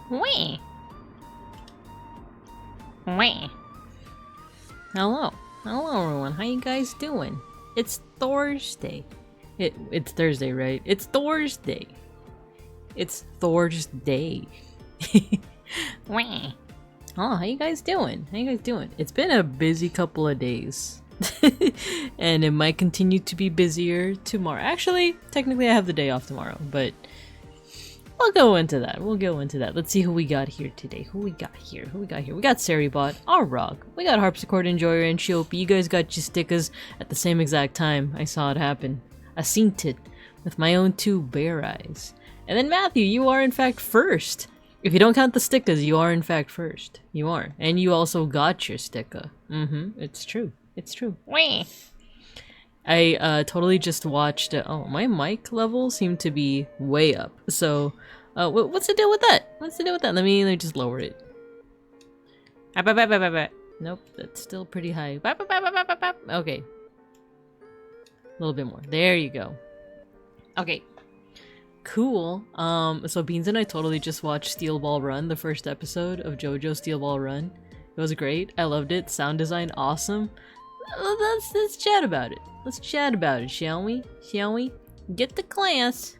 Wee. Wee. Hello. Hello, everyone. How you guys doing? It's Thursday. It's Thursday, right? It's Thursday. It's Thursday. Wee. Oh, how you guys doing? How you guys doing? It's been a busy couple of days. And it might continue to be busier tomorrow. Actually, technically I have the day off tomorrow, but we'll go into that. We'll go into that. Let's see who we got here today. Who we got here? We got Saribot, our Rog. We got Harpsichord Enjoyer and Shiopi. You guys got your stickers at the same exact time. I saw it happen. I seen it with my own two bare eyes. And then Matthew, you are in fact first. If you don't count the stickers, you are in fact first. You are. And you also got your sticker. It's true. It's true. Wee. I totally just watched oh, my mic level seemed to be way up. So, what's the deal with that? What's the deal with that? Let me just lower it. Nope, that's still pretty high. Okay. A little bit more. There you go. Okay. Cool. So Beans and I totally just watched Steel Ball Run, the first episode of JoJo Steel Ball Run. It was great. I loved it. Sound design, awesome. Let's chat about it. Let's chat about it, shall we? Shall we? Get to class.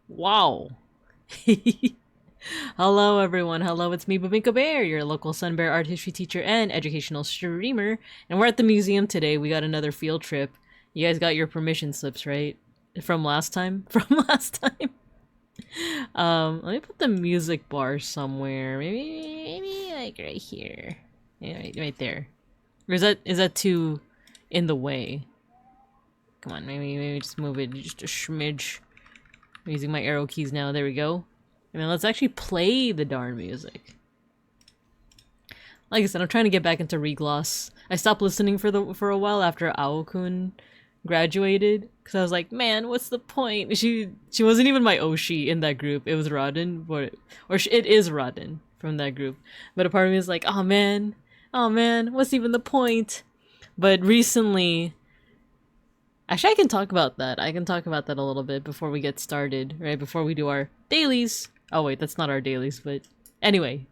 Wow. Hello, everyone. Hello, it's me, Babinka Bear, your local Sun Bear art history teacher and educational streamer. And we're at the museum today. We got another field trip. You guys got your permission slips, right? From last time? From last time? Let me put the music bar somewhere. Maybe like right here. Yeah, right there. Or is that too in the way? Come on, maybe just move it just a smidge. I'm using my arrow keys now. There we go. I mean, let's actually play the darn music. Like I said, I'm trying to get back into Regloss. I stopped listening for a while after Aokun graduated, because I was like, man, what's the point? She wasn't even my Oshi in that group. It was Rodden, it is Rodden from that group. But a part of me is like, oh man, what's even the point? But recently, actually I can talk about that. I can talk about that a little bit before we get started, right? Before we do our dailies. Oh wait, that's not our dailies, but anyway.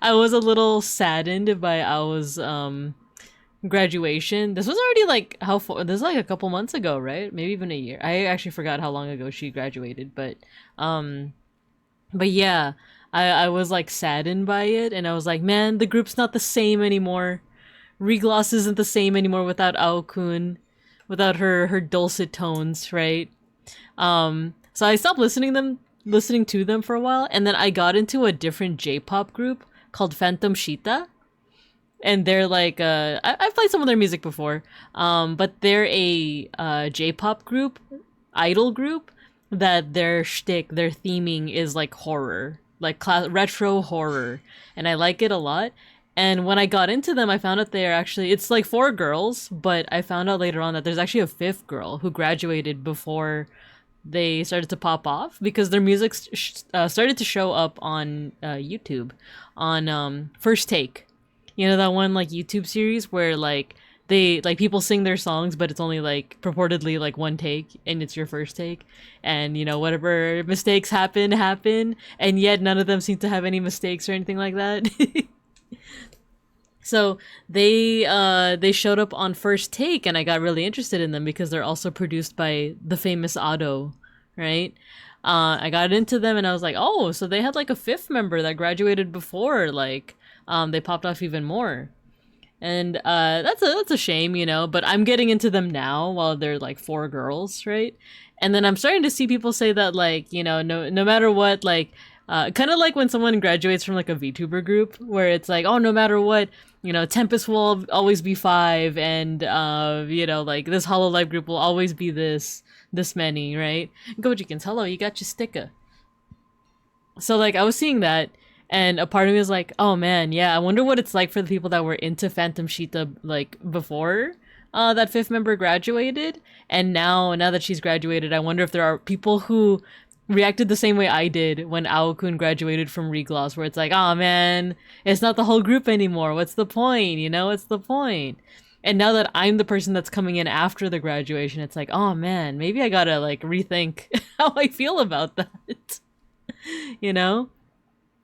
I was a little saddened by Ao's graduation. This was already like how far? This is like a couple months ago, right? Maybe even a year. I actually forgot how long ago she graduated, but yeah, I was like saddened by it, and I was like, man, the group's not the same anymore. Regloss isn't the same anymore without Aokun, without her dulcet tones, right? So I stopped listening to them for a while, and then I got into a different J-pop group called Phantom Shita. And they're like, I've played some of their music before, but they're a J-pop group, idol group, that their shtick, their theming is like horror, like retro horror, and I like it a lot. And when I got into them, I found out they're actually, it's like 4 girls, but I found out later on that there's actually a 5th girl who graduated before they started to pop off, because their music started to show up on YouTube, on First Take. You know that one like YouTube series where like they like people sing their songs, but it's only like purportedly like one take, and it's your first take, and you know whatever mistakes happen, and yet none of them seem to have any mistakes or anything like that. So they showed up on First Take, and I got really interested in them because they're also produced by the famous Ado, right? I got into them and I was like, oh, so they had like a 5th member that graduated before, like they popped off even more. And that's a shame, you know, but I'm getting into them now while they're like 4 girls, right? And then I'm starting to see people say that, like, you know, no matter what, like kind of like when someone graduates from like a VTuber group where it's like, oh, no matter what, you know, Tempest will always be 5, and you know, like this Hololive group will always be this many, right? Gojikins, hello, you got your sticker. So like I was seeing that, and a part of me was like, oh man, yeah, I wonder what it's like for the people that were into Phantom Shita like before that 5th member graduated, and now that she's graduated, I wonder if there are people who reacted the same way I did when Aokun graduated from Regloss, where it's like, oh man, it's not the whole group anymore. What's the point? You know, what's the point? And now that I'm the person that's coming in after the graduation, it's like, oh man, maybe I gotta like rethink how I feel about that. You know?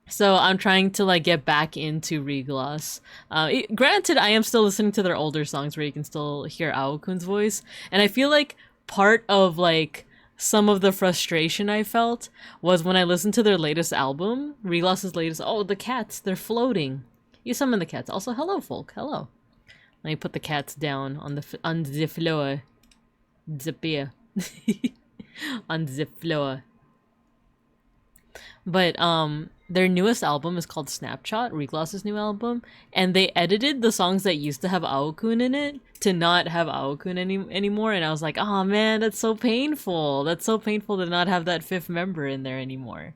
So I'm trying to like get back into Regloss. Granted, I am still listening to their older songs where you can still hear Aokun's voice. And I feel like part of like some of the frustration I felt was when I listened to their latest album, Regloss's latest. Oh, the cats, they're floating. You summon the cats. Also, hello, folk. Hello. Let me put the cats down on the floor. Zipia. On the floor. But their newest album is called Snapshot, Regloss's new album, and they edited the songs that used to have Aokun in it to not have Aokun anymore, and I was like, oh man, that's so painful. That's so painful to not have that fifth member in there anymore.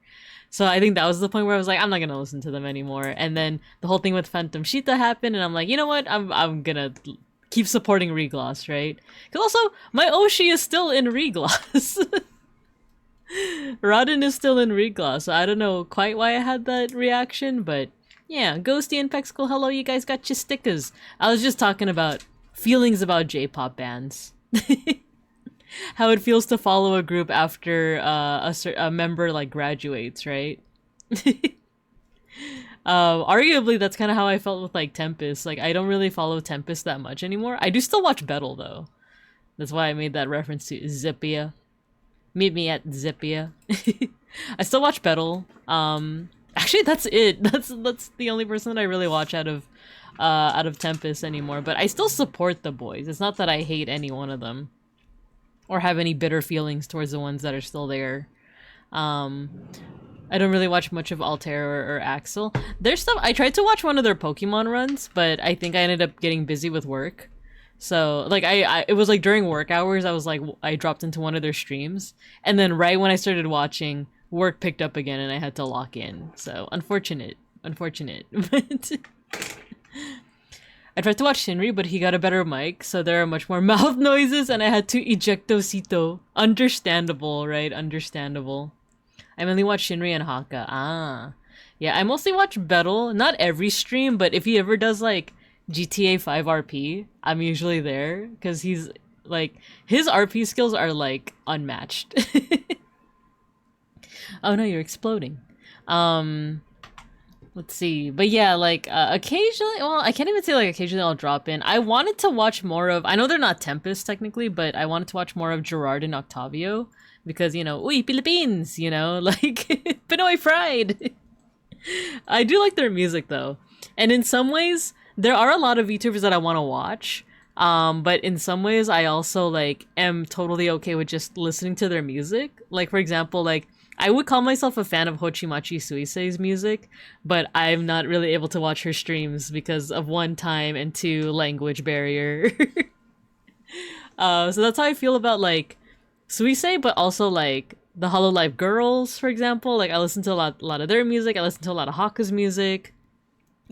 So I think that was the point where I was like, I'm not gonna listen to them anymore. And then the whole thing with Phantom Shita happened, and I'm like, you know what? I'm gonna keep supporting Regloss, right? Because also, my Oshi is still in Regloss. Rodden is still in Regloss, so I don't know quite why I had that reaction, but yeah, Ghosty and Pexicle, hello, you guys got your stickers. I was just talking about feelings about J-pop bands. How it feels to follow a group after a member like graduates, right? Arguably, that's kind of how I felt with like Tempest. Like, I don't really follow Tempest that much anymore. I do still watch Battle though. That's why I made that reference to Zippia. Meet me at Zippia. I still watch Battle. Actually, that's it. That's the only person that I really watch out of Tempest anymore. But I still support the boys. It's not that I hate any one of them or have any bitter feelings towards the ones that are still there. I don't really watch much of Altair or Axel. There's stuff I tried to watch one of their Pokemon runs, but I think I ended up getting busy with work. So like it was like during work hours, I dropped into one of their streams, and then right when I started watching, work picked up again and I had to lock in. So unfortunate. But I tried to watch Shinri, but he got a better mic, so there are much more mouth noises, and I had to ejectocito. Understandable, right? Understandable. I mainly watch Shinri and Haka. Ah. Yeah, I mostly watch Battle. Not every stream, but if he ever does like GTA 5 RP, I'm usually there, because he's like, his RP skills are like unmatched. Oh no, you're exploding. Let's see. But yeah, like occasionally, well, I can't even say like occasionally I'll drop in. I wanted to watch more of, I know they're not Tempest technically, but I wanted to watch more of Gerard and Octavio because, you know, uy, Philippines, you know, like Pinoy pride. I do like their music though. And in some ways, there are a lot of VTubers that I want to watch. But in some ways I also like am totally okay with just listening to their music. Like for example, like I would call myself a fan of Hochimachi Suisei's music, but I'm not really able to watch her streams because of one, time, and two, language barrier. So that's how I feel about like Suisei, but also like the Hololive Girls, for example. Like I listen to a lot of their music. I listen to a lot of Haka's music,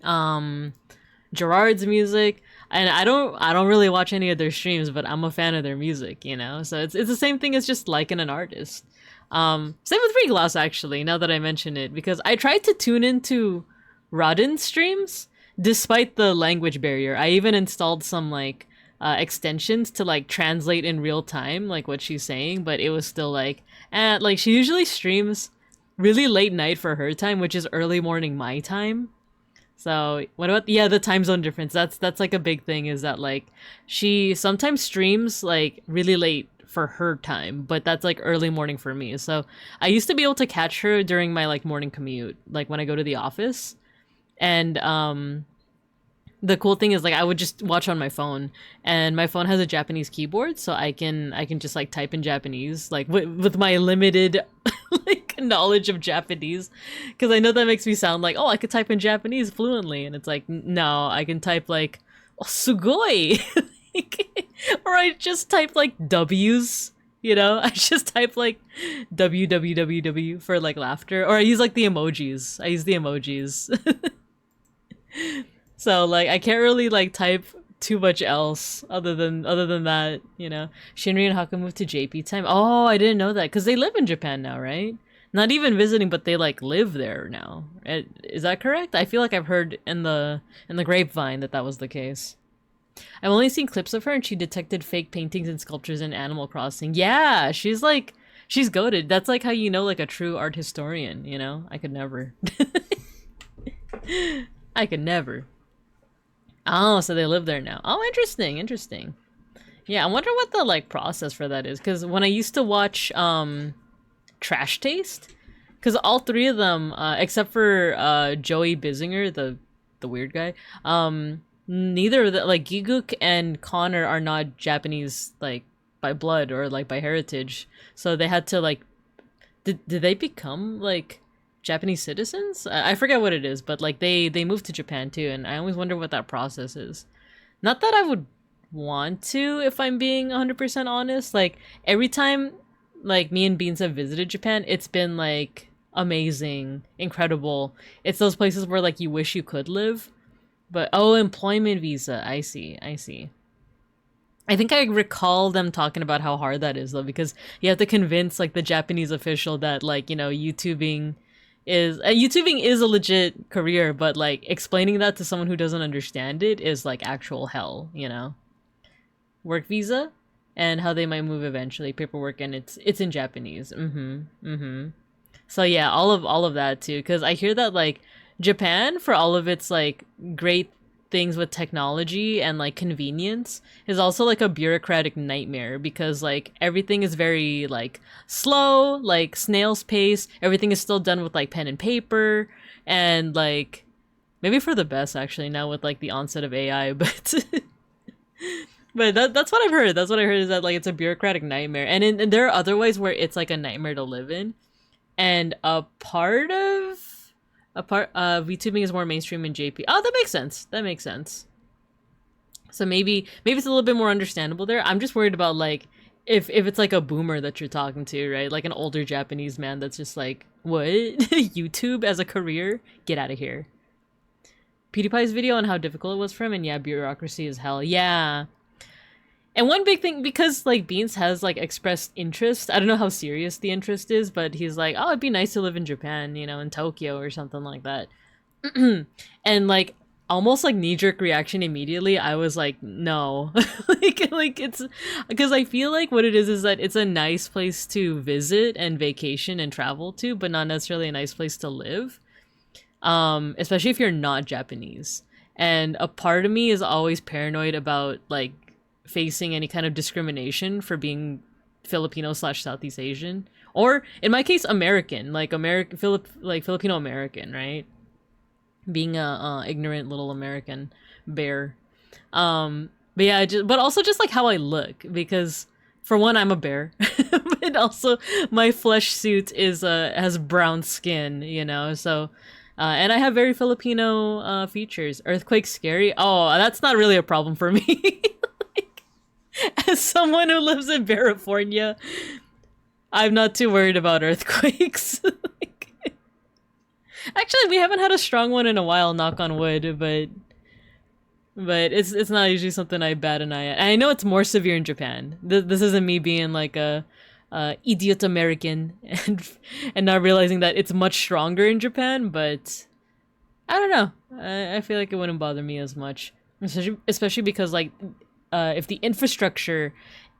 Gerard's music, and I don't really watch any of their streams, but I'm a fan of their music, you know. So it's the same thing as just liking an artist. Same with Regloss, actually, now that I mention it, because I tried to tune into Rodden's streams despite the language barrier. I even installed some like extensions to like translate in real time like what she's saying, but it was still like like she usually streams really late night for her time, which is early morning my time. So what about the time zone difference? That's like a big thing, is that like she sometimes streams like really late for her time, but that's like early morning for me. So I used to be able to catch her during my like morning commute, like when I go to the office. And the cool thing is like I would just watch on my phone, and my phone has a Japanese keyboard, so I can just like type in Japanese, like with my limited like knowledge of Japanese, because I know that makes me sound like, oh, I could type in Japanese fluently, and it's like, no, I can type like, oh, sugoi. Or I just type like W's, you know? I just type like WWWW for like laughter, or I use like the emojis. I use the emojis. So like I can't really like type too much else other than that, you know. Shinri and Haka moved to JP time. Oh, I didn't know that, because they live in Japan now, right? Not even visiting, but they like live there now. Is that correct? I feel like I've heard in the grapevine that was the case. I've only seen clips of her, and she detected fake paintings and sculptures in Animal Crossing. Yeah, she's like, she's goated. That's like how you know, like a true art historian, you know? I could never. I could never. Oh, so they live there now. Oh, interesting, interesting. Yeah, I wonder what the like process for that is, because when I used to watch Trash Taste, because all three of them, except for Joey Bissinger, the weird guy, neither of the like Giguk and Connor are not Japanese like by blood or like by heritage, so they had to like, did they become like Japanese citizens? I forget what it is, but like they moved to Japan too, and I always wonder what that process is. Not that I would want to, if I'm being 100% honest. Like every time like me and Beans have visited Japan, it's been like amazing, incredible. It's those places where like you wish you could live. But oh, employment visa. I see. I see. I think I recall them talking about how hard that is though, because you have to convince like the Japanese official that like, you know, YouTubing is a legit career, but like explaining that to someone who doesn't understand it is like actual hell, you know. Work visa and how they might move eventually, paperwork, and it's in Japanese. So yeah, all of that too, because I hear that like Japan, for all of its like great things with technology and like convenience, is also like a bureaucratic nightmare, because like everything is very like slow, like snail's pace. Everything is still done with like pen and paper, and like maybe for the best actually now with like the onset of AI, but but that's what I've heard. That's what I heard, is that like it's a bureaucratic nightmare, and there are other ways where it's like a nightmare to live in, and a part VTubing is more mainstream in JP. Oh, that makes sense. That makes sense. So maybe it's a little bit more understandable there. I'm just worried about like if it's like a boomer that you're talking to, right? Like an older Japanese man that's just like, what? YouTube as a career? Get out of here. PewDiePie's video on how difficult it was for him, and yeah, bureaucracy is hell. Yeah. And one big thing, because like Beans has like expressed interest, I don't know how serious the interest is, but he's like, oh, it'd be nice to live in Japan, you know, in Tokyo or something like that. And like almost like knee-jerk reaction immediately, I was like, no. like it's because I feel like what it is that it's a nice place to visit and vacation and travel to, but not necessarily a nice place to live. Especially if you're not Japanese. And a part of me is always paranoid about like facing any kind of discrimination for being Filipino / Southeast Asian, or in my case American, like Filipino American, right? Being a ignorant little American bear. But yeah, but also just like how I look, because for one, I'm a bear, but also my flesh suit is has brown skin, you know, so and I have very Filipino features. Earthquake scary? Oh, that's not really a problem for me. As someone who lives in California, I'm not too worried about earthquakes. Actually, we haven't had a strong one in a while, knock on wood, but it's not usually something I bat an eye at. And I know it's more severe in Japan. This isn't me being like a idiot American and not realizing that it's much stronger in Japan, but I don't know. I feel like it wouldn't bother me as much, especially because like if the infrastructure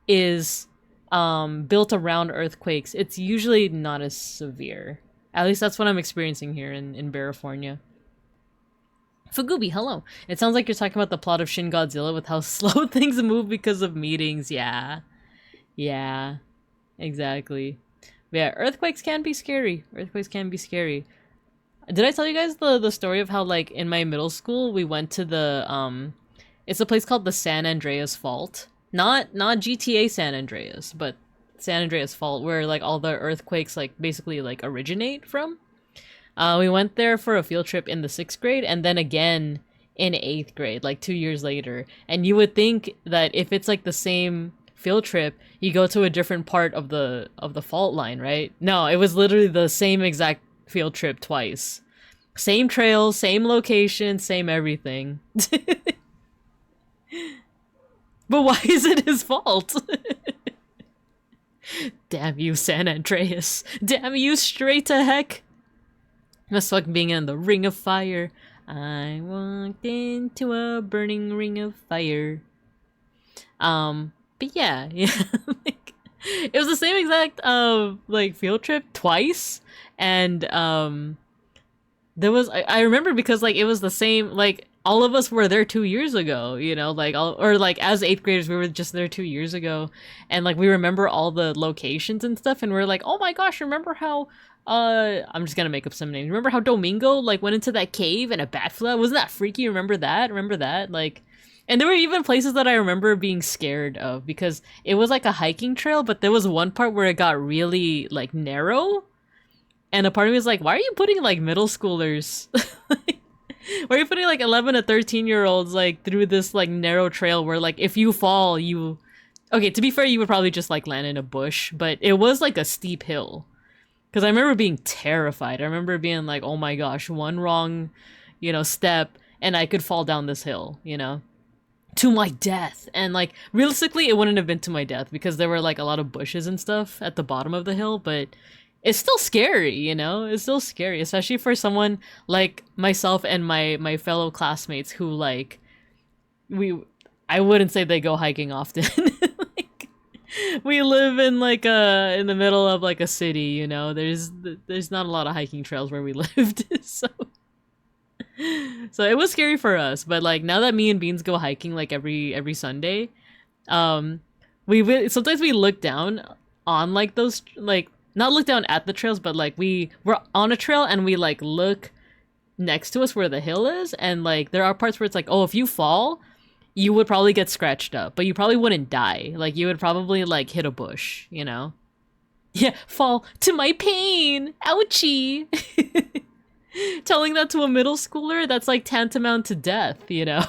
is built around earthquakes, it's usually not as severe. At least that's what I'm experiencing here in California. Fugubi, hello. It sounds like you're talking about the plot of Shin Godzilla with how slow things move because of meetings. Yeah. Yeah. Exactly. But yeah, earthquakes can be scary. Earthquakes can be scary. Did I tell you guys the story of how like in my middle school we went to the it's a place called the San Andreas Fault. Not GTA San Andreas, but San Andreas Fault, where like all the earthquakes like basically like originate from. We went there for a field trip in the 6th grade, and then again in 8th grade, like 2 years later. And you would think that if it's like the same field trip, you go to a different part of the fault line, right? No, it was literally the same exact field trip twice. Same trails, same location, same everything. But why is it his fault? Damn you, San Andreas. Damn you, straight to heck. Must fuck being in the ring of fire. I walked into a burning ring of fire. But yeah, yeah, like it was the same exact like field trip twice, and there was I remember because like it was the same, like all of us were there 2 years ago, you know, like all, or like as eighth graders we were just there 2 years ago, and like we remember all the locations and stuff, and we're like, oh my gosh, remember how I'm just gonna make up some names. Remember how Domingo like went into that cave and a bat flew out? Wasn't that freaky? Remember that? Remember that? Like, and there were even places that I remember being scared of because it was like a hiking trail, but there was one part where it got really like narrow. And a part of me was like, why are you putting like middle schoolers? Why are you putting like 11 to 13-year-olds like through this like narrow trail where like if you fall, you... Okay, to be fair, you would probably just like land in a bush, but it was like a steep hill. Because I remember being terrified. I remember being like, oh my gosh, one wrong, you know, step and I could fall down this hill, you know? To my death. And like realistically it wouldn't have been to my death because there were like a lot of bushes and stuff at the bottom of the hill, but it's still scary, you know? It's still scary, especially for someone like myself and my fellow classmates who like I wouldn't say they go hiking often. Like, we live in like in the middle of like a city, you know? There's not a lot of hiking trails where we lived. So it was scary for us, but like now that me and Beans go hiking like every Sunday, sometimes we look down on like those, like not look down at the trails, but like we're on a trail and we like look next to us where the hill is, and like there are parts where it's like, oh, if you fall, you would probably get scratched up, but you probably wouldn't die. Like you would probably like hit a bush, you know? Yeah, fall to my pain. Ouchie. Telling that to a middle schooler, that's like tantamount to death, you know?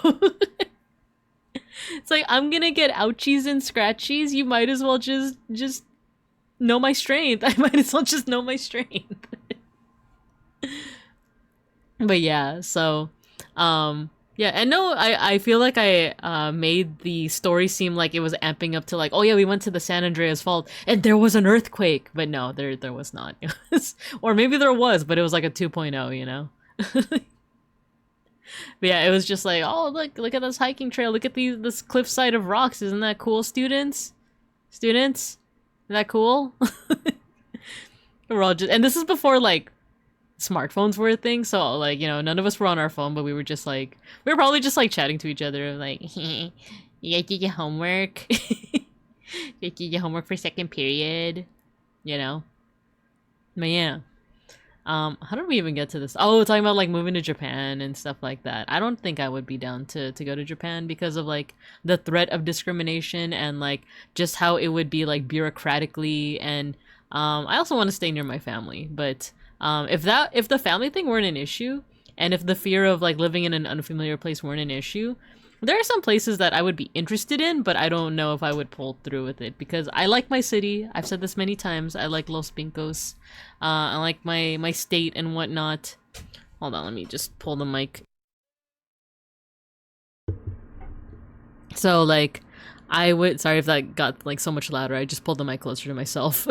It's like, I'm gonna get ouchies and scratchies, you might as well just know my strength. I might as well just know my strength. But yeah, so, yeah, and no, I feel like I made the story seem like it was amping up to like, oh yeah, we went to the San Andreas Fault and there was an earthquake, but no, there was not. It was, or maybe there was, but it was like a 2.0, you know? But yeah, it was just like, oh look at this hiking trail, look at this cliffside of rocks, isn't that cool, students? Students? Isn't that cool? We're all just, and this is before like smartphones were a thing, so like, you know, none of us were on our phone, but we were just like, we were probably just like chatting to each other like, you guys did your homework. You did your homework for second period, you know? But yeah, how did we even get to this? Oh, talking about like moving to Japan and stuff like that. I don't think I would be down to go to Japan because of like the threat of discrimination and like just how it would be like bureaucratically, and I also want to stay near my family, but if the family thing weren't an issue, and if the fear of like living in an unfamiliar place weren't an issue, there are some places that I would be interested in, but I don't know if I would pull through with it because I like my city. I've said this many times. I like Los Pincos. I like my state and whatnot. Hold on, let me just pull the mic. So like, I would, sorry if that got like so much louder. I just pulled the mic closer to myself.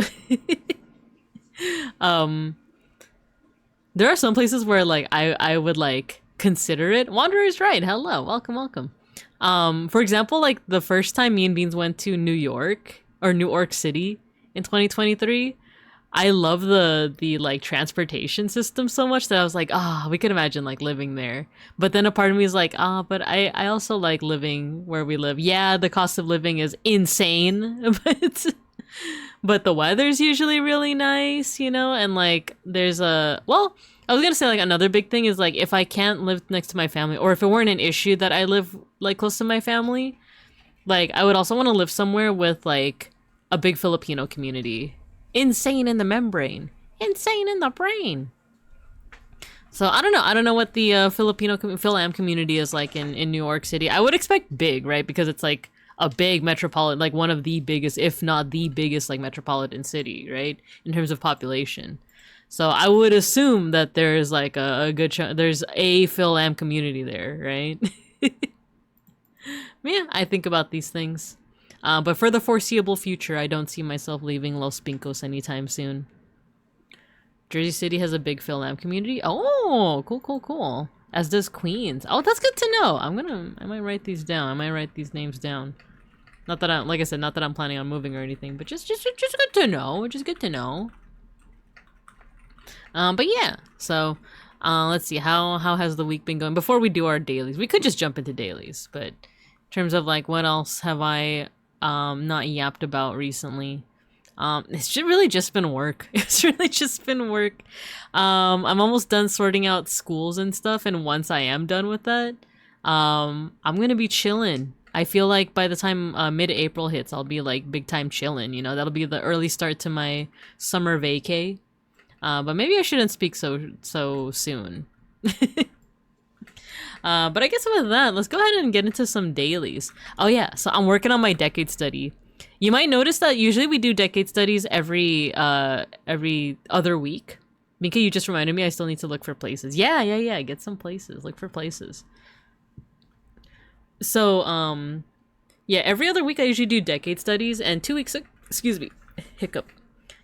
There are some places where like I would like consider it. Wanderer's right. Hello, welcome. For example, like the first time me and Beans went to New York City in 2023, I love the like transportation system so much that I was like, we could imagine like living there. But then a part of me is like, but I also like living where we live. Yeah, the cost of living is insane, but the weather's usually really nice, you know? And like there's I was gonna say like another big thing is like if I can't live next to my family, or if it weren't an issue that I live like close to my family, like I would also want to live somewhere with like a big Filipino community. Insane in the membrane. Insane in the brain. So I don't know what the Filipino Phil-Am community is like in New York City. I would expect big, right? Because it's like a big metropolitan, like one of the biggest, if not the biggest, like metropolitan city, right? In terms of population. So I would assume that there's like a good there's a Phil-Am community there, right? Yeah, I think about these things. But for the foreseeable future, I don't see myself leaving Los Pincos anytime soon. Jersey City has a big Phil-Am community. Oh, cool. As does Queens. Oh, that's good to know. I might write these down. I might write these names down. Not that I'm, like I said, not that I'm planning on moving or anything, but just good to know. Just good to know. But yeah, so let's see, how has the week been going? Before we do our dailies, we could just jump into dailies, but in terms of like what else have I not yapped about recently? It's really just been work. It's really just been work. I'm almost done sorting out schools and stuff, and once I am done with that, I'm gonna be chilling. I feel like by the time mid-April hits, I'll be like big time chilling. You know, that'll be the early start to my summer vacay. But maybe I shouldn't speak so soon. But I guess with that, let's go ahead and get into some dailies. Oh yeah, so I'm working on my decade study. You might notice that usually we do decade studies every other week. Mika, you just reminded me I still need to look for places. Yeah, get some places. Look for places. So, yeah, every other week I usually do decade studies, and 2 weeks, excuse me, hiccup.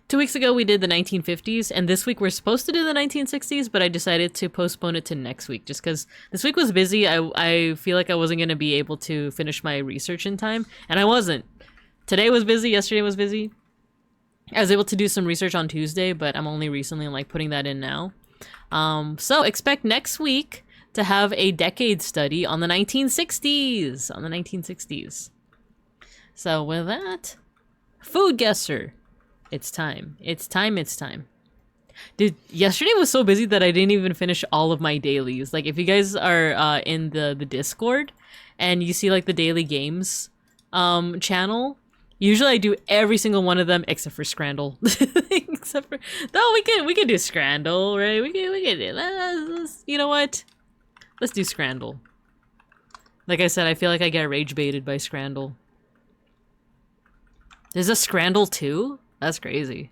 2 weeks ago we did the 1950s, and this week we're supposed to do the 1960s, but I decided to postpone it to next week just because this week was busy. I feel like I wasn't going to be able to finish my research in time, and I wasn't. Today was busy, yesterday was busy. I was able to do some research on Tuesday, but I'm only recently like putting that in now. So expect next week to have a decade study on the 1960s. So with that, food guesser. It's time. Dude, yesterday was so busy that I didn't even finish all of my dailies. Like, if you guys are in the Discord and you see, like, the daily games channel, usually I do every single one of them except for Scrandle. Except for... No, we can do Scrandle, right? We can do... You know what? Let's do Scrandle. Like I said, I feel like I get rage baited by Scrandle. There's a Scrandle too? That's crazy.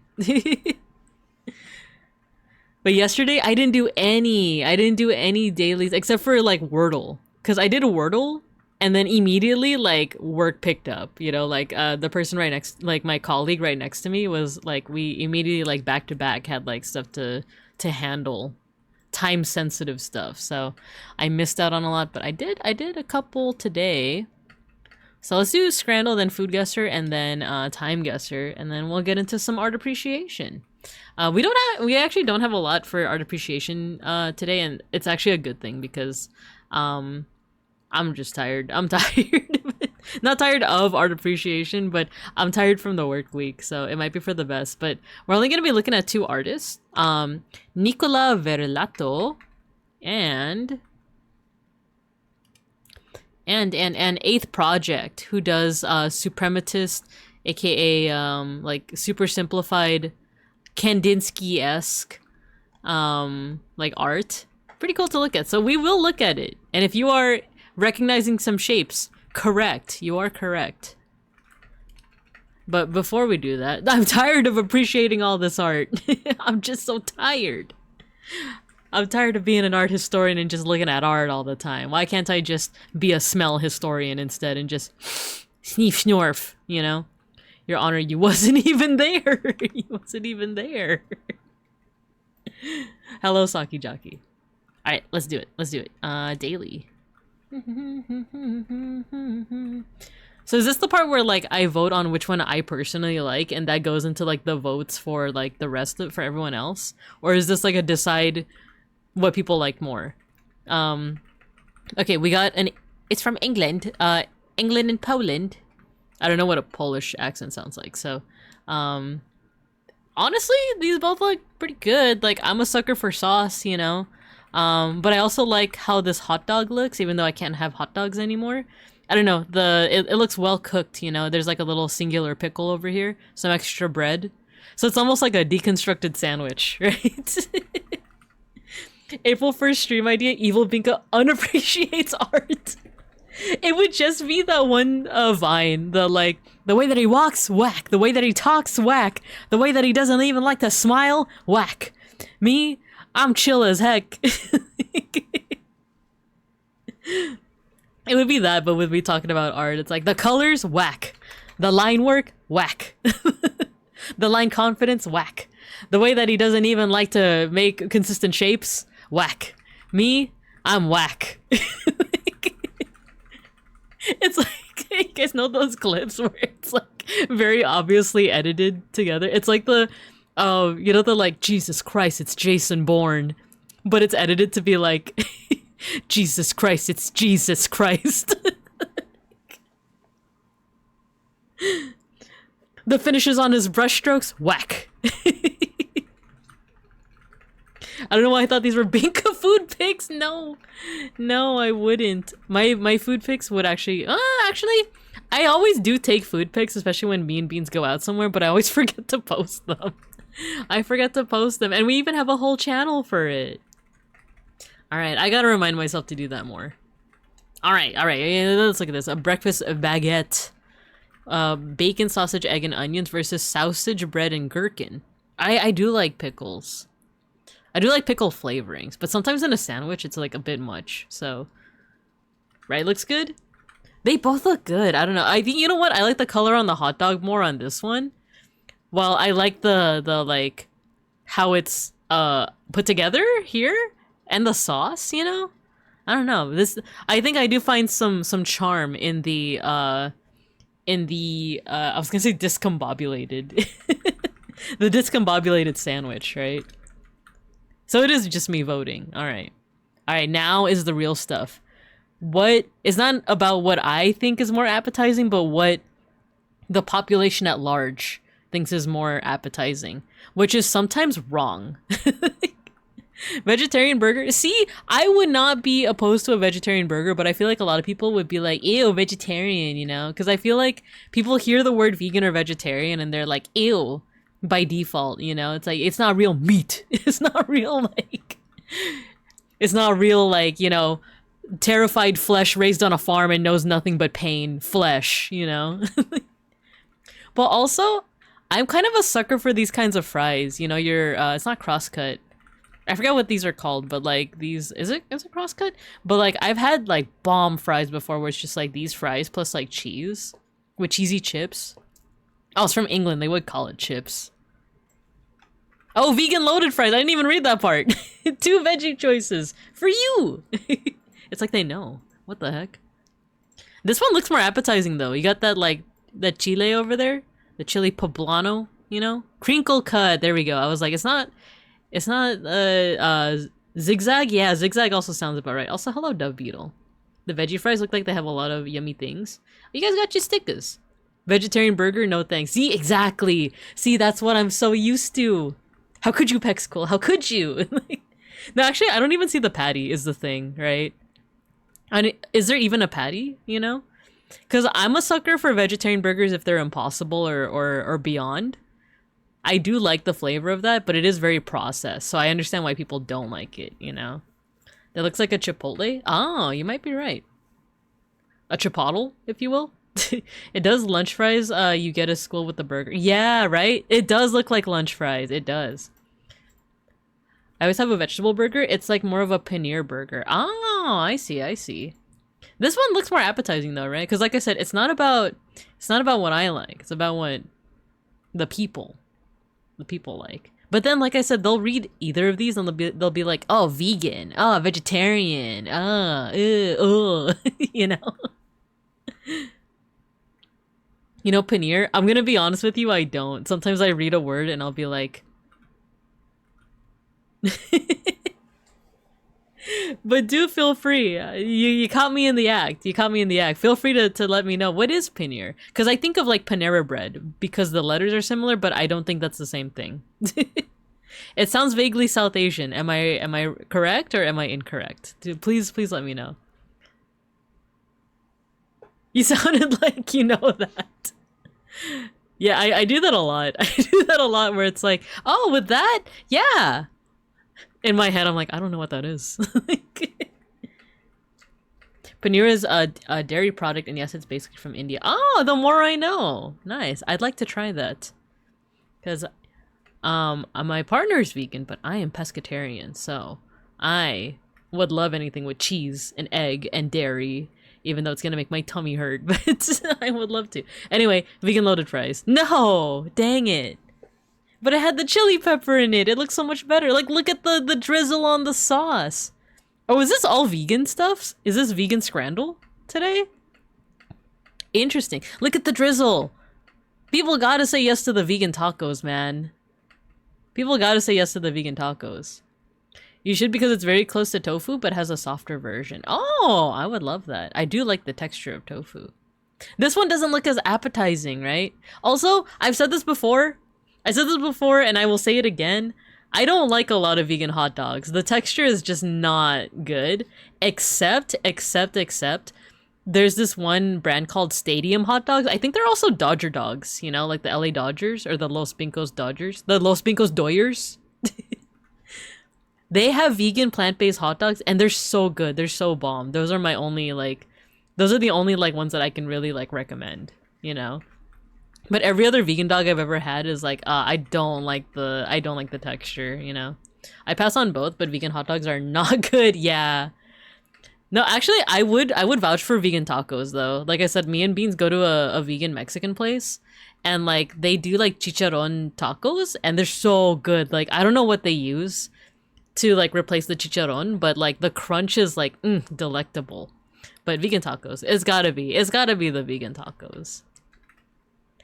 But yesterday I didn't do any dailies except for like Wordle, because I did a Wordle and then immediately like work picked up, you know, like the person right next, like my colleague right next to me was like, we immediately like back to back had like stuff to handle, time sensitive stuff, so I missed out on a lot, but I did a couple today. So let's do Scrandle, then Food Guesser, and then Time Guesser, and then we'll get into some art appreciation. We actually don't have a lot for art appreciation today, and it's actually a good thing because I'm just tired. I'm tired. Not tired of art appreciation, but I'm tired from the work week, so it might be for the best. But we're only going to be looking at two artists, Nicola Verlato and Eighth Project, who does Suprematist, aka like super simplified Kandinsky-esque like art. Pretty cool to look at. So we will look at it. And if you are recognizing some shapes, correct. You are correct. But before we do that, I'm tired of appreciating all this art. I'm just so tired. I'm tired of being an art historian and just looking at art all the time. Why can't I just be a smell historian instead and just sneef snorf, you know? Your Honor, you wasn't even there. You wasn't even there. Hello, Saki Jockey. Alright, let's do it. Daily. So is this the part where like I vote on which one I personally like and that goes into like the votes for like the rest of for everyone else? Or is this like a decide what people like more? Okay, we got it's from England. England and Poland. I don't know what a Polish accent sounds like, so honestly, these both look pretty good. Like, I'm a sucker for sauce, you know? But I also like how this hot dog looks, even though I can't have hot dogs anymore. I don't know, it looks well cooked, you know? There's like a little singular pickle over here, some extra bread. So it's almost like a deconstructed sandwich, right? April 1st stream idea, Evil Binka unappreciates art. It would just be that one Vine, the way that he walks, whack. The way that he talks, whack. The way that he doesn't even like to smile, whack. Me, I'm chill as heck. It would be that, but with me talking about art, it's like the colors, whack. The line work, whack. The line confidence, whack. The way that he doesn't even like to make consistent shapes, whack. Me, I'm whack. It's like You guys know those clips where it's like very obviously edited together? It's like the, you know, the like, Jesus Christ, it's Jason Bourne, but it's edited to be like, Jesus Christ, it's Jesus Christ. The finishes on his brushstrokes, whack. I don't know why I thought these were Binka food pics. No, I wouldn't. My food pics would actually, I always do take food pics, especially when me and Beans go out somewhere, but I always forget to post them. I forget to post them, and we even have a whole channel for it. All right, I gotta remind myself to do that more. All right, let's look at this. A breakfast baguette. Bacon, sausage, egg, and onions versus sausage, bread, and gherkin. I do like pickles. I do like pickle flavorings, but sometimes in a sandwich it's like a bit much, so... Right, looks good? They both look good, I don't know. I think, you know what? I like the color on the hot dog more on this one. While I like the like, how it's, put together here, and the sauce, you know? I don't know, I think I do find some charm in the, I was gonna say discombobulated. The discombobulated sandwich, right? So it is just me voting. All right, now is the real stuff. What is not about what I think is more appetizing, but what the population at large thinks is more appetizing, which is sometimes wrong. Vegetarian burger. See, I would not be opposed to a vegetarian burger, but I feel like a lot of people would be like, ew, vegetarian, you know? Because I feel like people hear the word vegan or vegetarian and they're like, ew, by default, you know? It's like, it's not real meat. It's not real, like... It's not real, like, you know, terrified flesh raised on a farm and knows nothing but pain flesh, you know? But also, I'm kind of a sucker for these kinds of fries. You know, it's not crosscut. I forgot what these are called, but like these, is it crosscut? But like I've had like bomb fries before where it's just like these fries plus like cheese with cheesy chips. Oh, it's from England. They would call it chips. Oh, vegan loaded fries. I didn't even read that part. 2 veggie choices for you. It's like they know. What the heck? This one looks more appetizing though. You got that like, that chile over there? The chili poblano, you know? Crinkle cut. There we go. I was like, it's not zigzag. Yeah, zigzag also sounds about right. Also, hello Dove Beetle. The veggie fries look like they have a lot of yummy things. You guys got your stickers. Vegetarian burger, no thanks. See, exactly. See, that's what I'm so used to. How could you, Pexcool? How could you? No, actually, I don't even see the patty is the thing, right? And is there even a patty, you know? Because I'm a sucker for vegetarian burgers if they're Impossible or beyond. I do like the flavor of that, but it is very processed, so I understand why people don't like it, you know? That looks like a Chipotle? Oh, you might be right. A Chipotle, if you will? It does lunch fries, you get a school with the burger. Yeah, right? It does look like lunch fries, it does. I always have a vegetable burger. It's like more of a paneer burger. Oh, I see. This one looks more appetizing though, right? Because like I said, it's not about what I like. It's about what the people like. But then, like I said, they'll read either of these and they'll be like, oh, vegan, oh, vegetarian, you know? You know, paneer, I'm gonna be honest with you, I don't. Sometimes I read a word and I'll be like... But do feel free. You caught me in the act. Feel free to let me know. What is paneer? Because I think of like Panera bread because the letters are similar, but I don't think that's the same thing. It sounds vaguely South Asian. Am I correct or am I incorrect? Please let me know. You sounded like you know that. Yeah, I do that a lot. I do that a lot where it's like, oh, with that? Yeah. In my head, I'm like, I don't know what that is. Paneer is a dairy product, and yes, it's basically from India. Oh, the more I know. Nice. I'd like to try that. Because my partner is vegan, but I am pescatarian, so I would love anything with cheese and egg and dairy, even though it's gonna make my tummy hurt, but I would love to. Anyway, vegan loaded fries. No! Dang it. But it had the chili pepper in it. It looks so much better. Like, look at the drizzle on the sauce. Oh, is this all vegan stuff? Is this vegan scrandle today? Interesting. Look at the drizzle. People gotta say yes to the vegan tacos, man. People gotta say yes to the vegan tacos. You should because it's very close to tofu, but has a softer version. Oh, I would love that. I do like the texture of tofu. This one doesn't look as appetizing, right? Also, I've said this before. I said this before, and I will say it again. I don't like a lot of vegan hot dogs. The texture is just not good. Except, there's this one brand called Stadium Hot Dogs. I think they're also Dodger dogs, you know, like the LA Dodgers or the Los Pincos Dodgers. The Los Pincos Doyers. They have vegan plant-based hot dogs, and they're so good. They're so bomb. Those are my only, like... Those are the only, like, ones that I can really, like, recommend, you know? But every other vegan dog I've ever had is like, I don't like the texture, you know? I pass on both, but vegan hot dogs are not good, yeah. No, actually, I would vouch for vegan tacos, though. Like I said, me and Beans go to a vegan Mexican place, and, like, they do, like, chicharron tacos, and they're so good. Like, I don't know what they use to, like, replace the chicharron, but, like, the crunch is, like, delectable. But vegan tacos, it's gotta be the vegan tacos.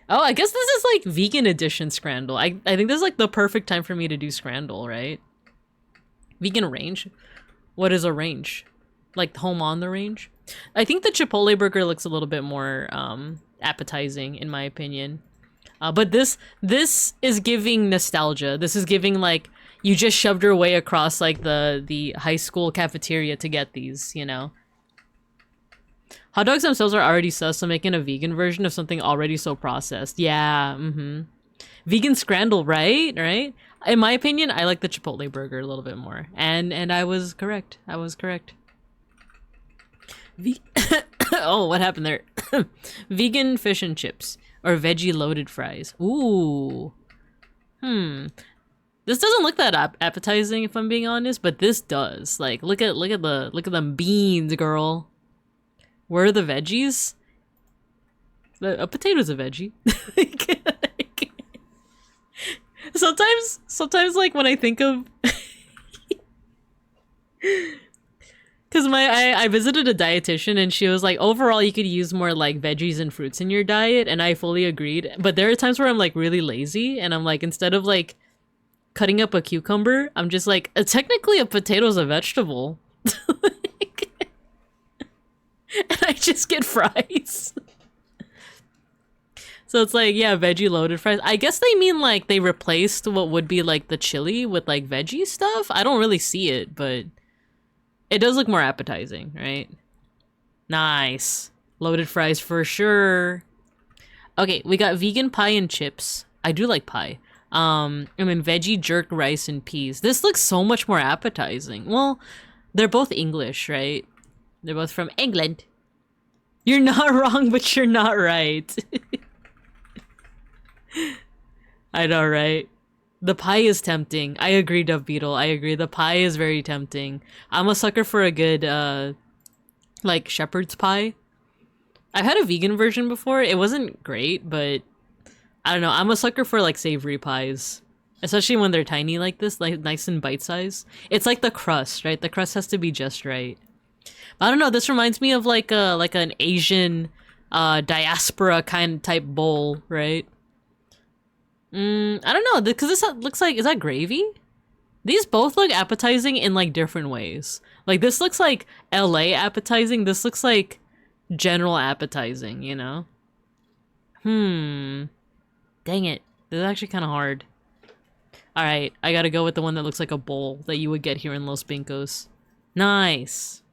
Oh, I guess this is, like, vegan edition Scrandle. I think this is, like, the perfect time for me to do Scrandle, right? Vegan range? What is a range? Like, home on the range? I think the Chipotle burger looks a little bit more, appetizing, in my opinion. But this is giving nostalgia. This is giving, like, you just shoved your way across, like, the high school cafeteria to get these, you know? Hot dogs themselves are already sus, so making a vegan version of something already so processed. Yeah, Vegan Scrandle, right? Right? In my opinion, I like the Chipotle burger a little bit more. And I was correct. I was correct. Oh, what happened there? Vegan fish and chips. Or veggie loaded fries. Ooh. This doesn't look that appetizing, if I'm being honest, but this does. Like, look at them beans, girl. Where are the veggies? A potato's a veggie. Sometimes, like, when I think of... Because I visited a dietitian, and she was like, overall, you could use more, like, veggies and fruits in your diet, and I fully agreed. But there are times where I'm, like, really lazy, and I'm like, instead of, like, cutting up a cucumber, I'm just like, technically a potato's a vegetable. And I just get fries. So it's like, yeah, veggie loaded fries. I guess they mean, like, they replaced what would be, like, the chili with, like, veggie stuff. I don't really see it, but it does look more appetizing, right? Nice. Loaded fries for sure. Okay, we got vegan pie and chips. I do like pie. And then veggie jerk rice and peas. This looks so much more appetizing. Well, they're both English, right? They're both from England. You're not wrong, but you're not right. I know, right? The pie is tempting. I agree, Dove Beetle. I agree. The pie is very tempting. I'm a sucker for a good, like, shepherd's pie. I've had a vegan version before. It wasn't great, but I don't know. I'm a sucker for, like, savory pies. Especially when they're tiny like this, like, nice and bite-sized. It's like the crust, right? The crust has to be just right. I don't know, this reminds me of like an Asian diaspora kind of type bowl, right? I don't know, because this looks like, is that gravy? These both look appetizing in, like, different ways. Like, this looks like LA appetizing, this looks like general appetizing, you know? Dang it. This is actually kind of hard. Alright, I gotta go with the one that looks like a bowl that you would get here in Los Pincos. Nice.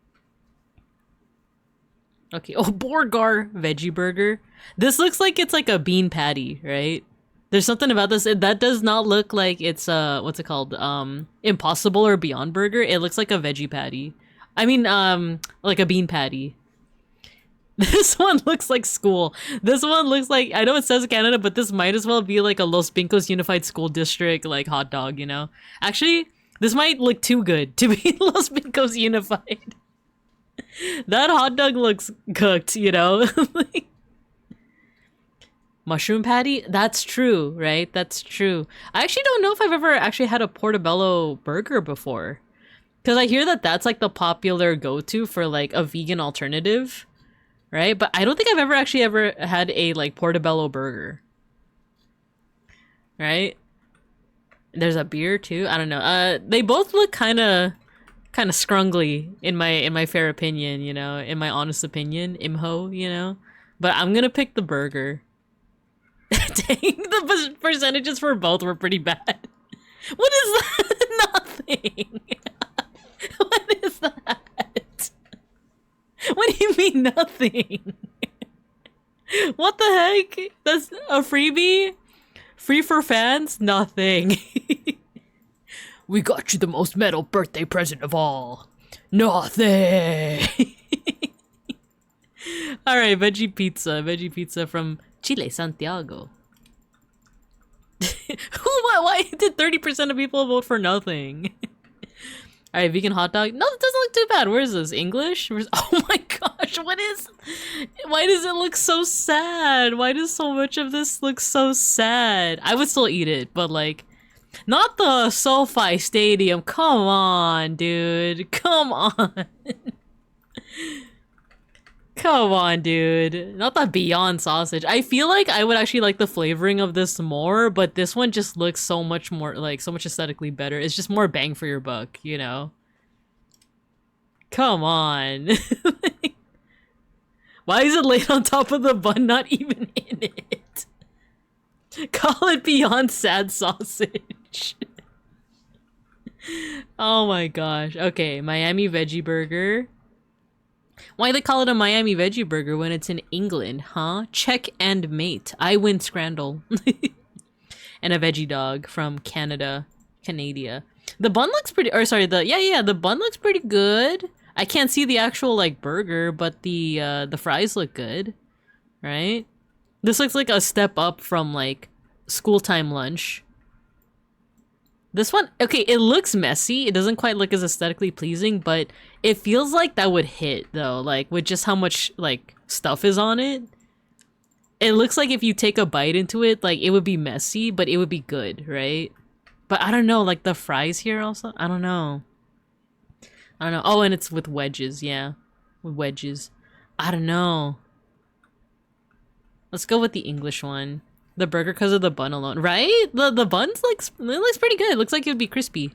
Okay, oh, Borgar veggie burger. This looks like it's like a bean patty, right? There's something about this that does not look like it's what's it called? Impossible or Beyond Burger. It looks like a veggie patty. I mean, like a bean patty. This one looks like school. This one looks like, I know it says Canada, but this might as well be like a Los Pincos Unified School District like hot dog, you know? Actually, this might look too good to be Los Pincos Unified. That hot dog looks cooked, you know? Like, mushroom patty? That's true, right? That's true. I actually don't know if I've ever actually had a portobello burger before. Because I hear that that's like the popular go-to for like a vegan alternative, right? But I don't think I've ever had a like portobello burger, right? There's a beer too. I don't know. They both look kind of scrungly in my fair opinion, you know, in my honest opinion, imho, you know. But I'm gonna pick the burger. Dang, the percentages for both were pretty bad. What is that? Nothing. What is that? What do you mean nothing? What the heck? That's a freebie? Free for fans? Nothing. We got you the most metal birthday present of all. Nothing. Alright, veggie pizza. Veggie pizza from Chile, Santiago. Why did 30% of people vote for nothing? Alright, vegan hot dog. No, it doesn't look too bad. Where is this? English? Oh my gosh, what is... Why does it look so sad? Why does so much of this look so sad? I would still eat it, but like... Not the SoFi Stadium. Come on, dude. Come on. Come on, dude. Not that Beyond sausage. I feel like I would actually like the flavoring of this more, but this one just looks so much more, like, so much aesthetically better. It's just more bang for your buck, you know? Come on. Why is it laid on top of the bun, not even in it? Call it Beyond Sad Sausage. Oh my gosh. Okay, Miami Veggie Burger. Why they call it a Miami Veggie Burger when it's in England, huh? Check and mate. I win Scrandle. And a veggie dog from Canada. The bun looks pretty, or sorry, the bun looks pretty good. I can't see the actual, like, burger, but the fries look good. Right? This looks like a step up from, like, school time lunch. This one, okay, it looks messy. It doesn't quite look as aesthetically pleasing, but it feels like that would hit, though. Like, with just how much, like, stuff is on it. It looks like if you take a bite into it, like, it would be messy, but it would be good, right? But I don't know, like, the fries here also? I don't know. Oh, and it's with wedges, yeah. With wedges. I don't know. Let's go with the English one. The burger because of the bun alone, right? The bun's looks pretty good. It looks like it would be crispy.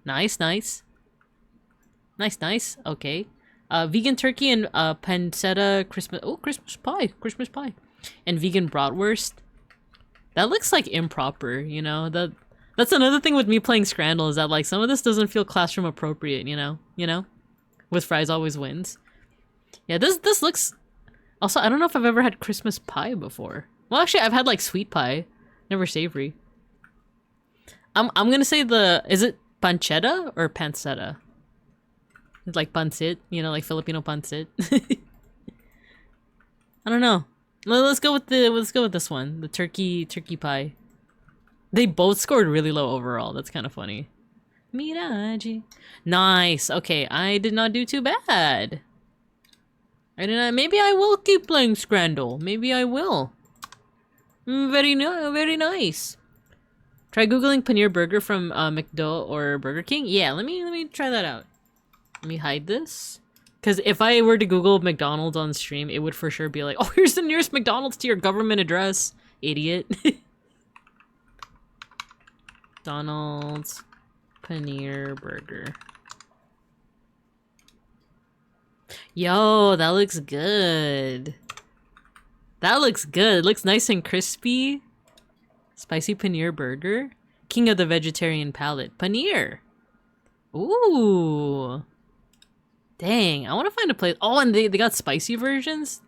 Nice. Okay. Vegan turkey and pancetta Christmas pie. And vegan bratwurst. That looks like improper, you know? That's another thing with me playing Scrandle is that like some of this doesn't feel classroom appropriate, you know? With fries always wins. Yeah, this looks... Also, I don't know if I've ever had Christmas pie before. Well, actually, I've had, like, sweet pie. Never savory. I'm gonna say is it pancetta or pancetta? It's like pancit, you know, like Filipino pancit. I don't know. Let's go with this one. The turkey pie. They both scored really low overall. That's kind of funny. Miraji. Nice. Okay, I did not do too bad. Maybe I will keep playing Scrandle. Maybe I will. Very nice. Try googling paneer burger from McDo or Burger King. Yeah, let me try that out. Let me hide this. Because if I were to Google McDonald's on stream, it would for sure be like, oh, here's the nearest McDonald's to your government address, idiot. McDonald's paneer burger. Yo, that looks good. That looks good. It looks nice and crispy. Spicy paneer burger. King of the vegetarian palate. Paneer. Ooh. Dang, I want to find a place. Oh, and they got spicy versions?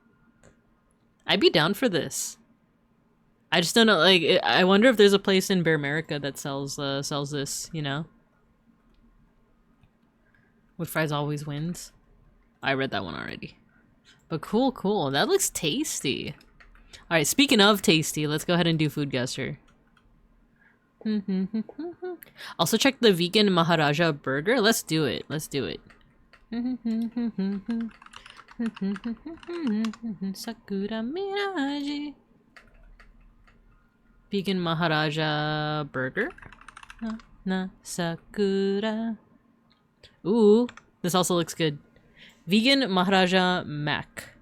I'd be down for this. I just don't know, like, I wonder if there's a place in Bear America that sells this, you know? With fries always wins. I read that one already. But cool. That looks tasty. Alright, speaking of tasty, let's go ahead and do Food Guesser. Also check the vegan Maharaja burger. Let's do it. Sakura Miraji. Vegan Maharaja burger. Sakura. Ooh, this also looks good. Vegan Maharaja Mac.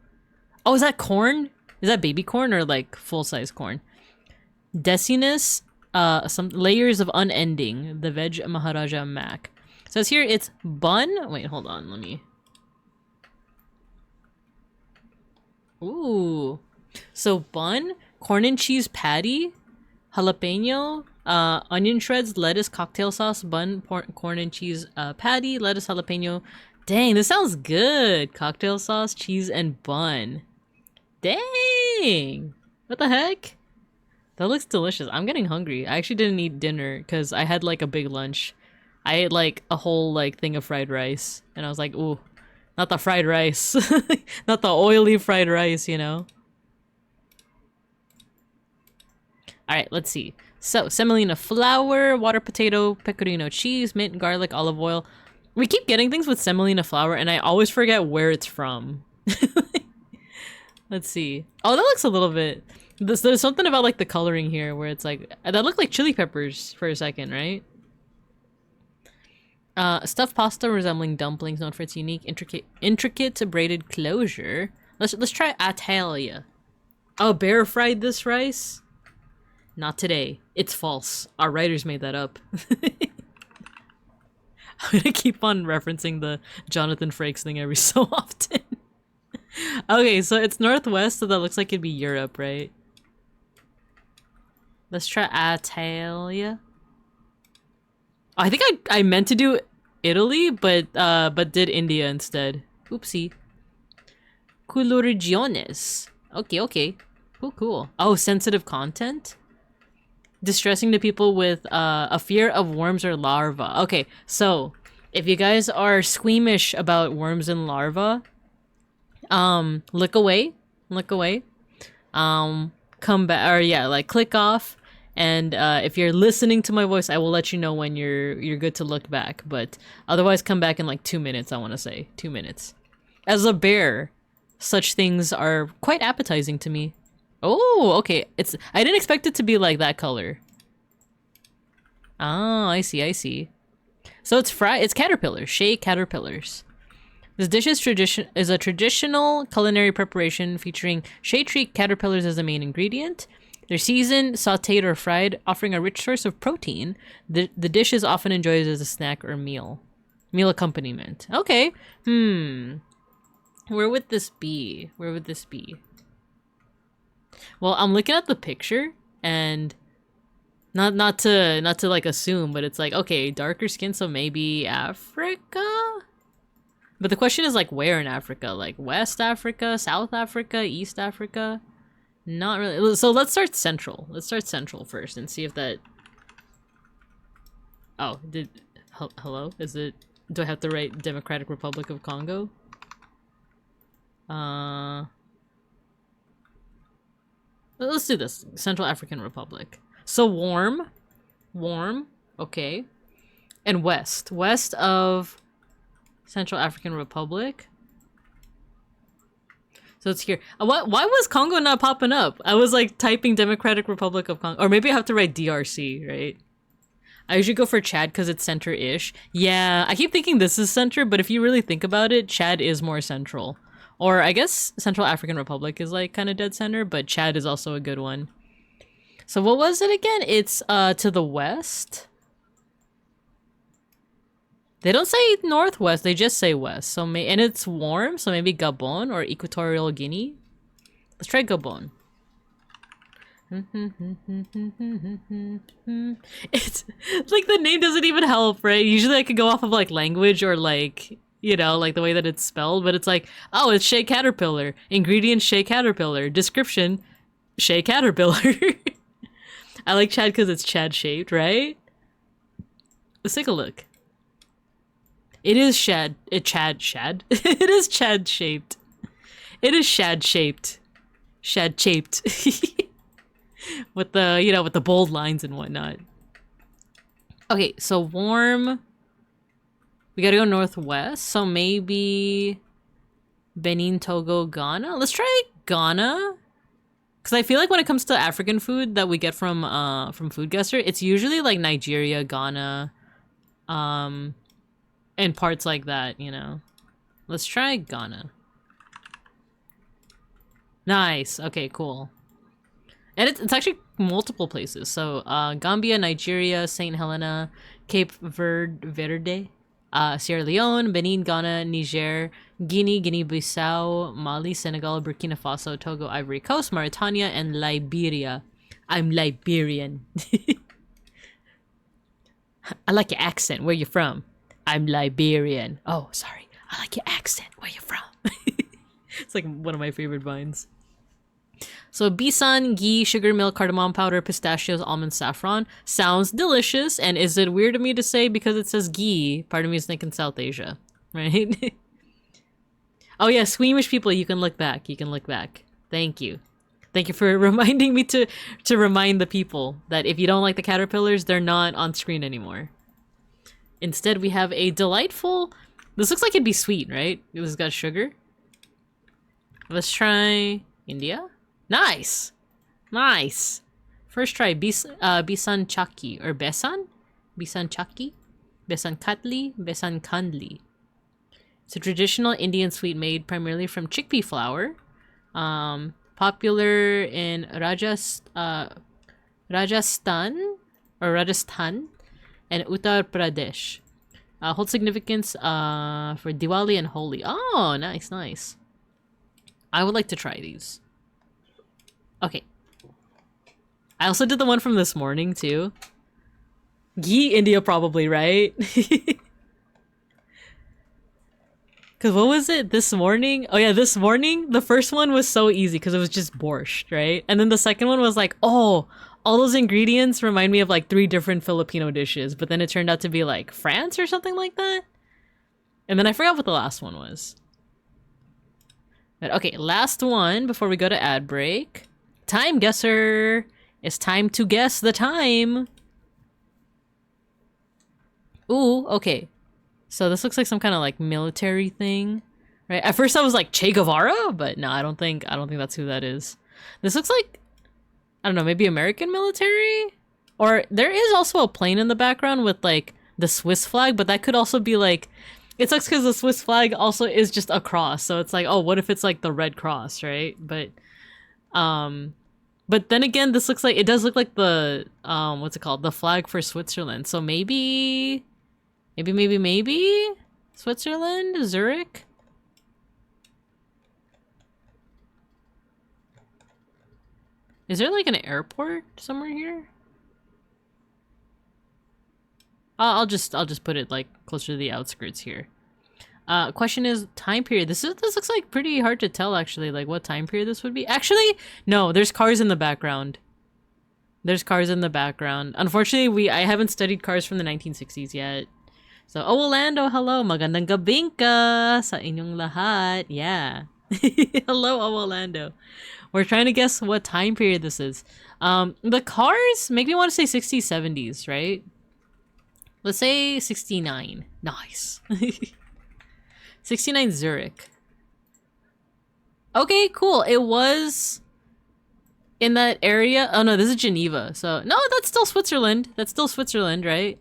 Oh, is that corn? Is that baby corn or like full-size corn? Desinus, some layers of unending. The Veg Maharaja Mac. Says here it's bun. Wait, hold on. Let me. Ooh. So bun, corn and cheese patty, jalapeno, onion shreds, lettuce, cocktail sauce, bun, corn and cheese patty, lettuce, jalapeno. Dang, this sounds good. Cocktail sauce, cheese, and bun. Dang. What the heck? That looks delicious. I'm getting hungry. I actually didn't eat dinner because I had like a big lunch. I ate like a whole like thing of fried rice. And I was like, ooh, not the fried rice. Not the oily fried rice, you know? Alright, let's see. So, semolina flour, water potato, pecorino cheese, mint, garlic, olive oil. We keep getting things with semolina flour and I always forget where it's from. Let's see. Oh, that looks a little bit... There's something about like the coloring here where it's like... That looked like chili peppers for a second, right? Stuffed pasta resembling dumplings, known for its unique, intricate braided closure. Let's try Italia. Oh, bear fried this rice? Not today. It's false. Our writers made that up. I'm gonna keep on referencing the Jonathan Frakes thing every so often. Okay, so it's northwest, so that looks like it'd be Europe, right? Let's try Italia. Oh, I think I meant to do Italy, but did India instead. Oopsie. Colorigiones. Okay. Cool. Oh, sensitive content? Distressing to people with a fear of worms or larvae. Okay, so if you guys are squeamish about worms and larvae, look away. Come back, or yeah, like click off. And if you're listening to my voice, I will let you know when you're good to look back. But otherwise, come back in like 2 minutes. I want to say 2 minutes. As a bear, such things are quite appetizing to me. Oh, okay. I didn't expect it to be like that color. Oh, I see. So it's caterpillars, shea caterpillars. This dish is a traditional culinary preparation featuring shea tree caterpillars as the main ingredient. They're seasoned, sautéed, or fried, offering a rich source of protein. The dish is often enjoyed as a snack or meal accompaniment. Okay. Where would this be? Well, I'm looking at the picture and not to like assume, but it's like, okay, darker skin, so maybe Africa? But the question is like where in Africa? Like West Africa, South Africa, East Africa? Not really. So let's start central. Let's start central first and see if that... Oh, hello? Do I have to write Democratic Republic of Congo? Let's do this. Central African Republic. So warm, okay. And west of Central African Republic. So it's here. Why was Congo not popping up? I was like typing Democratic Republic of Congo. Or maybe I have to write DRC, right? I usually go for Chad because it's center-ish. Yeah, I keep thinking this is center, but if you really think about it, Chad is more central. Or I guess Central African Republic is like kind of dead center, but Chad is also a good one. So what was it again? It's to the west. They don't say northwest, they just say west. So and it's warm, so maybe Gabon or Equatorial Guinea. Let's try Gabon. It's like the name doesn't even help, right? Usually I could go off of like language or like, you know, like the way that it's spelled, but it's like, oh, it's shea caterpillar. Ingredients, shea caterpillar. Description, shea caterpillar. I like Chad because it's Chad shaped, right? Let's take a look. It is Chad. It is Chad shaped. It is Shad shaped. Shad shaped. With the, you know, with the bold lines and whatnot. Okay, so warm. We gotta go northwest. So maybe Benin, Togo, Ghana. Let's try Ghana. Because I feel like when it comes to African food that we get from Food Guesser, it's usually like Nigeria, Ghana, and parts like that, you know. Let's try Ghana. Nice. Okay, cool. And it's actually multiple places. So Gambia, Nigeria, St. Helena, Cape Verde, Sierra Leone, Benin, Ghana, Niger, Guinea, Guinea-Bissau, Mali, Senegal, Burkina Faso, Togo, Ivory Coast, Mauritania, and Liberia. I'm Liberian. I like your accent. Where you from? I'm Liberian. Oh, sorry. I like your accent. Where you from? It's like one of my favorite vines. So besan, ghee, sugar, milk, cardamom powder, pistachios, almonds, saffron. Sounds delicious. And is it weird of me to say because it says ghee? Part of me is thinking South Asia, right? Oh yeah, squeamish people, you can look back. You can look back. Thank you. Thank you for reminding me to remind the people that if you don't like the caterpillars, they're not on screen anymore. Instead, we have a delightful... This looks like it'd be sweet, right? This has got sugar. Let's try India. Nice! Nice! First try Bisan Chaki, or Besan? Bisan Chaki? Besan Katli? Besan Kandli. It's a traditional Indian sweet made primarily from chickpea flour. Popular in Rajasthan and Uttar Pradesh. Holds significance for Diwali and Holi. Oh, nice, nice. I would like to try these. Okay. I also did the one from this morning, too. Ghee India, probably, right? Because what was it this morning? Oh, yeah, this morning, the first one was so easy because it was just borscht, right? And then the second one was like, oh, all those ingredients remind me of like 3 different Filipino dishes. But then it turned out to be like France or something like that. And then I forgot what the last one was. But okay, last one before we go to ad break. Time guesser. It's time to guess the time. Ooh, okay. So this looks like some kind of like military thing, right? At first I was like Che Guevara, but no, I don't think that's who that is. This looks like, I don't know, maybe American military? Or there is also a plane in the background with like the Swiss flag, but that could also be like, it sucks because the Swiss flag also is just a cross. So it's like, oh, what if it's like the Red Cross, right? But then again, this looks like, it does look like the, what's it called? The flag for Switzerland. So maybe Switzerland? Zurich? Is there like an airport somewhere here? I'll just put it like closer to the outskirts here. Question is time period. This looks like pretty hard to tell actually, like what time period this would be. Actually, no, there's cars in the background. There's cars in the background. Unfortunately, I haven't studied cars from the 1960s yet. So, oh, Orlando, hello. Magandang gabing ka sa inyong lahat. Yeah. Hello, oh, Orlando. We're trying to guess what time period this is. The cars make me want to say 60s, 70s, right? Let's say 69. Nice. 69 Zurich. Okay, cool. It was in that area. Oh, no, this is Geneva. So, no, that's still Switzerland. That's still Switzerland, right?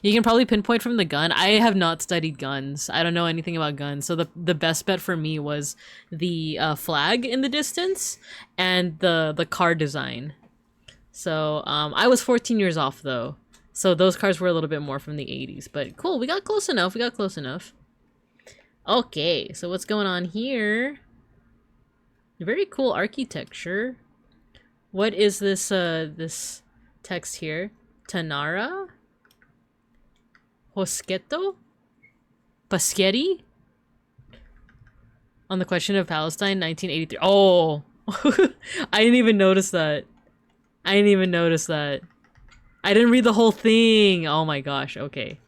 You can probably pinpoint from the gun. I have not studied guns. I don't know anything about guns. So the best bet for me was the flag in the distance and the car design. So I was 14 years off though. So those cars were a little bit more from the 80s. But cool, we got close enough. Okay, so what's going on here? Very cool architecture. What is this this text here? Tanara? Hosketto? Paschetti? On the question of Palestine, 1983. Oh! I didn't even notice that. I didn't read the whole thing! Oh my gosh, okay.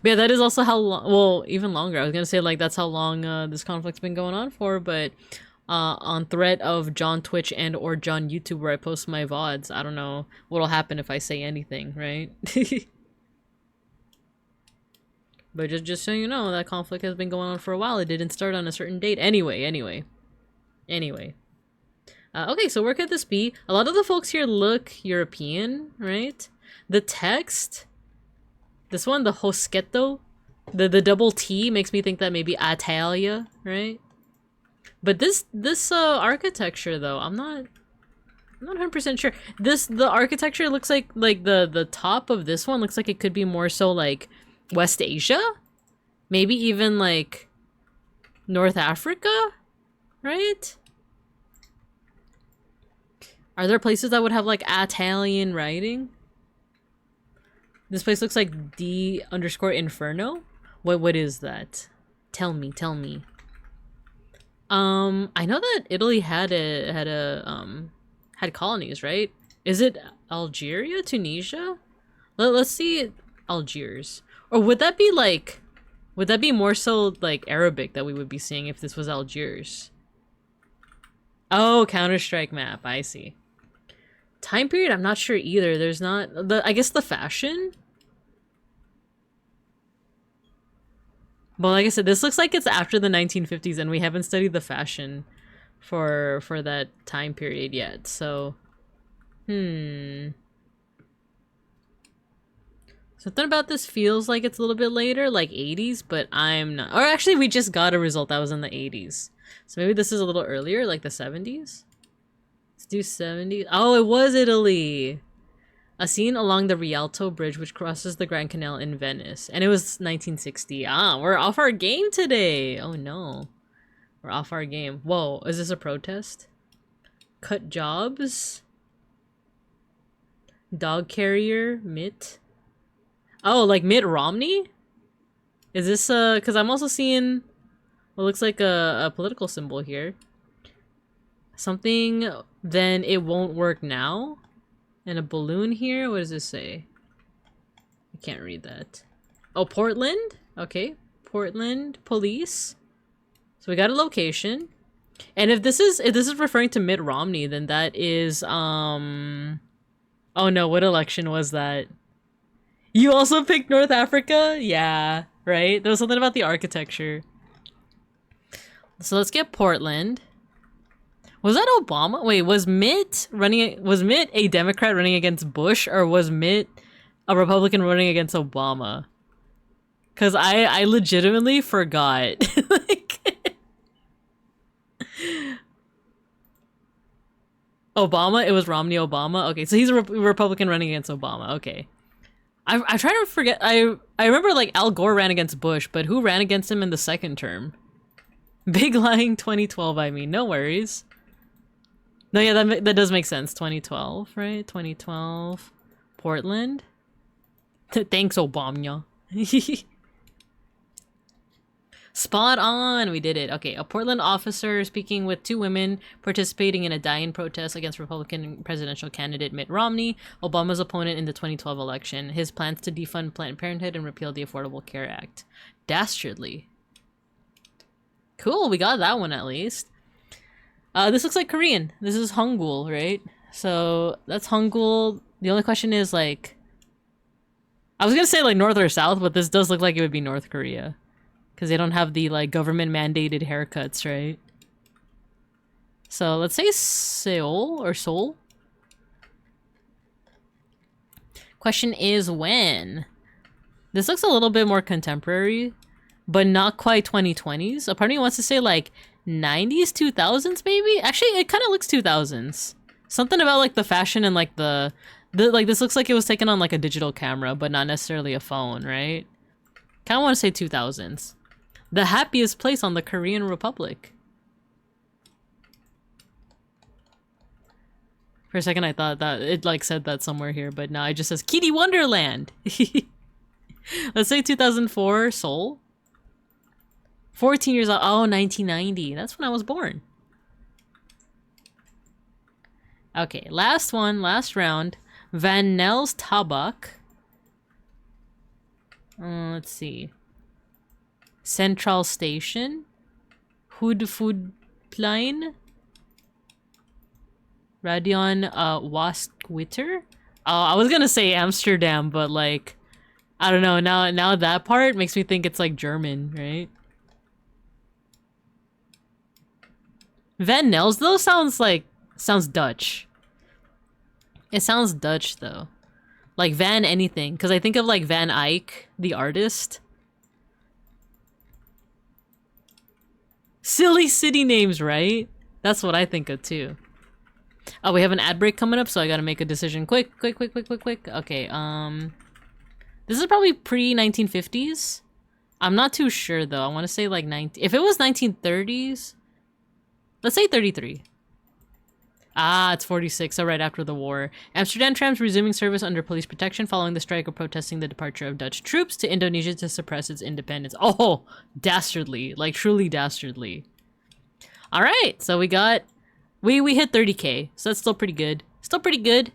But yeah, that is also how long, well, even longer. I was gonna say, like, that's how long this conflict's been going on for, but on threat of John Twitch and or John YouTube where I post my VODs, I don't know what'll happen if I say anything, right? But just so you know, that conflict has been going on for a while. It didn't start on a certain date. Anyway. Okay, so where could this be? A lot of the folks here look European, right? The text, this one, the Hosketto, the double T makes me think that maybe Italia, right? But this architecture though, I'm not 100% sure. The architecture looks like the top of this one looks like it could be more so like West Asia, maybe even like North Africa, right? Are there places that would have like Italian writing? This place looks like D_Inferno. What is that? Tell me. I know that Italy had colonies, right? Is it Algeria, Tunisia? Let's see Algiers. Or would that be more so like Arabic that we would be seeing if this was Algiers? Oh, Counter-Strike map, I see. Time period, I'm not sure either. There's not I guess the fashion. But like I said, this looks like it's after the 1950s and we haven't studied the fashion for that time period yet. So, something about this feels like it's a little bit later, like 80s, but I'm not. Or actually, we just got a result that was in the 80s. So maybe this is a little earlier, like the 70s? Let's do 70s. Oh, it was Italy! A scene along the Rialto Bridge, which crosses the Grand Canal in Venice. And it was 1960. Ah, we're off our game today! Oh no. We're off our game. Whoa, is this a protest? Cut jobs? Dog carrier? Mitt? Oh, like Mitt Romney? Is this because I'm also seeing what looks like a political symbol here. Something, then it won't work now? And a balloon here? What does this say? I can't read that. Oh, Portland? Okay. Portland police. So we got a location. And if this is referring to Mitt Romney, then that is oh no, what election was that? You also picked North Africa? Yeah, right? There was something about the architecture. So let's get Portland. Was that Obama? Wait, was Mitt a Democrat running against Bush, or was Mitt a Republican running against Obama? Cause I legitimately forgot. Like, Obama? It was Romney Obama? Okay, so he's a Republican running against Obama. Okay. I'm trying to forget. I remember like Al Gore ran against Bush, but who ran against him in the second term? Big lying 2012, I mean. No worries. No, yeah, that does make sense. 2012, right? 2012. Portland? Thanks, Obama. Spot on! We did it. Okay, a Portland officer speaking with two women participating in a die-in protest against Republican presidential candidate Mitt Romney, Obama's opponent in the 2012 election. His plans to defund Planned Parenthood and repeal the Affordable Care Act. Dastardly. Cool, we got that one at least. This looks like Korean. This is Hangul, right? So that's Hangul. The only question is like, I was gonna say like North or South, but this does look like it would be North Korea. Because they don't have the like government mandated haircuts, right? So let's say Seoul or Seoul. Question is when? This looks a little bit more contemporary, but not quite 2020s. A part of me wants to say like 90s, 2000s maybe? Actually, it kind of looks 2000s. Something about like the fashion and like the like this looks like it was taken on like a digital camera, but not necessarily a phone, right? Kind of want to say 2000s. The happiest place on the Korean Republic. For a second I thought that it like said that somewhere here, but now it just says Kitty Wonderland. Let's say 2004 Seoul. 14 years old. Oh, 1990. That's when I was born. Okay, last one, last round. Van Nels Tabak. Let's see. Central Station. Hoedvoetplein. Radion Waskwitter. I was gonna say Amsterdam, but like, I don't know. Now that part makes me think it's like German, right? Van Nels though sounds Dutch. It sounds Dutch though. Like Van anything, because I think of like Van Eyck, the artist. Silly city names, right? That's what I think of too. Oh, we have an ad break coming up, so I gotta make a decision quick, quick, quick, quick, quick, quick. Okay, this is probably pre-1950s. I'm not too sure though. I want to say like 19. If it was 1930s, let's say 33. Ah, it's 46, so right after the war. Amsterdam trams resuming service under police protection following the strike or protesting the departure of Dutch troops to Indonesia to suppress its independence. Oh, dastardly. Like, truly dastardly. Alright, so we got... We hit 30k, so that's still pretty good. Still pretty good.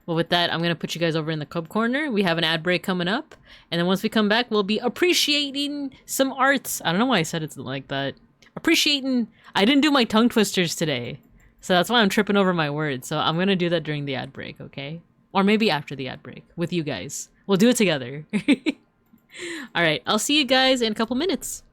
Well, with that, I'm going to put you guys over in the cub corner. We have an ad break coming up. And then once we come back, we'll be appreciating some arts. I don't know why I said it like that. Appreciating... I didn't do my tongue twisters today. So that's why I'm tripping over my words. So I'm going to do that during the ad break, okay? Or maybe after the ad break with you guys. We'll do it together. All right, I'll see you guys in a couple minutes.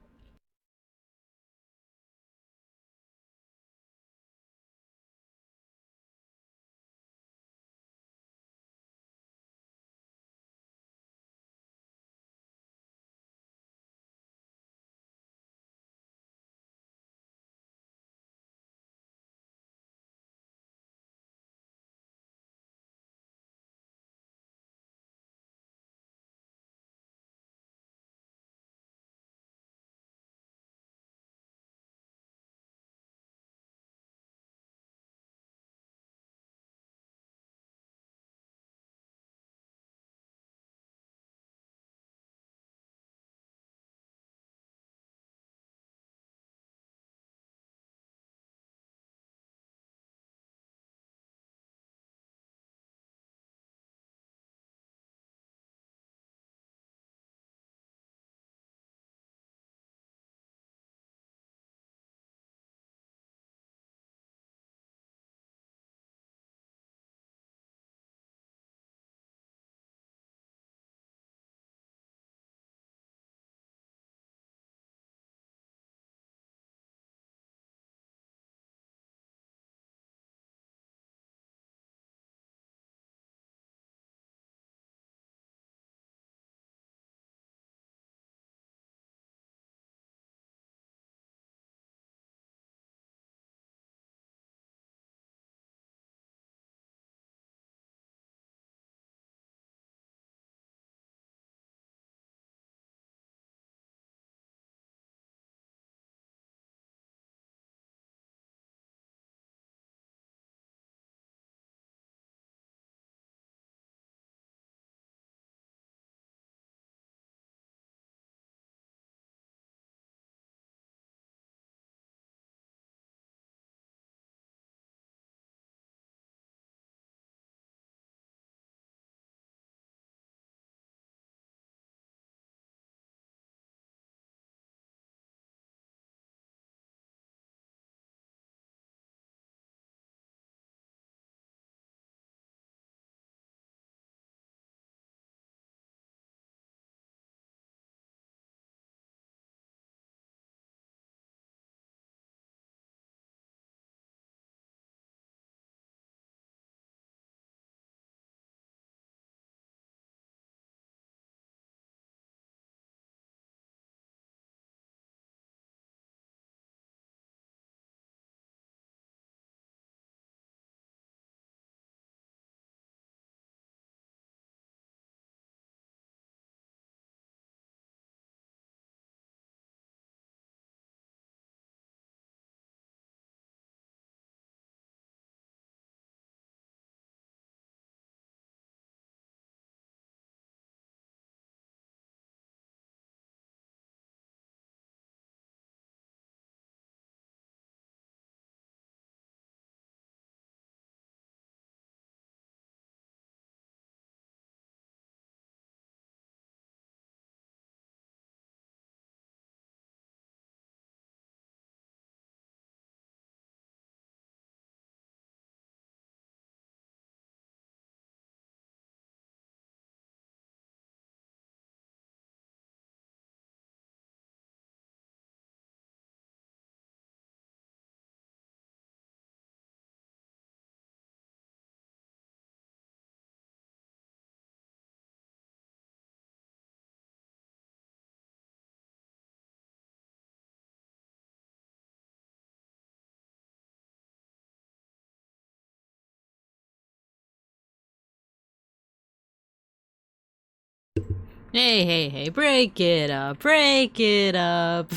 Hey, hey, hey, break it up, break it up.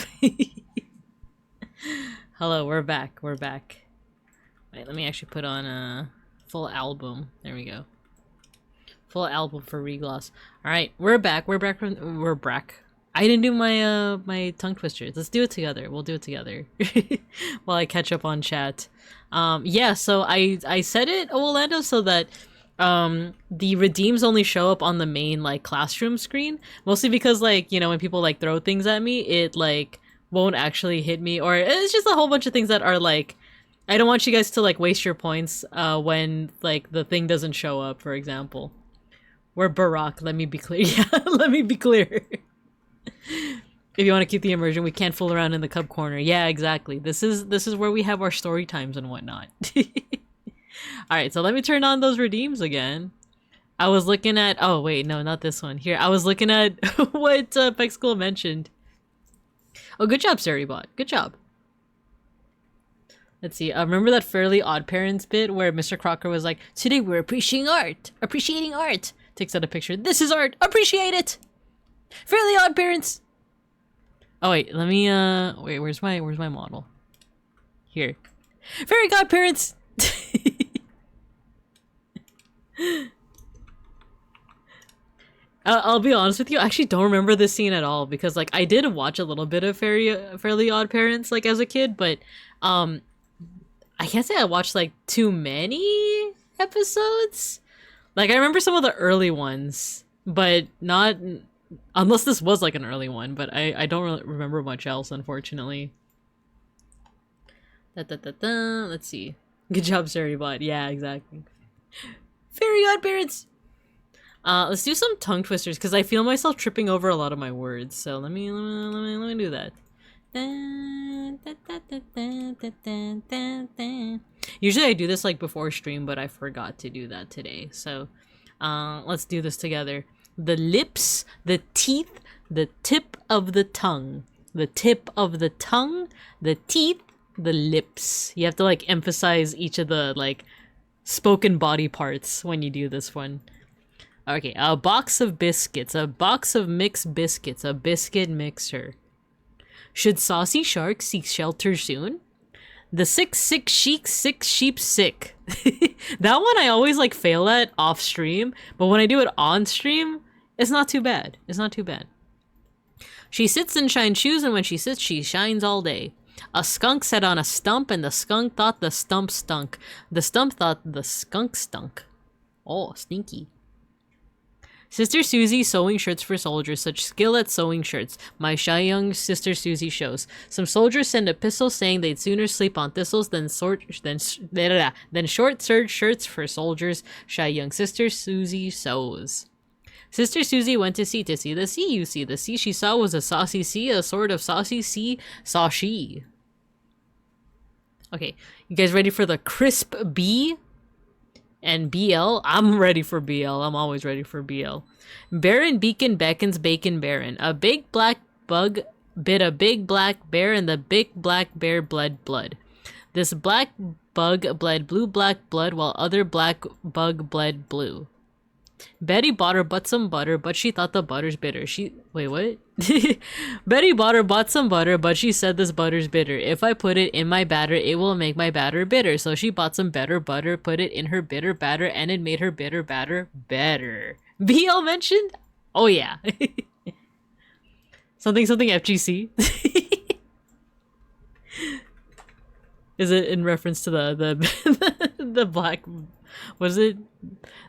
Hello, we're back, we're back. Wait, let me actually put on a full album. There we go. Full album for regloss. Alright, we're back, we're back. I didn't do my my tongue twisters. Let's do it together. We'll do it together. While I catch up on chat. Yeah, so I set it, Orlando, so that the redeems only show up on the main like classroom screen, mostly because like, you know, when people like throw things at me, it like won't actually hit me, or it's just a whole bunch of things that are like, I don't want you guys to like waste your points when like the thing doesn't show up, for example. We're Barack, let me be clear. Yeah, let me be clear. If you want to keep the immersion, we can't fool around in the cub corner. Yeah, exactly. This is where we have our story times and whatnot. Alright, so let me turn on those redeems again. I was looking at... Oh, wait, no, not this one. Here, I was looking at what Pexcool mentioned. Oh, good job, Saribot. Good job. Let's see. Remember that Fairly Odd Parents bit where Mr. Crocker was like, today we're appreciating art. Appreciating art. Takes out a picture. This is art. Appreciate it. Fairly Odd Parents. Oh, wait. Let me, wait, where's my model? Here. Fairy Godparents. I'll be honest with you, I actually don't remember this scene at all because like I did watch a little bit of Fairly Odd Parents like as a kid, but I can't say I watched like too many episodes. Like I remember some of the early ones, but not unless this was like an early one, but I don't really remember much else, unfortunately. Let's see. Good job, Saribot. Yeah, exactly. Fairy Godparents! Let's do some tongue twisters, because I feel myself tripping over a lot of my words, so let me do that. Usually I do this like before stream, but I forgot to do that today, so let's do this together. The lips, the teeth, the tip of the tongue. The tip of the tongue, the teeth, the lips. You have to like emphasize each of the like spoken body parts when you do this one. Okay, a box of biscuits, a box of mixed biscuits, a biscuit mixer. Should saucy sharks seek shelter soon? The sick sheep sick. That one I always like fail at off stream, but when I do it on stream, it's not too bad. It's not too bad. She sits and shines shoes, and when she sits, she shines all day. A skunk sat on a stump, and the skunk thought the stump stunk. The stump thought the skunk stunk. Oh, stinky. Sister Susie sewing shirts for soldiers, such skill at sewing shirts. My shy young sister Susie shows. Some soldiers send epistles saying they'd sooner sleep on thistles than short serge shirts for soldiers. Shy young sister Susie sews. Sister Susie went to see the sea. You see, the sea she saw was a saucy sea, a sort of saucy sea saw she. Okay, you guys ready for the crisp B and BL? I'm ready for BL. I'm always ready for BL. Baron Beacon beckons Bacon Baron. A big black bug bit a big black bear, and the big black bear bled blood. This black bug bled blue black blood, while other black bug bled blue. Betty bought her but some butter, but she thought the butter's bitter. Wait, what? Betty bought some butter, but she said this butter's bitter. If I put it in my batter, it will make my batter bitter. So she bought some better butter, put it in her bitter batter, and it made her bitter batter better. BL mentioned? Oh yeah. something FGC. Is it in reference to the black... Was it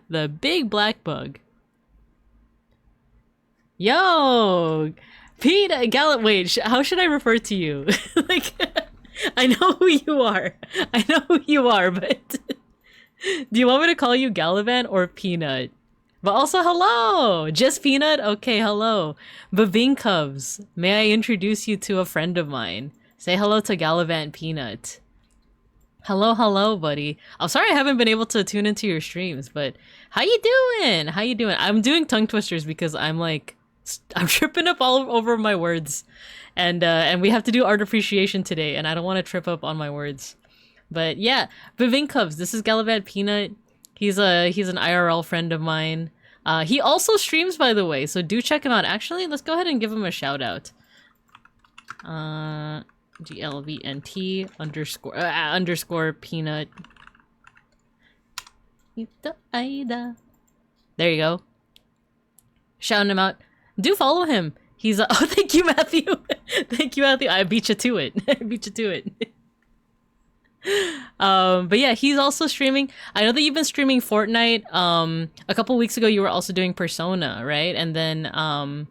the big black bug? Yo, Pete wait, how should I refer to you? Like, I know who you are. I know who you are, but do you want me to call you Gallivant or Peanut? But also, hello! Just Peanut? Okay, hello. Babing Cubs, may I introduce you to a friend of mine? Say hello to Gallivant Peanut. Hello, buddy. I'm sorry I haven't been able to tune into your streams, but how you doing? How you doing? I'm doing tongue twisters because I'm tripping up all over my words, and we have to do art appreciation today, and I don't want to trip up on my words. But yeah, Vivink Cubs, this is Gallivant Peanut. He's an IRL friend of mine. He also streams, by the way, so do check him out. Actually, let's go ahead and give him a shout out. GLVNT underscore peanut. There you go. Shouting him out. Do follow him. He's oh, thank you, Matthew. Thank you, Matthew. I beat you to it. I beat you to it. But yeah, he's also streaming. I know that you've been streaming Fortnite. A couple weeks ago you were also doing Persona, right? And then there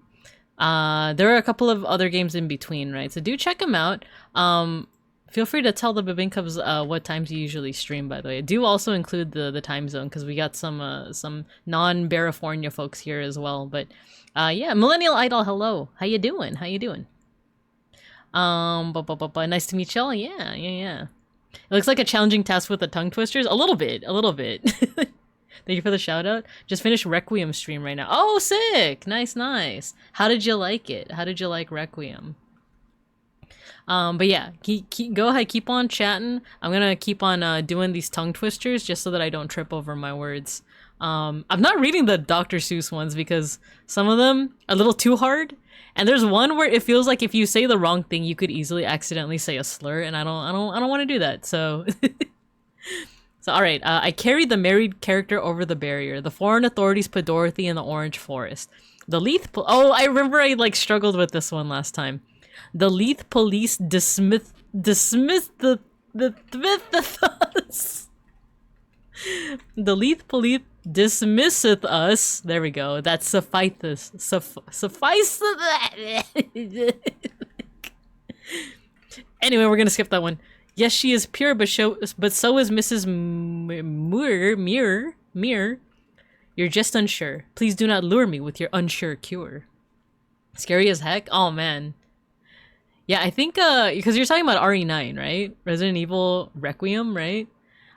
are a couple of other games in between, right? So do check him out. Feel free to tell the Babinkubs what times you usually stream, by the way. Do also include the time zone, because we got some non-Barifornia folks here as well. But yeah, Millennial Idol, hello. How you doing? How you doing? Nice to meet y'all. Yeah. It looks like a challenging task with the tongue twisters. A little bit. Thank you for the shout out. Just finished Requiem stream right now. Oh, sick! Nice. How did you like it? How did you like Requiem? But yeah, go ahead, keep on chatting. I'm gonna keep on doing these tongue twisters just so that I don't trip over my words. I'm not reading the Dr. Seuss ones because some of them are a little too hard. And there's one where it feels like if you say the wrong thing, you could easily accidentally say a slur, and I don't want to do that. So, all right. I carried the married character over the barrier. The foreign authorities put Dorothy in the orange forest. The Leith. Oh, I remember I struggled with this one last time. The Leith police dismissed the thoughts. The Leith police dismisseth us. There we go. That suffices. Suffice. Anyway, we're gonna skip that one. Yes, she is pure, but so is Mrs. Muir. You're just unsure. Please do not lure me with your unsure cure. Scary as heck. Oh man. Yeah, I think because you're talking about RE9, right? Resident Evil Requiem, right?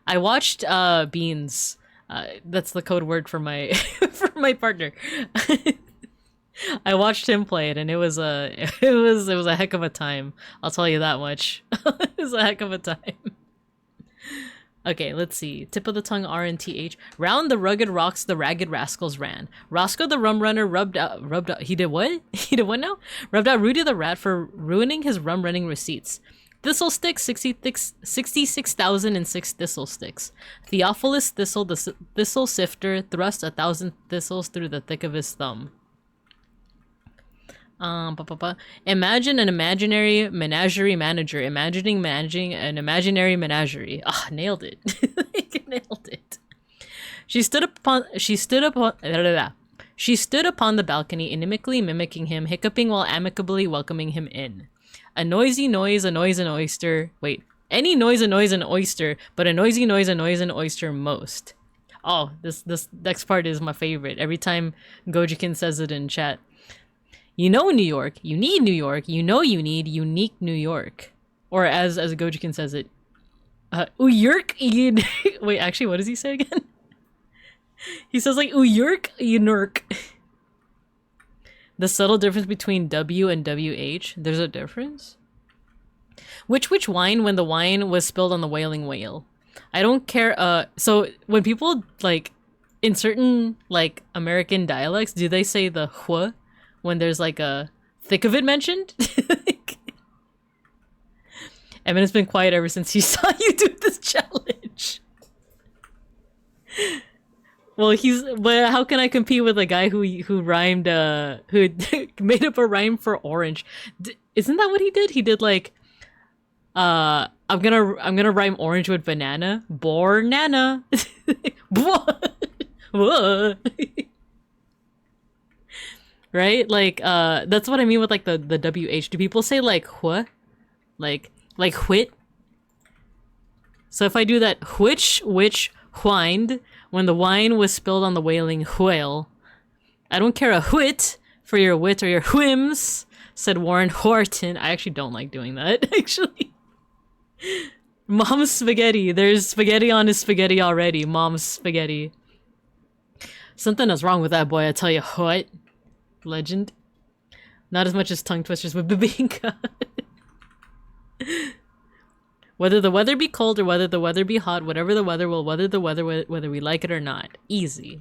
I watched Beans. That's the code word for my for my partner. I watched him play it, and it was a heck of a time. I'll tell you that much. It was a heck of a time. Okay, let's see. Tip of the tongue, RNTH. Round the rugged rocks, the ragged rascals ran. Roscoe the rum runner rubbed out. He did what? He did what now? Rubbed out Rudy the rat for ruining his rum running receipts. Thistle sticks, 66,006 thistle sticks. Theophilus Thistle, the thistle sifter, thrust 1,000 thistles through the thick of his thumb. Imagine an imaginary menagerie manager managing an imaginary menagerie. Ah, nailed it. Nailed it. She stood upon the balcony, inimically mimicking him, hiccuping while amicably welcoming him in. A noisy noise annoys an oyster. Wait, any noise annoys an oyster, but a noisy noise annoys an oyster most. Oh, this next part is my favorite. Every time Gojikins says it in chat. You know New York, you need New York, you know you need unique New York. Or as Gojikin says it, Uyurk, wait, actually, what does he say again? He says like, Uyurk, Unurk. The subtle difference between W and WH, there's a difference? Which wine when the wine was spilled on the wailing whale? I don't care, so when people, like, in certain, like, American dialects, do they say the hua? When there's like a thick of it mentioned. Evan has been quiet ever since he saw you do this challenge. Well, but how can I compete with a guy who rhymed who made up a rhyme for orange? Isn't that what he did? He did like I'm gonna rhyme orange with banana. Bornana. Right? Like, that's what I mean with, like, the WH. Do people say, like, what? Like, whit? So if I do that, which, whined, when the wine was spilled on the wailing whale. I don't care a whit for your wit or your whims, said Warren Horton. I actually don't like doing that, actually. Mom's spaghetti. There's spaghetti on his spaghetti already. Mom's spaghetti. Something is wrong with that boy, I tell you what. Legend. Not as much as tongue twisters with Babinka. Whether the weather be cold or whether the weather be hot, whatever the weather will weather the weather whether we like it or not. Easy.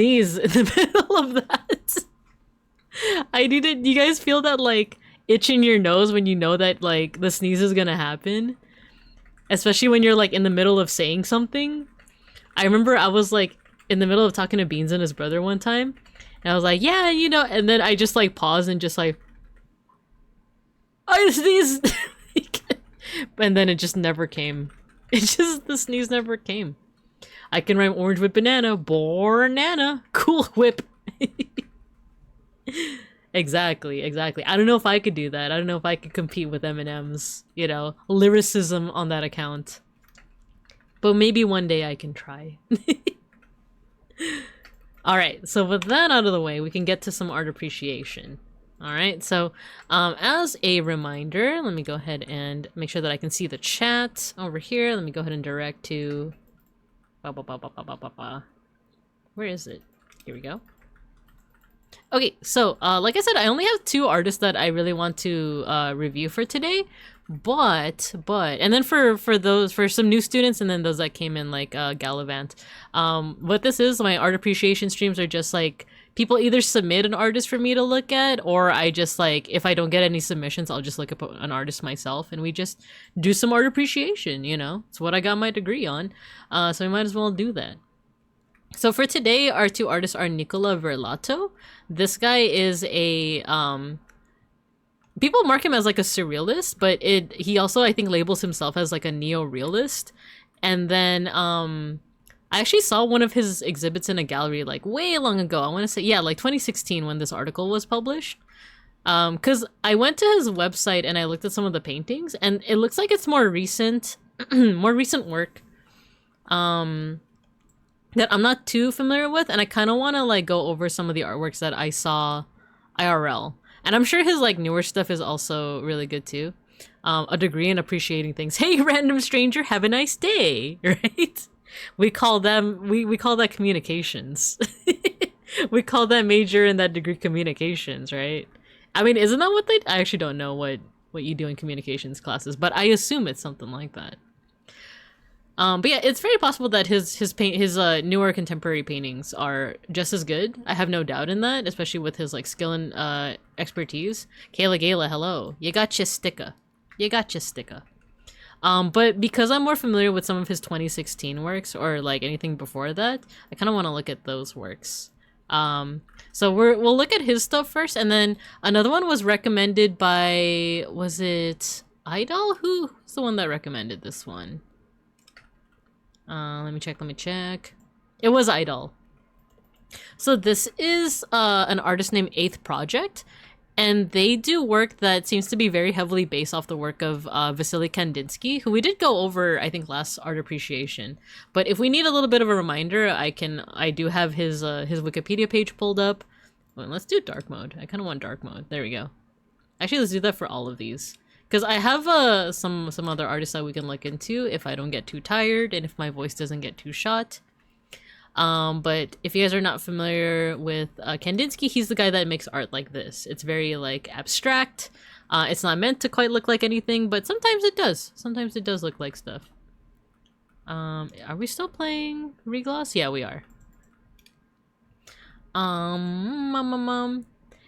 sneeze in the middle of that. I needed. You guys feel that like itch in your nose when you know that like the sneeze is gonna happen, especially when you're like in the middle of saying something. I remember I was like in the middle of talking to Beans and his brother one time, and I was like, yeah, you know, and then I just like paused and just like, I sneezed, and then it just never came. It just, the sneeze never came. I can rhyme orange with banana, banana, cool whip. Exactly. I don't know if I could do that. I don't know if I could compete with Eminem's, you know, lyricism on that account. But maybe one day I can try. Alright, so with that out of the way, we can get to some art appreciation. Alright, so as a reminder, let me go ahead and make sure that I can see the chat over here. Let me go ahead and direct to... Where is it? Here we go. Okay, so like I said, I only have 2 artists that I really want to review for today. But and then for some new students and then those that came in like Gallivant, what this is, my art appreciation streams are just like people either submit an artist for me to look at, or I just like, if I don't get any submissions, I'll just look up an artist myself and we just do some art appreciation, you know? It's what I got my degree on, so I might as well do that. So for today, our 2 artists are Nicola Verlato. This guy is a people mark him as like a surrealist, but he also, I think, labels himself as like a neorealist. And then I actually saw one of his exhibits in a gallery like way long ago. I want to say, yeah, like 2016 when this article was published. Because I went to his website and I looked at some of the paintings, and it looks like it's more recent, more recent work that I'm not too familiar with, and I kind of want to like go over some of the artworks that I saw IRL. And I'm sure his like newer stuff is also really good too. A degree in appreciating things. Hey, random stranger, have a nice day, right? We call them, we call that communications. We call that major and that degree communications, right? I mean, isn't that what they, I actually don't know what you do in communications classes, but I assume it's something like that. But yeah, it's very possible that his newer contemporary paintings are just as good. I have no doubt in that, especially with his like skill and expertise. Kayla Gayla, hello. You gotcha sticka. But because I'm more familiar with some of his 2016 works or like anything before that, I kind of want to look at those works. So we'll look at his stuff first, and then another one was recommended by, was it Idol? Who's the one that recommended this one? Let me check. It was Idol. So this is an artist named 8th Project, and they do work that seems to be very heavily based off the work of Vasily Kandinsky, who we did go over, I think, last art appreciation. But if we need a little bit of a reminder, I do have his Wikipedia page pulled up. Well, let's do dark mode. I kind of want dark mode. There we go. Actually, let's do that for all of these. Because I have some other artists that we can look into if I don't get too tired and if my voice doesn't get too shot. But if you guys are not familiar with Kandinsky, he's the guy that makes art like this. It's very like abstract. It's not meant to quite look like anything, but sometimes it does. Sometimes it does look like stuff. Are we still playing Regloss? Yeah, we are.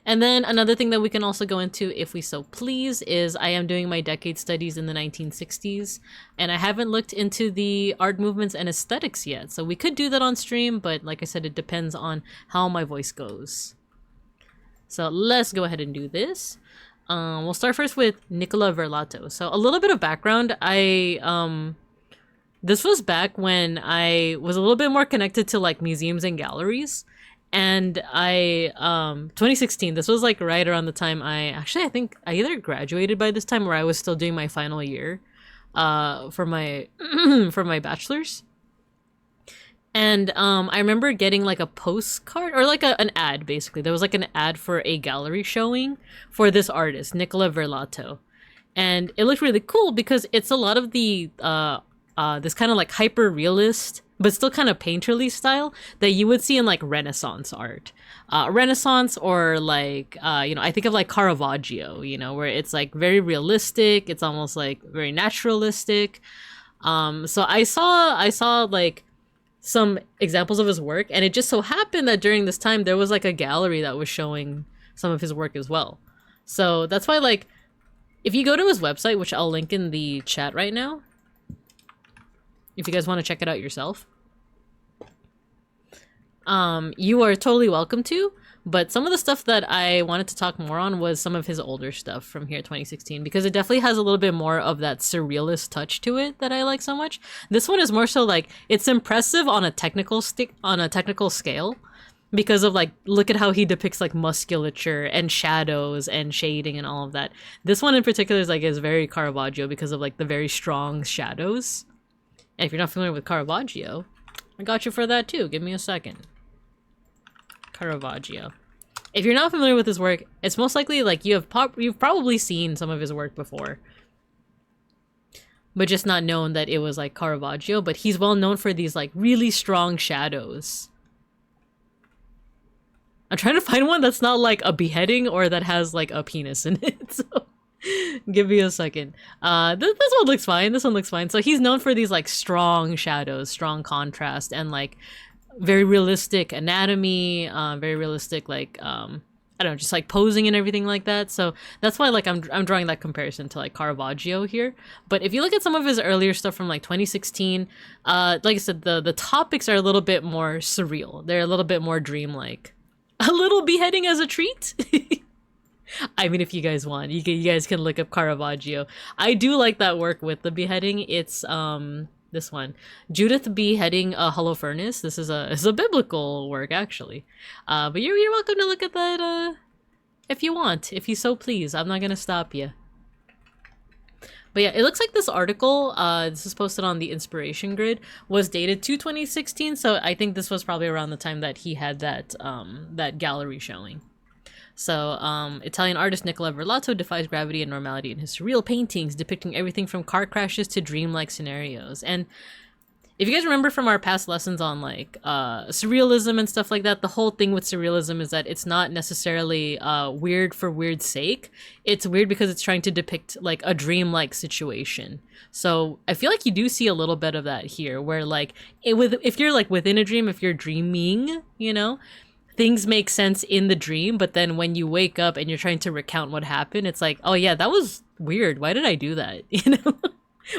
And then another thing that we can also go into, if we so please, is I am doing my decade studies in the 1960s, and I haven't looked into the art movements and aesthetics yet. So we could do that on stream, but like I said, it depends on how my voice goes. So let's go ahead and do this. We'll start first with Nicola Verlato. So a little bit of background. This was back when I was a little bit more connected to like museums and galleries. And 2016, this was like right around the time I think I either graduated by this time or I was still doing my final year. for my for my bachelor's. And I remember getting like a postcard or like an ad. Basically, there was like an ad for a gallery showing for this artist, Nicola Verlato, and it looked really cool because it's a lot of the this kind of like hyper realist but still kind of painterly style that you would see in like Renaissance art. Renaissance or like I think of like Caravaggio, where it's like very realistic, it's almost like very naturalistic. So I saw like some examples of his work, and it just so happened that during this time there was like a gallery that was showing some of his work as well. So that's why, like, if you go to his website, which I'll link in the chat right now, if you guys want to check it out yourself, you are totally welcome to. But some of the stuff that I wanted to talk more on was some of his older stuff from here, 2016, because it definitely has a little bit more of that surrealist touch to it that I like so much. This one is more so like, it's impressive on a technical scale, because of like, look at how he depicts like musculature and shadows and shading and all of that. This one in particular is very Caravaggio because of like the very strong shadows. And if you're not familiar with Caravaggio, I got you for that too. Give me a second. Caravaggio. If you're not familiar with his work, it's most likely like you've probably seen some of his work before, but just not known that it was like Caravaggio. But he's well known for these like really strong shadows. I'm trying to find one that's not like a beheading or that has like a penis in it. So give me a second. This one looks fine. This one looks fine. So he's known for these like strong shadows, strong contrast, and like very realistic anatomy, very realistic like I don't know, just like posing and everything like that. So that's why like I'm drawing that comparison to like Caravaggio here. But if you look at some of his earlier stuff from like 2016, like I said, the topics are a little bit more surreal. They're a little bit more dreamlike. A little beheading as a treat. I mean, if you guys want, you guys can look up Caravaggio. I do like that work with the beheading. It's this one, Judith beheading a hollow furnace. This is a biblical work actually, but you're welcome to look at that if you want, if you so please. I'm not gonna stop you. But yeah, it looks like this article, this is posted on the inspiration grid, was dated to 2016. So I think this was probably around the time that he had that that gallery showing. So, Italian artist Nicola Verlato defies gravity and normality in his surreal paintings, depicting everything from car crashes to dreamlike scenarios. And if you guys remember from our past lessons on like surrealism and stuff like that, the whole thing with surrealism is that it's not necessarily weird for weird's sake. It's weird because it's trying to depict like a dreamlike situation. So I feel like you do see a little bit of that here, where like if you're like within a dream, if you're dreaming, things make sense in the dream, but then when you wake up and you're trying to recount what happened, it's like, oh yeah, that was weird. Why did I do that?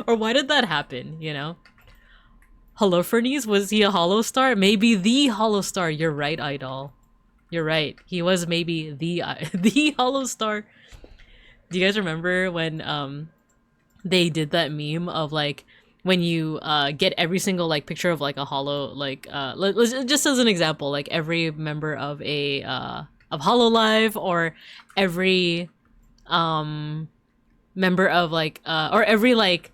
Or why did that happen? Holofernes, was he a hollow star? Maybe the hollow star. You're right, Idol. You're right. He was maybe the hollow star. Do you guys remember when they did that meme of like, when you get every single like picture of like a hollow, like just as an example, like every member of a of Hololive, or every member of like or every like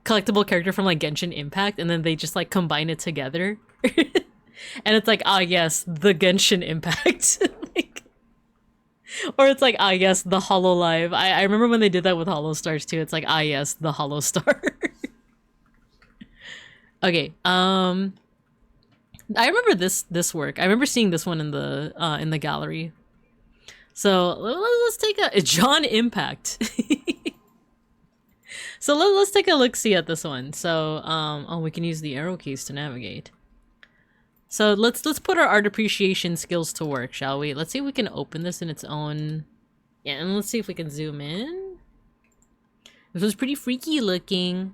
collectible character from like Genshin Impact, and then they just like combine it together. And it's like, ah yes, the Genshin Impact. Like, or it's like, ah yes, the Hololive. I remember when they did that with Hollow Stars too. It's like, ah yes, the Hollow Star. Okay, I remember this work. I remember seeing this one in the gallery. So let's take a John Impact. So let's take a look-see at this one. So oh, we can use the arrow keys to navigate. So let's put our art appreciation skills to work, shall we? Let's see if we can open this in its own. Yeah, and let's see if we can zoom in. This was pretty freaky looking.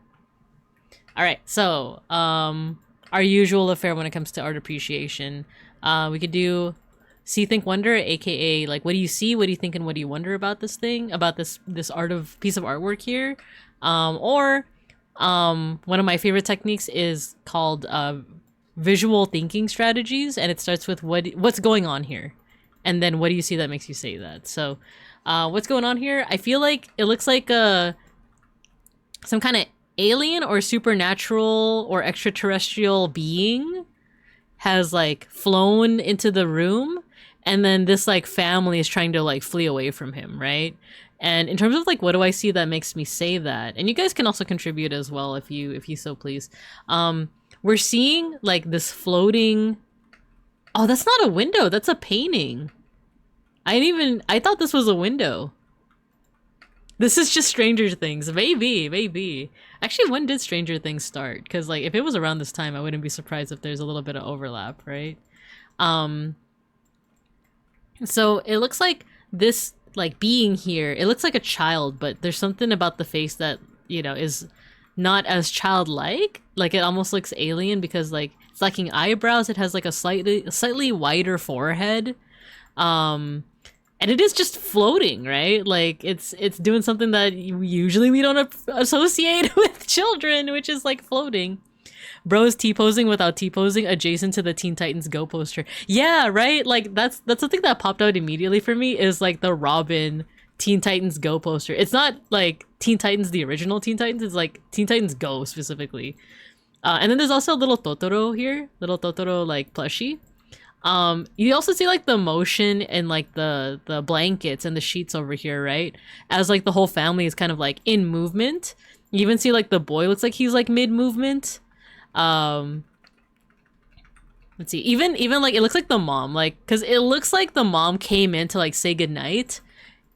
All right, so our usual affair when it comes to art appreciation, we could do see, think, wonder, aka like, what do you see, what do you think, and what do you wonder about this thing, about this piece of artwork here, or one of my favorite techniques is called visual thinking strategies, and it starts with what's going on here, and then what do you see that makes you say that. So what's going on here? I feel like it looks like some kind of alien or supernatural or extraterrestrial being has like flown into the room, and then this like family is trying to like flee away from him, right? And in terms of like what do I see that makes me say that, and you guys can also contribute as well if you so please. We're seeing like this floating. Oh, that's not a window, that's a painting. I thought this was a window. This is just Stranger Things. Maybe. Actually, when did Stranger Things start? Because, like, if it was around this time, I wouldn't be surprised if there's a little bit of overlap, right? So it looks like this, like, being here, it looks like a child, but there's something about the face that, you know, is not as childlike. Like, it almost looks alien because, like, it's lacking eyebrows. It has, like, a slightly wider forehead. And it is just floating, right? Like, it's doing something that usually we don't associate with children, which is, like, floating. Bro is T-posing without T-posing, adjacent to the Teen Titans Go poster. Yeah, right? Like, that's something that popped out immediately for me, is, like, the Robin Teen Titans Go poster. It's not, like, Teen Titans, the original Teen Titans. It's, like, Teen Titans Go, specifically. And then there's also a little Totoro here. Little Totoro, like, plushie. You also see like the motion and like the blankets and the sheets over here, right? As like the whole family is kind of like in movement. You even see like the boy looks like he's like mid-movement. Let's see, even like it looks like the mom, like, because it looks like the mom came in to like say goodnight,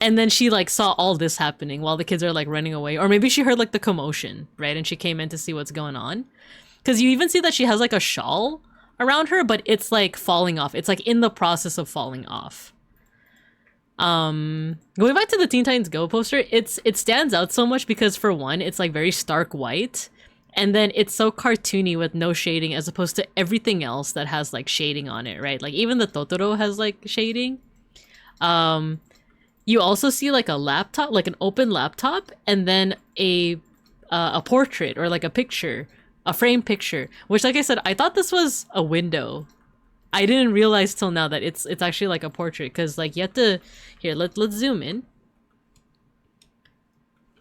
and then she like saw all this happening while the kids are like running away, or maybe she heard like the commotion, right? And she came in to see what's going on. Because you even see that she has like a shawl around her, but it's like falling off. It's like in the process of falling off. Going back to the Teen Titans Go poster, it stands out so much because, for one, it's like very stark white, and then it's so cartoony with no shading, as opposed to everything else that has like shading on it, right? Like even the Totoro has like shading. You also see like a laptop, like an open laptop, and then a portrait, or like a picture, a frame picture, which, like I said, I thought this was a window. I didn't realize till now that it's actually like a portrait, because like you have to, here, let's zoom in.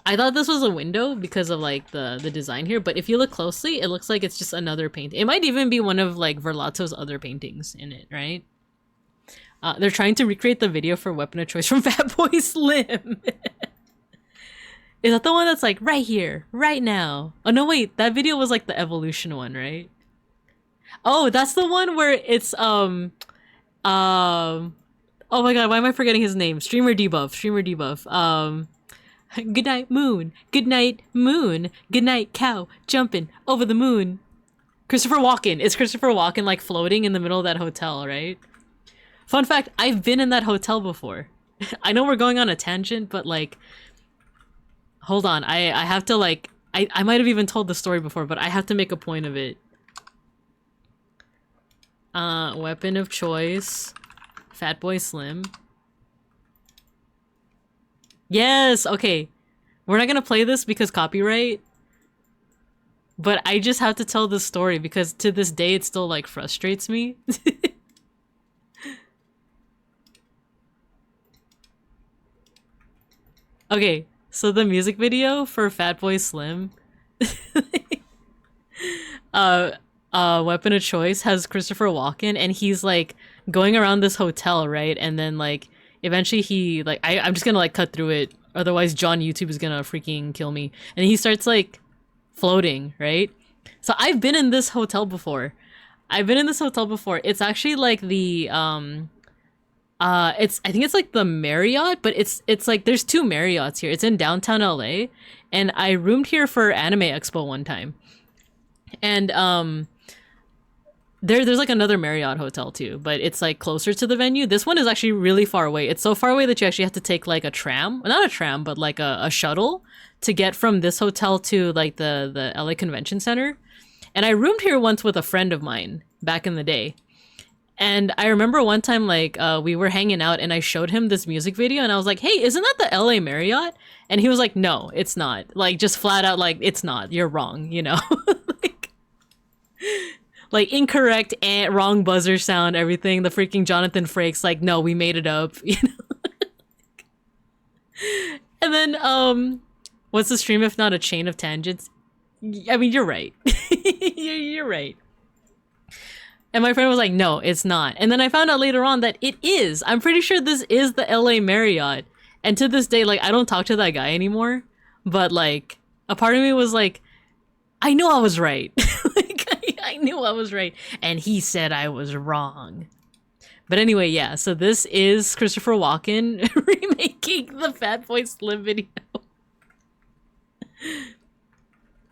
I thought this was a window because of like the design here, but if you look closely, it looks like it's just another painting. It might even be one of like Verlato's other paintings in it, right? They're trying to recreate the video for Weapon of Choice from Fatboy Slim. Is that the one that's like right here, right now? Oh no, wait, that video was like the evolution one, right? Oh, that's the one where it's oh my god, why am I forgetting his name? Streamer Debuff. Good night moon, good night moon, good night cow jumping over the moon. Christopher Walken. It's Christopher Walken like floating in the middle of that hotel, right? Fun fact, I've been in that hotel before. I know we're going on a tangent, but like, hold on, I have to like, I might have even told the story before, but I have to make a point of it. Weapon of Choice, Fatboy Slim. Yes, okay. We're not gonna play this because copyright, but I just have to tell this story because to this day it still like frustrates me. Okay, so the music video for Fatboy Slim, Weapon of Choice, has Christopher Walken, and he's like going around this hotel, right? And then like eventually he like I'm just gonna like cut through it, otherwise John YouTube is gonna freaking kill me. And he starts like floating, right? So I've been in this hotel before. It's actually like the I think it's like the Marriott, but it's like there's two Marriotts here. It's in downtown LA, and I roomed here for Anime Expo one time. And there's like another Marriott hotel too, but it's like closer to the venue. This one is actually really far away. It's so far away that you actually have to take like a tram, not a tram, but like a shuttle to get from this hotel to like the LA Convention Center. And I roomed here once with a friend of mine back in the day. And I remember one time, like, we were hanging out and I showed him this music video and I was like, hey, isn't that the LA Marriott? And he was like, no, it's not. Like, just flat out, like, it's not. You're wrong, you know? like incorrect and wrong buzzer sound, everything. The freaking Jonathan Frakes, like, no, we made it up, you know? And then, what's the stream if not a chain of tangents? I mean, you're right. You're right. And my friend was like, no, it's not. And then I found out later on that it is. I'm pretty sure this is the LA Marriott. And to this day, like, I don't talk to that guy anymore. But, like, a part of me was like, I knew I was right. Like, I knew I was right. And he said I was wrong. But anyway, yeah. So this is Christopher Walken remaking the Fat Boy Slim video.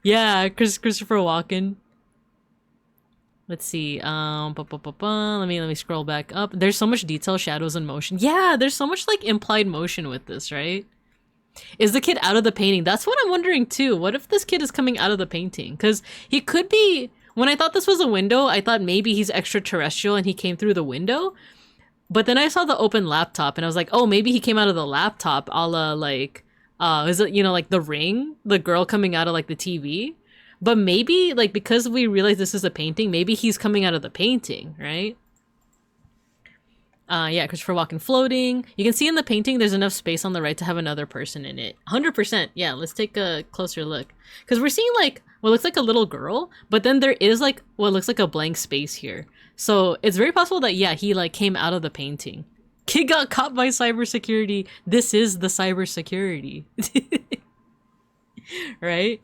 Yeah, Christopher Walken. Let's see. Let me scroll back up. There's so much detail, shadows, and motion. Yeah, there's so much like implied motion with this, right? Is the kid out of the painting? That's what I'm wondering too. What if this kid is coming out of the painting? Because he could be. When I thought this was a window, I thought maybe he's extraterrestrial and he came through the window. But then I saw the open laptop and I was like, oh, maybe he came out of the laptop, a la like, is it, you know, like The Ring, the girl coming out of like the TV. But maybe, like, because we realize this is a painting, maybe he's coming out of the painting, right? Yeah, Christopher Walken floating. You can see in the painting there's enough space on the right to have another person in it. 100%. Yeah, let's take a closer look. Because we're seeing, like, what looks like a little girl, but then there is, like, what looks like a blank space here. So it's very possible that, yeah, he, like, came out of the painting. Kid got caught by cybersecurity. This is the cybersecurity. Right?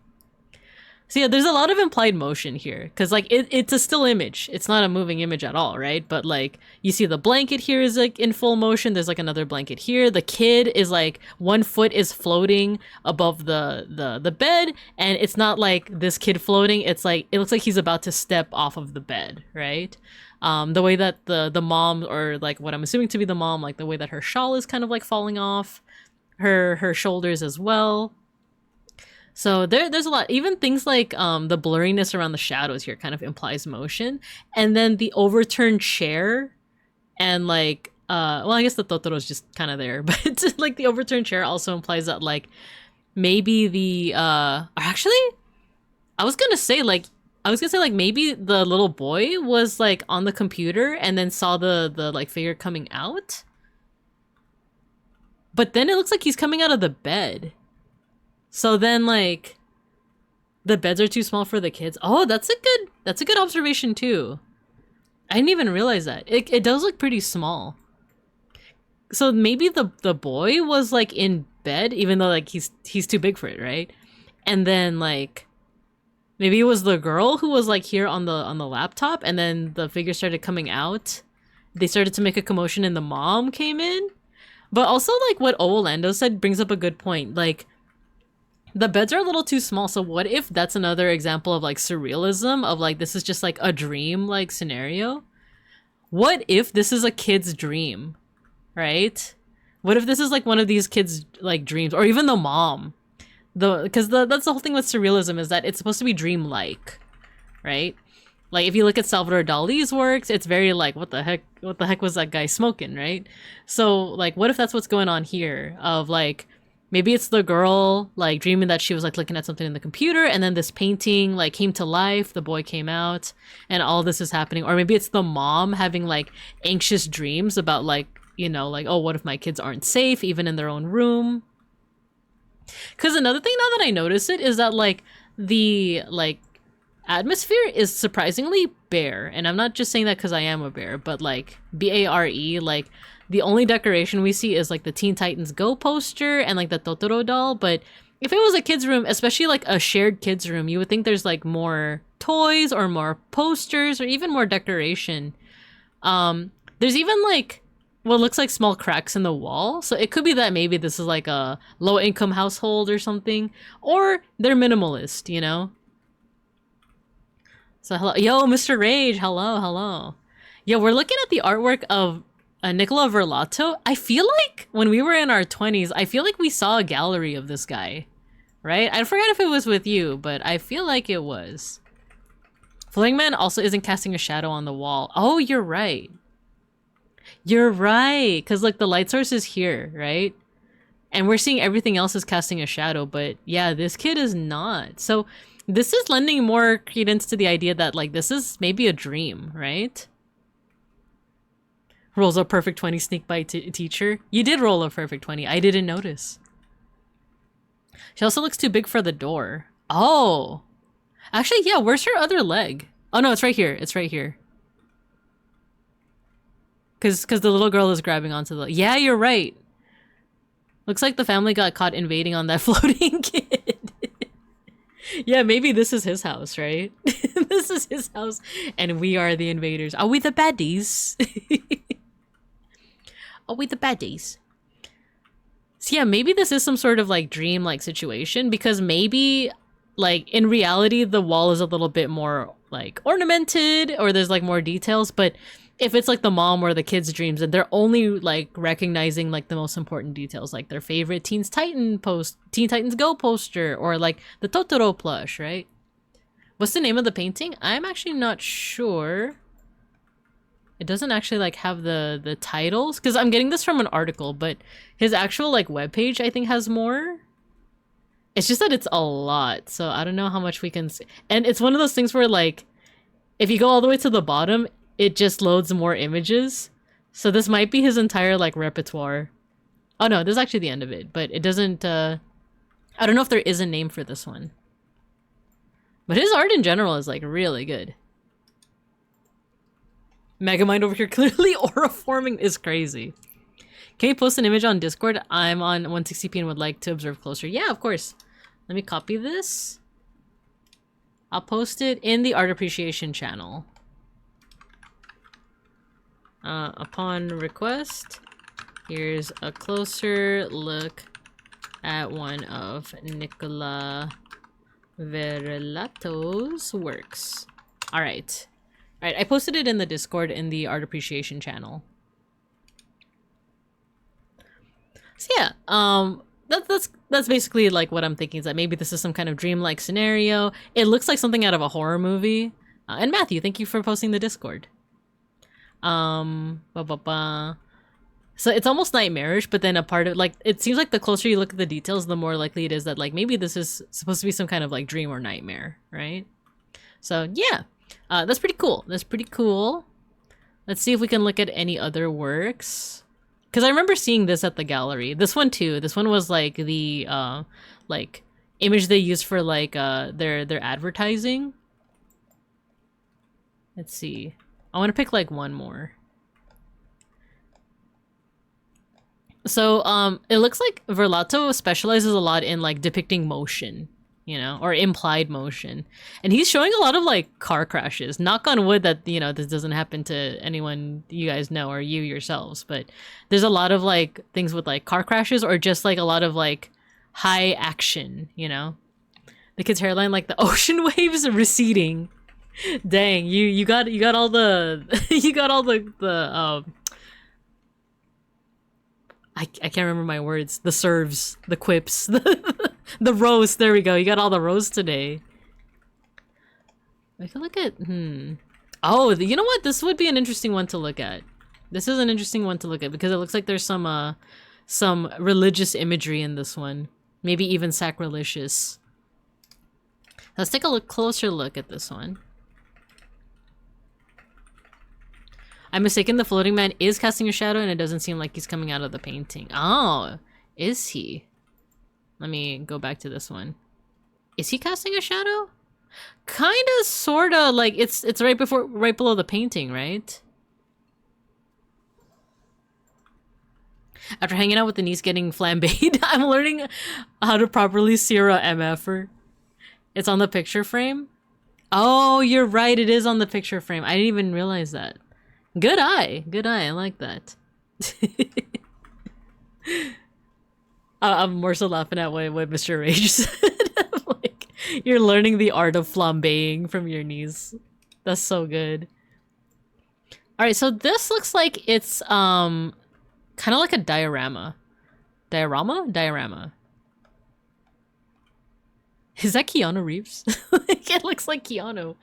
So yeah, there's a lot of implied motion here because like it's a still image. It's not a moving image at all, right? But like you see the blanket here is like in full motion. There's like another blanket here. The kid is like one foot is floating above the bed, and it's not like this kid floating. It's like it looks like he's about to step off of the bed, right? The way that the mom, or like what I'm assuming to be the mom, like the way that her shawl is kind of like falling off her shoulders as well. So there's a lot. Even things like the blurriness around the shadows here kind of implies motion. And then the overturned chair and like, well, I guess the Totoro is just kind of there. But like the overturned chair also implies that like maybe the, actually, I was going to say like maybe the little boy was like on the computer and then saw the like figure coming out. But then it looks like he's coming out of the bed. So then, like, the beds are too small for the kids. Oh, that's a good observation too. I didn't even realize that. It does look pretty small. So maybe the boy was like in bed, even though like he's too big for it, right? And then like maybe it was the girl who was like here on the laptop, and then the figure started coming out. They started to make a commotion, and the mom came in. But also, like what Orlando said brings up a good point. Like, the beds are a little too small, so what if that's another example of like surrealism, of like this is just like a dream like scenario? What if this is a kid's dream, right? What if this is like one of these kids like dreams, or even the mom? Because that's the whole thing with surrealism, is that it's supposed to be dreamlike, right? Like if you look at Salvador Dali's works, it's very like what the heck was that guy smoking, right? So like what if that's what's going on here, of like maybe it's the girl like dreaming that she was like looking at something in the computer, and then this painting like came to life, the boy came out, and all this is happening. Or maybe it's the mom having like anxious dreams about like, you know, like, oh, what if my kids aren't safe even in their own room? Because another thing now that I notice it is that like the like atmosphere is surprisingly bare, and I'm not just saying that because I am a bear, but like BARE, like the only decoration we see is like the Teen Titans Go poster and like the Totoro doll. But if it was a kid's room, especially like a shared kid's room, you would think there's like more toys or more posters or even more decoration. There's even like what looks like small cracks in the wall. So it could be that maybe this is like a low income household or something, or they're minimalist, you know? So hello, yo, Mr. Rage, hello. Yeah, we're looking at the artwork of Nicola Verlato. I feel like when we were in our 20s, I feel like we saw a gallery of this guy, right? I forgot if it was with you, but I feel like it was. Floating Man also isn't casting a shadow on the wall. Oh, you're right. You're right, because like the light source is here, right? And we're seeing everything else is casting a shadow, but yeah, this kid is not. So this is lending more credence to the idea that like this is maybe a dream, right? Rolls a perfect 20 sneak by teacher. You did roll a perfect 20. I didn't notice. She also looks too big for the door. Oh. Actually, yeah, where's her other leg? Oh no, it's right here. It's right here. Cause the little girl is grabbing onto the... Yeah, you're right. Looks like the family got caught invading on that floating kid. Yeah, maybe this is his house, right? This is his house, and we are the invaders. Are we the baddies? Are we the baddies? So yeah, maybe this is some sort of like dream-like situation, because maybe like in reality the wall is a little bit more like ornamented, or there's like more details, but if it's like the mom or the kids' dreams, and they're only like recognizing like the most important details, like their favorite Teen Titans Go poster, or like the Totoro plush, right? What's the name of the painting? I'm actually not sure. It doesn't actually like have the titles, because I'm getting this from an article, but his actual like webpage I think has more. It's just that it's a lot, so I don't know how much we can see. And it's one of those things where like if you go all the way to the bottom, it just loads more images. So this might be his entire like repertoire. Oh no, this is actually the end of it, but it doesn't I don't know if there is a name for this one. But his art in general is like really good. Megamind over here clearly aura forming is crazy. Can you post an image on Discord? I'm on 160p and would like to observe closer. Yeah, of course. Let me copy this. I'll post it in the art appreciation channel. Upon request, here's a closer look at one of Nicola Verlato's works. Alright. Alright, I posted it in the Discord in the art appreciation channel. So yeah, that's basically like what I'm thinking, is that maybe this is some kind of dreamlike scenario. It looks like something out of a horror movie. And Matthew, thank you for posting the Discord. So it's almost nightmarish, but then a part of like, it seems like the closer you look at the details, the more likely it is that like maybe this is supposed to be some kind of like dream or nightmare, right? So yeah, that's pretty cool. That's pretty cool. Let's see if we can look at any other works, because I remember seeing this at the gallery. This one too. This one was like the like image they used for like their advertising. Let's see. I want to pick like one more. So it looks like Verlato specializes a lot in like depicting motion, you know, or implied motion. And he's showing a lot of like car crashes. Knock on wood that, you know, this doesn't happen to anyone you guys know or you yourselves, but there's a lot of like things with like car crashes, or just like a lot of like high action, you know. The kid's hairline, like the ocean waves receding. Dang, you got all the you got all the I can't remember my words. The serves, the quips, the roast. There we go. You got all the roast today. I can look at oh, you know what? This would be an interesting one to look at. This is an interesting one to look at, because it looks like there's some religious imagery in this one. Maybe even sacrilegious. Let's take a closer look at this one. I'm mistaken, the floating man is casting a shadow and it doesn't seem like he's coming out of the painting. Oh, is he? Let me go back to this one. Is he casting a shadow? Kinda, sorta, like it's right below the painting, right? After hanging out with the niece getting flambéed, I'm learning how to properly sear a MFer. It's on the picture frame? Oh, you're right, it is on the picture frame. I didn't even realize that. Good eye. Good eye. I like that. I'm more so laughing at what Mr. Rage said. Like, you're learning the art of flambeing from your niece. That's so good. Alright, so this looks like it's kind of like a diorama. Diorama? Is that Keanu Reeves? Like, it looks like Keanu.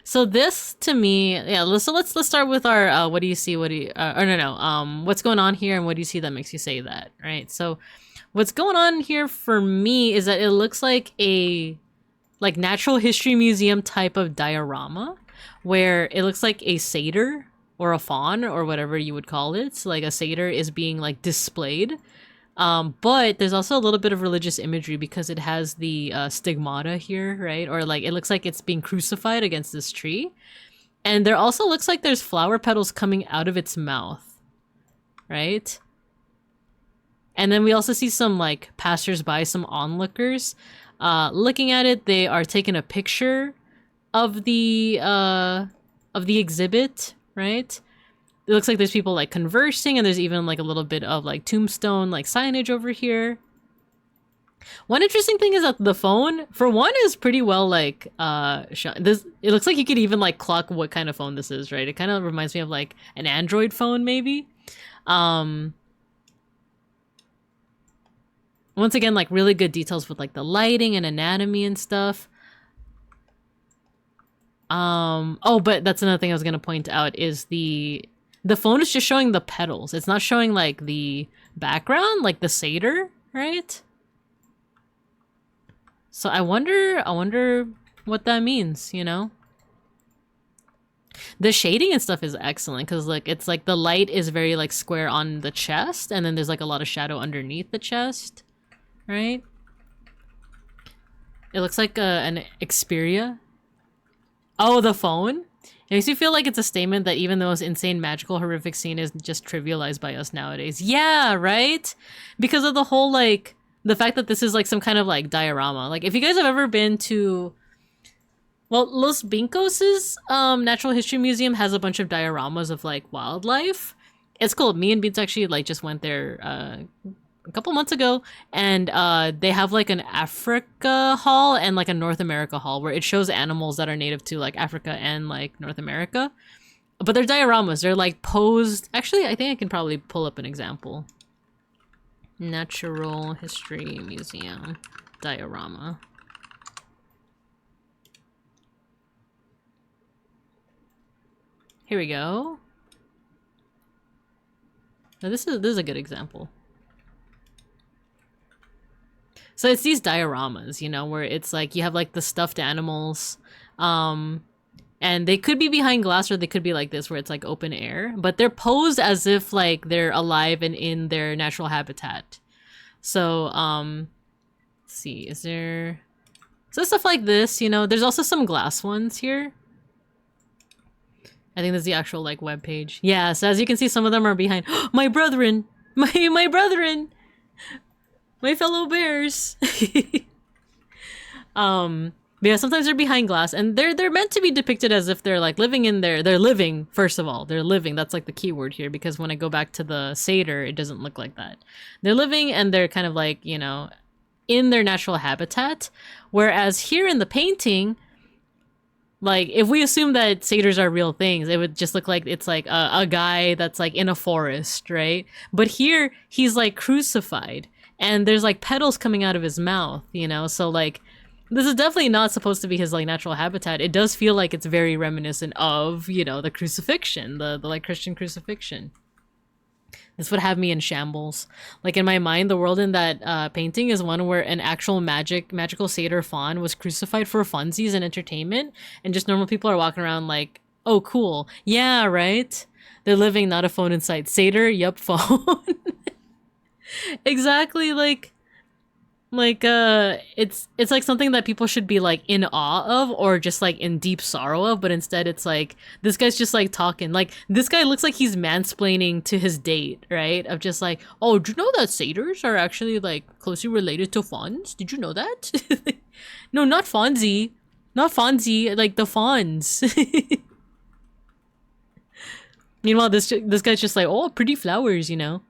So this, to me, yeah, so let's start with our, what do you see, what's going on here and what do you see that makes you say that, right? So what's going on here for me is that it looks like a, like, natural history museum type of diorama, where it looks like a satyr or a faun or whatever you would call it. So, like, a satyr is being, like, displayed But there's also a little bit of religious imagery because it has the stigmata here, right? Or like it looks like it's being crucified against this tree. And there also looks like there's flower petals coming out of its mouth, right? And then we also see some like passersby, some onlookers, looking at it. They are taking a picture of the exhibit, right? It looks like there's people like conversing, and there's even like a little bit of like tombstone like signage over here. One interesting thing is that the phone, for one, is pretty well like this. It looks like you could even like clock what kind of phone this is, right? It kind of reminds me of like an Android phone, maybe. Once again, like really good details with like the lighting and anatomy and stuff. Oh, but that's another thing I was gonna point out is the phone is just showing the petals. It's not showing like the background, like the satyr, right? So I wonder what that means, you know? The shading and stuff is excellent because like it's like the light is very like square on the chest, and then there's like a lot of shadow underneath the chest, right? It looks like an Xperia. Oh, the phone? It makes me feel like it's a statement that even the most insane, magical, horrific scene is just trivialized by us nowadays. Yeah, right? Because of the whole, like, the fact that this is, like, some kind of, like, diorama. Like, if you guys have ever been to... Well, Los Vincos' Natural History Museum has a bunch of dioramas of, like, wildlife. It's cool. Me and Beats actually, like, just went there, a couple months ago, and they have like an Africa hall and like a North America hall where it shows animals that are native to like Africa and like North America, but they're dioramas. They're like posed. Actually, I think I can probably pull up an example. Natural History Museum diorama. Here we go. Now this is a good example. So it's these dioramas, you know, where it's like you have like the stuffed animals, and they could be behind glass or they could be like this where it's like open air, but they're posed as if like they're alive and in their natural habitat. So, let's see, is there... So stuff like this, you know, there's also some glass ones here. I think that's the actual like web page. Yeah, so as you can see, some of them are behind. My brethren! My brethren! My fellow bears. But yeah, sometimes they're behind glass, and they're meant to be depicted as if they're like living in there. They're living, first of all. They're living. That's like the key word here, because when I go back to the satyr, it doesn't look like that. They're living, and they're kind of like, you know, in their natural habitat. Whereas here in the painting, like if we assume that satyrs are real things, it would just look like it's like a guy that's like in a forest, right? But here he's like crucified. And there's like petals coming out of his mouth, you know? So like, this is definitely not supposed to be his like natural habitat. It does feel like it's very reminiscent of, you know, the crucifixion, the like Christian crucifixion. This would have me in shambles. Like in my mind, the world in that painting is one where an actual magical satyr faun was crucified for funsies and entertainment. And just normal people are walking around like, oh, cool. Yeah, right? They're living, not a phone in sight. Satyr, yup, phone. Exactly, like it's like something that people should be like in awe of or just like in deep sorrow of, but instead it's like this guy's just like talking. Like this guy looks like he's mansplaining to his date, right? Of just like, oh, do you know that satyrs are actually like closely related to fawns? Did you know that? No, not Fonzie. Not Fonzie, like the fawns. Meanwhile, this guy's just like, oh, pretty flowers, you know?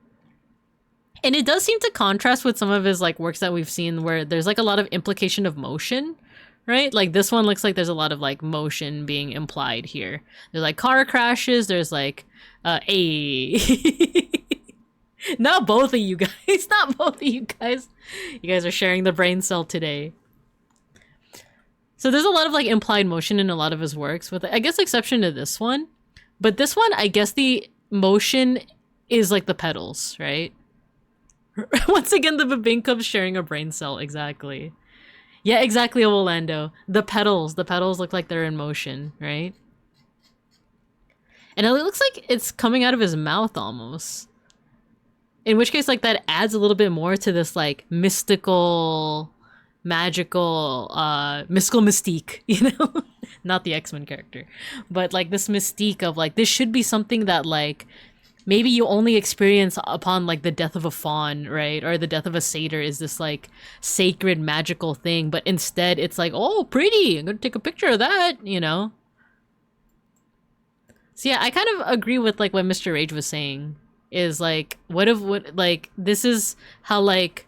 And it does seem to contrast with some of his like works that we've seen where there's like a lot of implication of motion, right? Like this one looks like there's a lot of like motion being implied here. There's like car crashes, there's like not both of you guys, not both of you guys. You guys are sharing the brain cell today. So there's a lot of like implied motion in a lot of his works, with I guess exception to this one. But this one, I guess the motion is like the petals, right? Once again, the Babinkub's sharing a brain cell, exactly. Yeah, exactly, Orlando. The petals look like they're in motion, right? And it looks like it's coming out of his mouth almost. In which case, like, that adds a little bit more to this, like, mystical, magical, mystical mystique, you know? Not the X-Men character. But, like, this mystique of, like, this should be something that, like, maybe you only experience upon, like, the death of a fawn, right? Or the death of a satyr is this, like, sacred, magical thing. But instead, it's like, oh, pretty! I'm gonna take a picture of that, you know? So yeah, I kind of agree with, like, what Mr. Rage was saying. Is like, like, this is how, like,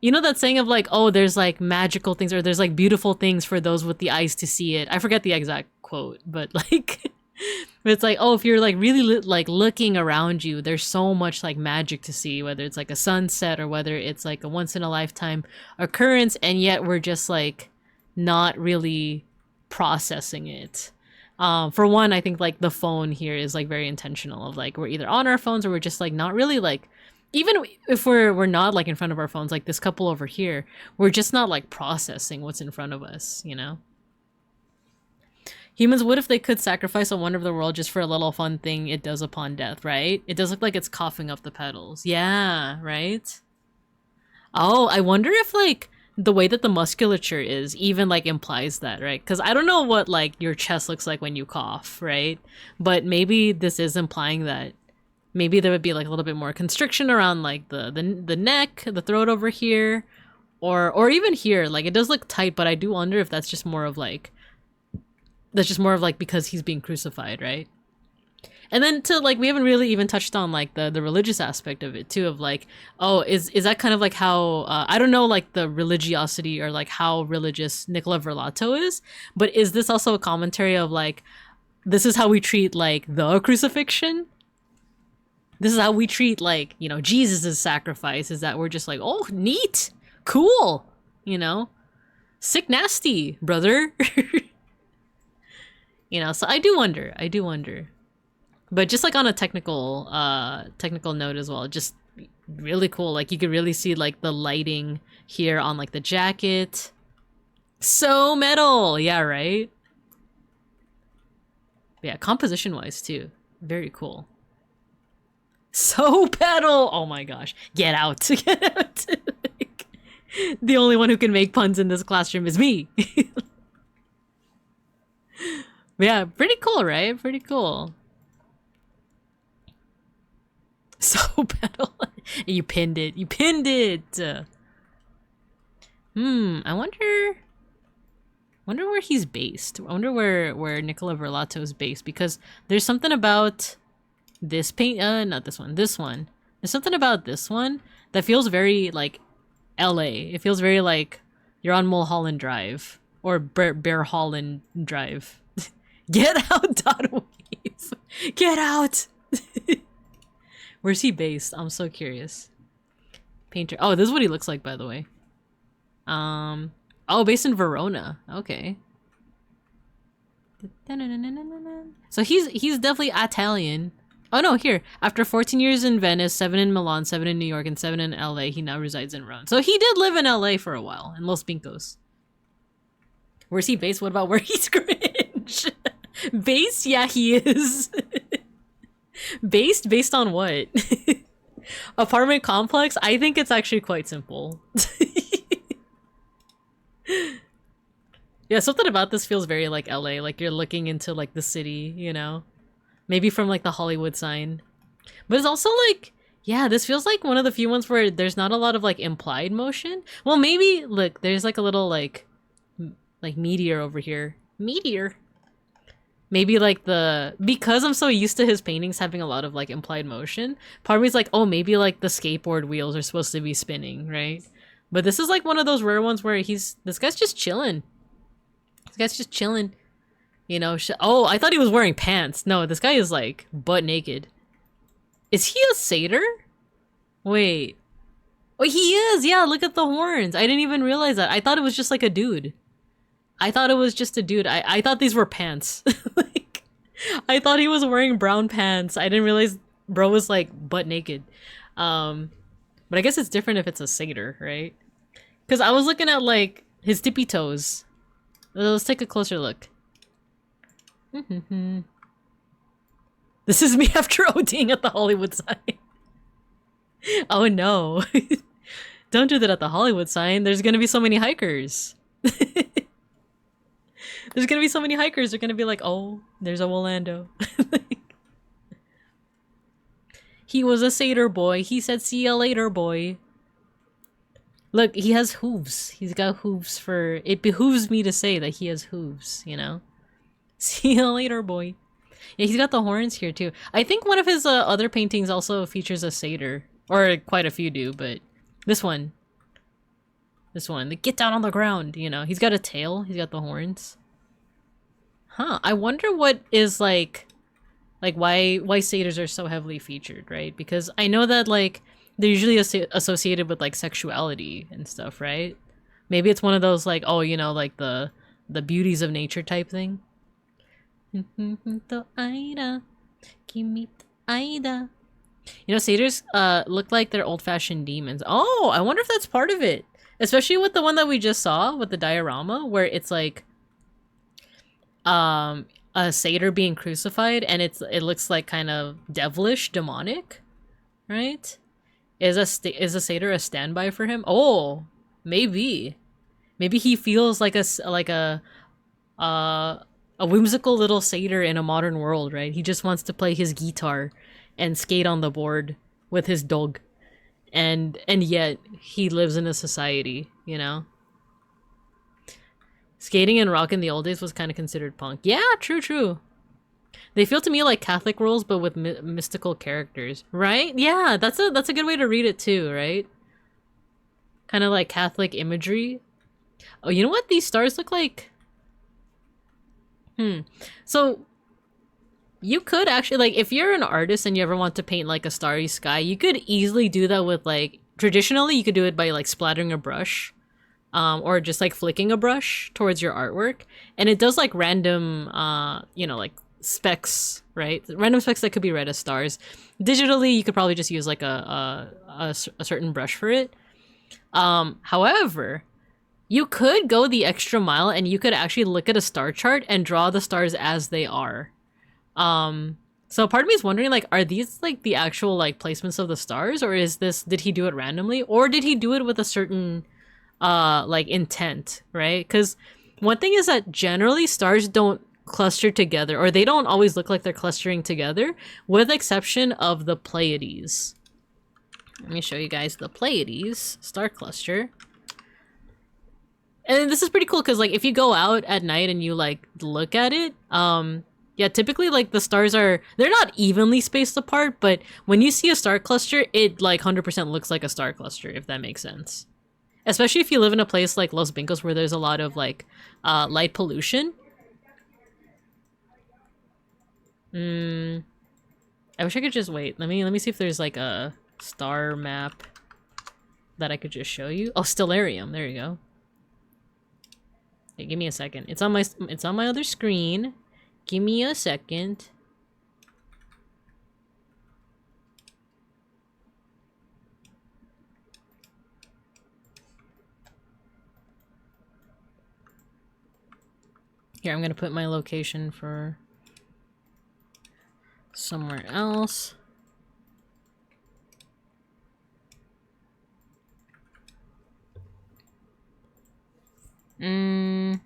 you know that saying of, like, oh, there's, like, magical things, or there's, like, beautiful things for those with the eyes to see it. I forget the exact quote, but, like, it's like, oh, if you're, like, really like, looking around you, there's so much, like, magic to see, whether it's, like, a sunset or whether it's, like, a once in a lifetime occurrence, and yet we're just, like, not really processing it. For one, I think, like, the phone here is, like, very intentional of, like, we're either on our phones or we're just, like, not really, like, even if we're not, like, in front of our phones, like this couple over here, we're just not, like, processing what's in front of us, you know? Humans, what if they could sacrifice a wonder of the world just for a little fun thing it does upon death, right? It does look like it's coughing up the petals. Yeah, right? Oh, I wonder if, like, the way that the musculature is even, like, implies that, right? Because I don't know what, like, your chest looks like when you cough, right? But maybe this is implying that maybe there would be, like, a little bit more constriction around, like, the neck, the throat over here, or even here. Like, it does look tight, but I do wonder if that's just more of, like, because he's being crucified, right? And then to, like, we haven't really even touched on, like, the religious aspect of it too, of, like, oh, is that kind of like how I don't know, like, the religiosity or, like, how religious Nicola Verlato is, but is this also a commentary of, like, this is how we treat, like, the crucifixion? This is how we treat, like, you know, Jesus's sacrifice, is that we're just like, oh, neat, cool, you know, sick nasty, brother. You know, so I do wonder. But just, like, on a technical note as well, just really cool. Like, you could really see, like, the lighting here on, like, the jacket. So metal! Yeah, right? Yeah, composition-wise, too. Very cool. So petal! Oh my gosh. Get out. Get out. Like, the only one who can make puns in this classroom is me. Yeah, pretty cool, right? Pretty cool. So petal. You pinned it. You pinned it. I wonder where he's based. I wonder where Nicola Verlato is based, because there's something about this paint, not this one, this one. There's something about this one that feels very, like, LA. It feels very like you're on Mulholland Drive or Bear Holland Drive. Get out, Dot Wave. Get out. Where's he based? I'm so curious. Painter. Oh, this is what he looks like, by the way. Oh, based in Verona. Okay. So he's definitely Italian. Oh no, here. After 14 years in Venice, 7 in Milan, 7 in New York, and 7 in LA, he now resides in Rome. So he did live in LA for a while, in Los Pincos. Where's he based? What about where he's cringe? Based? Yeah, he is. Based on what? Apartment complex? I think it's actually quite simple. Yeah, something about this feels very like LA, like you're looking into, like, the city, you know? Maybe from, like, the Hollywood sign. But it's also like, yeah, this feels like one of the few ones where there's not a lot of, like, implied motion. Well, maybe, look, there's, like, a little, like meteor over here. Meteor. Maybe, like, because I'm so used to his paintings having a lot of, like, implied motion, part of me's like, oh, maybe, like, the skateboard wheels are supposed to be spinning, right? But this is, like, one of those rare ones where this guy's just chilling. This guy's just chilling. You know, oh, I thought he was wearing pants. No, this guy is, like, butt naked. Is he a satyr? Wait. Oh, he is! Yeah, look at the horns. I didn't even realize that. I thought it was just, like, a dude. I thought it was just a dude. I thought these were pants. Like, I thought he was wearing brown pants. I didn't realize bro was, like, butt naked. But I guess it's different if it's a satyr, right? Because I was looking at, like, his tippy toes. Let's take a closer look. This is me after ODing at the Hollywood sign. Oh no. Don't do that at the Hollywood sign. There's gonna be so many hikers. There's gonna be so many hikers. They're gonna be like, oh, there's a Orlando. He was a satyr boy. He said, see ya later, boy. Look, he has hooves. He's got hooves for... It behooves me to say that he has hooves, you know? See ya later, boy. Yeah, he's got the horns here, too. I think one of his other paintings also features a satyr. Or quite a few do, but... This one. This one. Get down on the ground, you know? He's got a tail. He's got the horns. Huh. I wonder what is, like why satyrs are so heavily featured, right? Because I know that, like, they're usually associated with, like, sexuality and stuff, right? Maybe it's one of those, like, oh, you know, like, the beauties of nature type thing. You know, satyrs look like they're old-fashioned demons. Oh, I wonder if that's part of it. Especially with the one that we just saw with the diorama, where it's like a satyr being crucified, and it looks like kind of devilish, demonic, right? Is a satyr a standby for him? Oh, maybe he feels like a whimsical little satyr in a modern world, right? He just wants to play his guitar and skate on the board with his dog, and yet he lives in a society, you know. Skating and rock in the old days was kind of considered punk. Yeah, true. They feel to me like Catholic roles, but with mystical characters, right? Yeah, that's a good way to read it too, right? Kind of like Catholic imagery. Oh, you know what these stars look like? So you could actually, like, if you're an artist and you ever want to paint like a starry sky, you could easily do that with, like, traditionally you could do it by like splattering a brush. Or just like flicking a brush towards your artwork, and it does like random you know, like specks, right? Random specks that could be read as stars. Digitally you could probably just use like a certain brush for it. However, you could go the extra mile and you could actually look at a star chart and draw the stars as they are. So part of me is wondering, like, are these like the actual like placements of the stars, or did he do it randomly, or did he do it with a certain like intent, right? Because one thing is that generally stars don't cluster together, or they don't always look like they're clustering together, with exception of the Pleiades. Let me show you guys the Pleiades star cluster. And this is pretty cool because, like, if you go out at night and you like look at it, yeah, typically like the stars they're not evenly spaced apart, but when you see a star cluster, it like 100% looks like a star cluster, if that makes sense. Especially if you live in a place like Los Vincos where there's a lot of like light pollution. I wish I could just wait. Let me see if there's like a star map that I could just show you. Oh, Stellarium. There you go. Hey, give me a second. It's on my other screen. Give me a second. Here, I'm gonna put my location for somewhere else. Dang,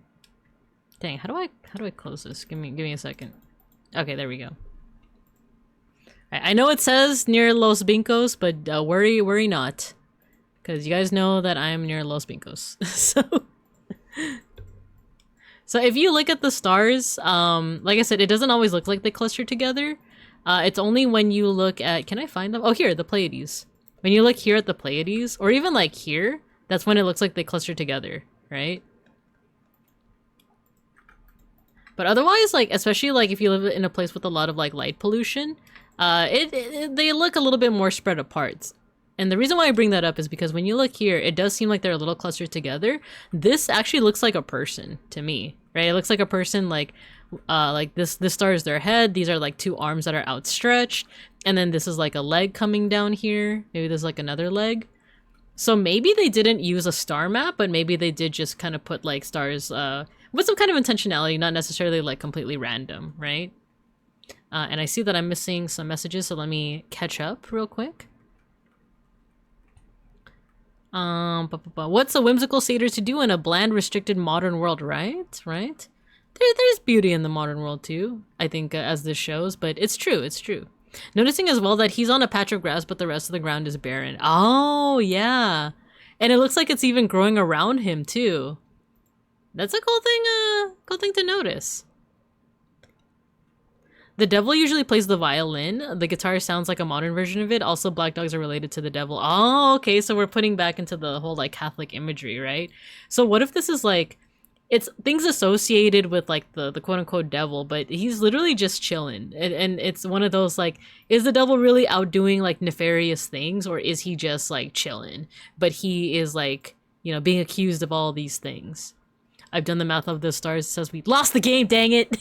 how do I close this? Give me a second. Okay, there we go. I know it says near Los Vincos, but worry not, because you guys know that I'm near Los Vincos. So if you look at the stars, like I said, it doesn't always look like they cluster together. It's only when you look at, can I find them? Oh, here, the Pleiades. When you look here at the Pleiades, or even like here, that's when it looks like they cluster together, right? But otherwise, like, especially like if you live in a place with a lot of like light pollution, they look a little bit more spread apart. And the reason why I bring that up is because when you look here, it does seem like they're a little clustered together. This actually looks like a person to me, right? It looks like a person, like this star is their head. These are like two arms that are outstretched. And then this is like a leg coming down here. Maybe there's like another leg. So maybe they didn't use a star map, but maybe they did just kind of put like stars with some kind of intentionality, not necessarily like completely random, right? And I see that I'm missing some messages, so let me catch up real quick. What's a whimsical satyr to do in a bland, restricted modern world, right? Right? There's beauty in the modern world too, I think, as this shows, but it's true, it's true. Noticing as well that he's on a patch of grass, but the rest of the ground is barren. Oh, yeah. And it looks like it's even growing around him too. That's a cool thing to notice. The devil usually plays the violin. The guitar sounds like a modern version of it. Also, black dogs are related to the devil. Oh, okay, so we're putting back into the whole, like, Catholic imagery, right? So what if this is, like, it's things associated with, like, the quote-unquote devil, but he's literally just chilling. And it's one of those, like, is the devil really out doing, like, nefarious things, or is he just, like, chilling? But he is, like, you know, being accused of all these things. I've done the math of the stars. It says we lost the game, dang it!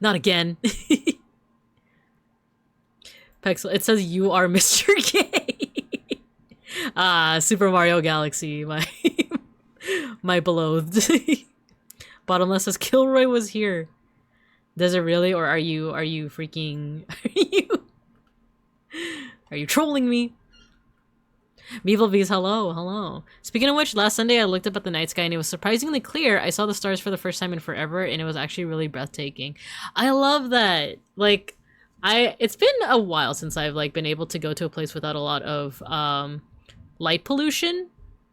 Not again. Pexel, it says you are Mr. K. Super Mario Galaxy, my beloved. Bottomless says Kilroy was here. Does it really, or are you freaking are you trolling me? Beeplebees, hello. Speaking of which, last Sunday I looked up at the night sky and it was surprisingly clear. I saw the stars for the first time in forever and it was actually really breathtaking. I love that. Like, it's been a while since I've, like, been able to go to a place without a lot of light pollution,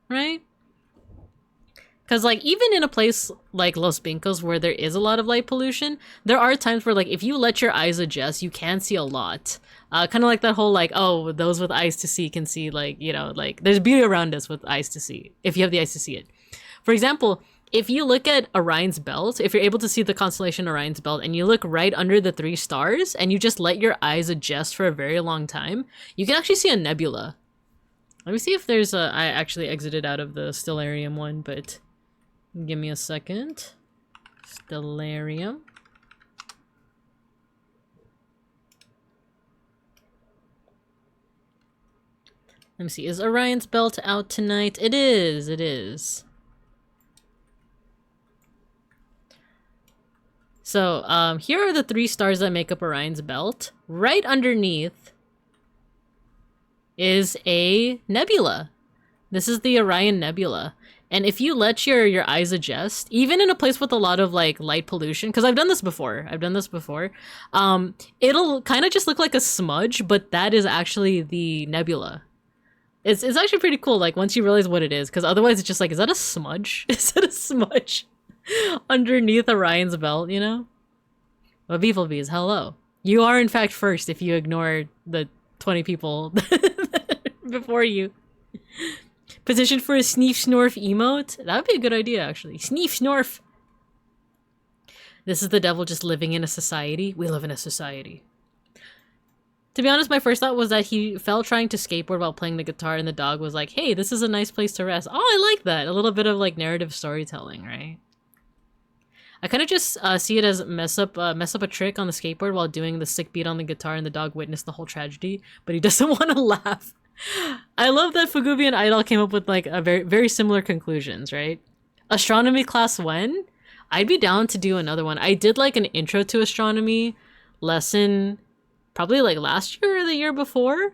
right? Because, like, even in a place like Los Pincos where there is a lot of light pollution, there are times where, like, if you let your eyes adjust, you can see a lot. Kind of like that whole, like, oh, those with eyes to see can see, like, you know, like, there's beauty around us with eyes to see, if you have the eyes to see it. For example, if you look at Orion's belt, if you're able to see the constellation Orion's belt, and you look right under the 3 stars, and you just let your eyes adjust for a very long time, you can actually see a nebula. Let me see if there's a... I actually exited out of the Stellarium one, but... give me a second. Stellarium. Let me see. Is Orion's belt out tonight? It is. It is. So, here are the 3 stars that make up Orion's belt. Right underneath is a nebula. This is the Orion Nebula. And if you let your eyes adjust, even in a place with a lot of, like, light pollution, because I've done this before, it'll kind of just look like a smudge, but that is actually the nebula. It's actually pretty cool, like, once you realize what it is, because otherwise it's just like, is that a smudge? Is that a smudge underneath Orion's belt, you know? But Beeplebees, hello. You are, in fact, first if you ignore the 20 people before you. Petition for a Sneef Snorf emote? That would be a good idea, actually. Sneef Snorf! This is the devil just living in a society. We live in a society. To be honest, my first thought was that he fell trying to skateboard while playing the guitar and the dog was like, hey, this is a nice place to rest. Oh, I like that. A little bit of, like, narrative storytelling, right? I kind of just see it as mess up a trick on the skateboard while doing the sick beat on the guitar and the dog witnessed the whole tragedy, but he doesn't want to laugh. I love that Fugubi and Idol came up with, like, a very similar conclusions, right? Astronomy class when? I'd be down to do another one. I did, like, an intro to astronomy lesson probably, like, last year or the year before,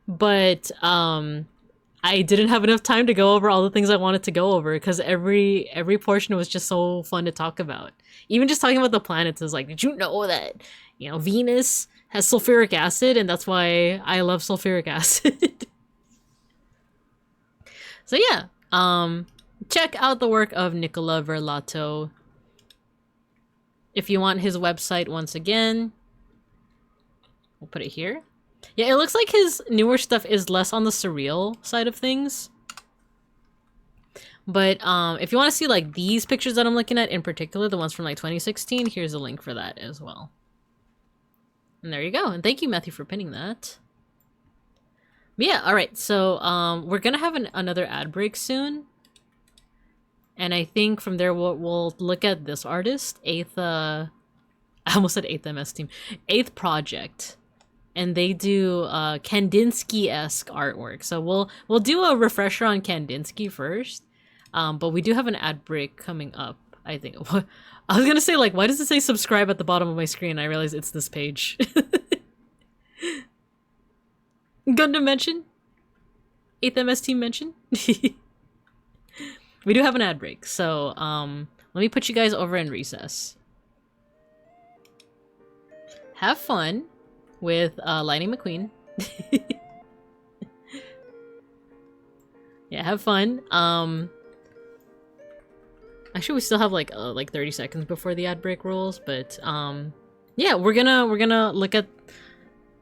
but I didn't have enough time to go over all the things I wanted to go over because every portion was just so fun to talk about. Even just talking about the planets is like, did you know that, you know, Venus has sulfuric acid and that's why I love sulfuric acid? So yeah, check out the work of Nicola Verlato. If you want his website once again, we'll put it here. Yeah, it looks like his newer stuff is less on the surreal side of things. But if you want to see, like, these pictures that I'm looking at in particular, the ones from, like, 2016, here's a link for that as well. And there you go. And thank you, Matthew, for pinning that. But yeah, alright. So we're going to have another ad break soon. And I think from there we'll look at this artist, I almost said 8th MS team. 8th Project. And they do Kandinsky-esque artwork. So we'll do a refresher on Kandinsky first. But we do have an ad break coming up, I think. I was gonna say, like, why does it say subscribe at the bottom of my screen? I realize it's this page. Gundam Mention? 8th MS team mention. We do have an ad break, so let me put you guys over in recess. Have fun with Lightning McQueen. Yeah, have fun. Actually, we still have like 30 seconds before the ad break rolls, but yeah, we're gonna look at a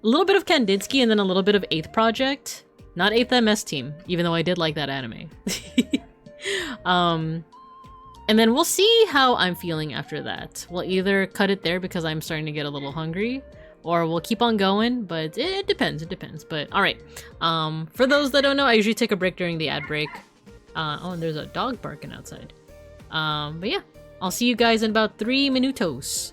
little bit of Kandinsky and then a little bit of 8th Project. Not 8th MS team, even though I did like that anime. And then we'll see how I'm feeling after that. We'll either cut it there because I'm starting to get a little hungry, or we'll keep on going, but it depends, But alright, for those that don't know, I usually take a break during the ad break. Oh, and there's a dog barking outside. But yeah, I'll see you guys in about 3 minutos.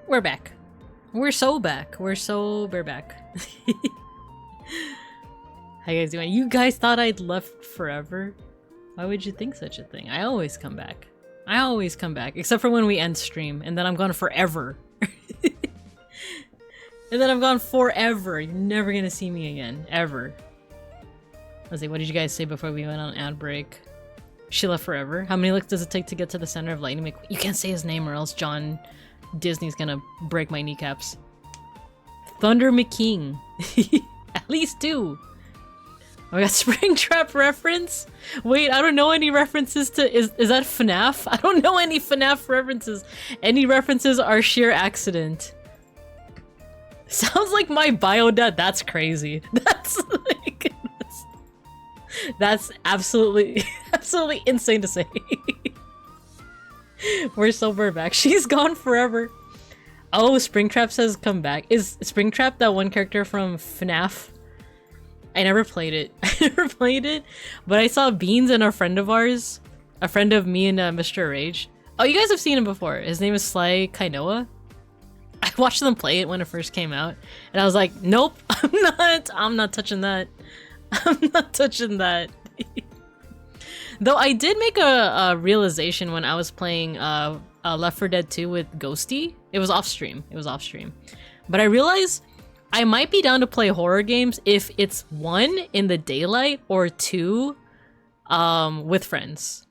We're back. We're so back. We're back. How you guys doing? You guys thought I'd left forever? Why would you think such a thing? I always come back. I always come back. Except for when we end stream, and then I'm gone forever. And then I'm gone forever. You're never gonna see me again. Ever. Let's see, what did you guys say before we went on ad break? She left forever? How many looks does it take to get to the center of Lightning McQueen? You can't say his name or else John Disney's gonna break my kneecaps. Thunder McKing. At least 2. Oh, I got Springtrap reference? Wait, I don't know any references to- is that FNAF? I don't know any FNAF references. Any references are sheer accident. Sounds like my bio dad. That's crazy. That's like... That's absolutely insane to say. We're sober back. She's gone forever. Oh, Springtrap says come back. Is Springtrap that one character from FNAF? I never played it. I never played it, but I saw Beans and a friend of ours, a friend of me and Mr. Rage. Oh, you guys have seen him before. His name is Sly Kainoa. I watched them play it when it first came out, and I was like, nope, I'm not touching that. I'm not touching that. Though I did make a realization when I was playing Left 4 Dead 2 with Ghosty. It was off stream. But I realized I might be down to play horror games if it's 1 in the daylight or 2 with friends.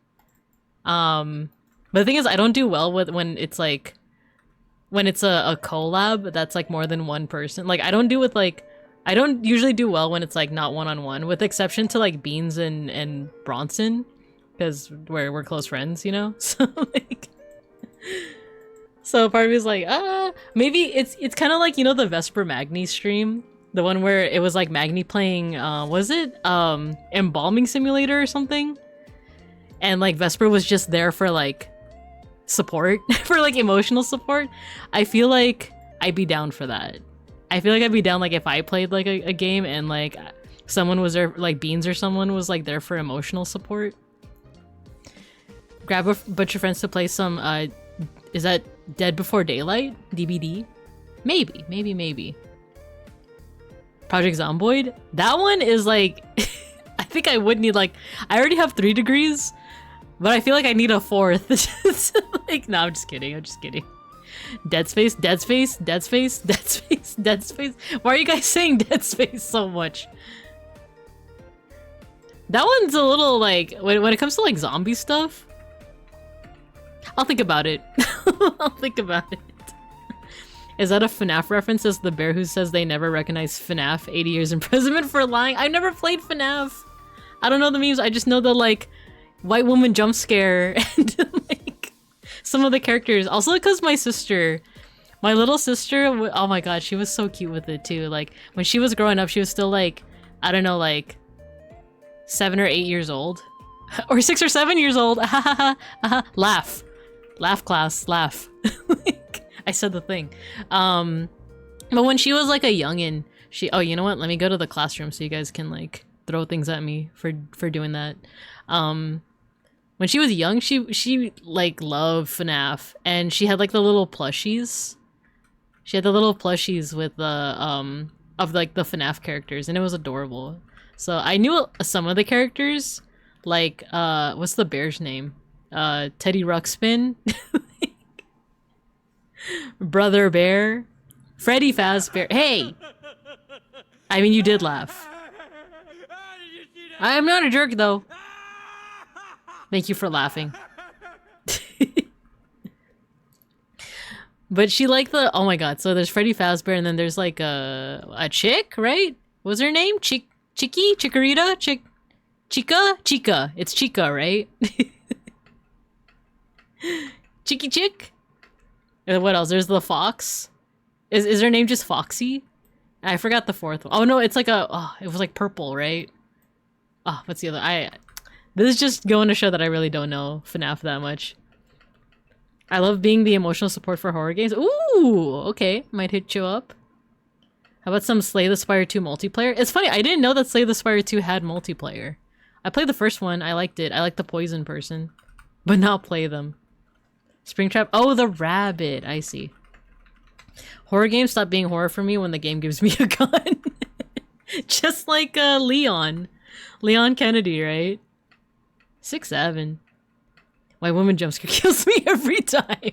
But the thing is, I don't do well with when it's like when it's a collab that's like more than one person. Like I don't usually do well when it's like not one-on-one, with exception to like Beans and Bronson, because we're close friends, you know. So like, so part of me is like, maybe it's kind of like, you know, the Vesper Magni stream, the one where it was like Magni playing was it Embalming Simulator or something, and like Vesper was just there for like support, for like emotional support. I feel like I'd be down for that. I feel like I'd be down like if I played like a game and like someone was there, like Beans or someone was like there for emotional support. Grab a bunch of friends to play some is that Dead Before Daylight DBD? Maybe. Project Zomboid? That one is like I think I would need like, I already have 3 degrees, but I feel like I need a 4th. Like, no, I'm just kidding. Dead Space. Why are you guys saying Dead Space so much? That one's a little like, when it comes to like zombie stuff, I'll think about it. Is that a FNAF reference? As the bear who says they never recognize FNAF, 80 years imprisonment for lying? I've never played FNAF. I don't know the memes. I just know the like white woman jump scare and like some of the characters. Also because my little sister, oh my god, she was so cute with it too. Like when she was growing up, she was still like, I don't know, like 7 or 8 years old. Or 6 or 7 years old. Laugh. Laugh class, laugh. Like, I said the thing. But when she was like a youngin', oh, you know what? Let me go to the classroom so you guys can like throw things at me for doing that. When she was young, she like loved FNAF, and she had like the little plushies. She had the little plushies with the of like the FNAF characters, and it was adorable. So I knew some of the characters, like what's the bear's name? Teddy Ruxpin, Brother Bear, Freddy Fazbear. Hey, I mean, you did laugh. I'm not a jerk though. Thank you for laughing. But she liked the, oh my god, so there's Freddy Fazbear, and then there's like a chick, right? What's her name? Chikorita? Chica? It's Chica, right? Chicky Chick? And what else? There's the fox. Is her name just Foxy? I forgot the 4th one. Oh no, it's like it was like purple, right? Oh, what's the other? This is just going to show that I really don't know FNAF that much. I love being the emotional support for horror games. Ooh, okay. Might hit you up. How about some Slay the Spire 2 multiplayer? It's funny, I didn't know that Slay the Spire 2 had multiplayer. I played the first one, I liked it. I liked the poison person. But not play them. Springtrap. Oh, the rabbit. I see. Horror games stop being horror for me when the game gives me a gun. Just like Leon Kennedy, right? 6'7". White woman jumpscare kills me every time.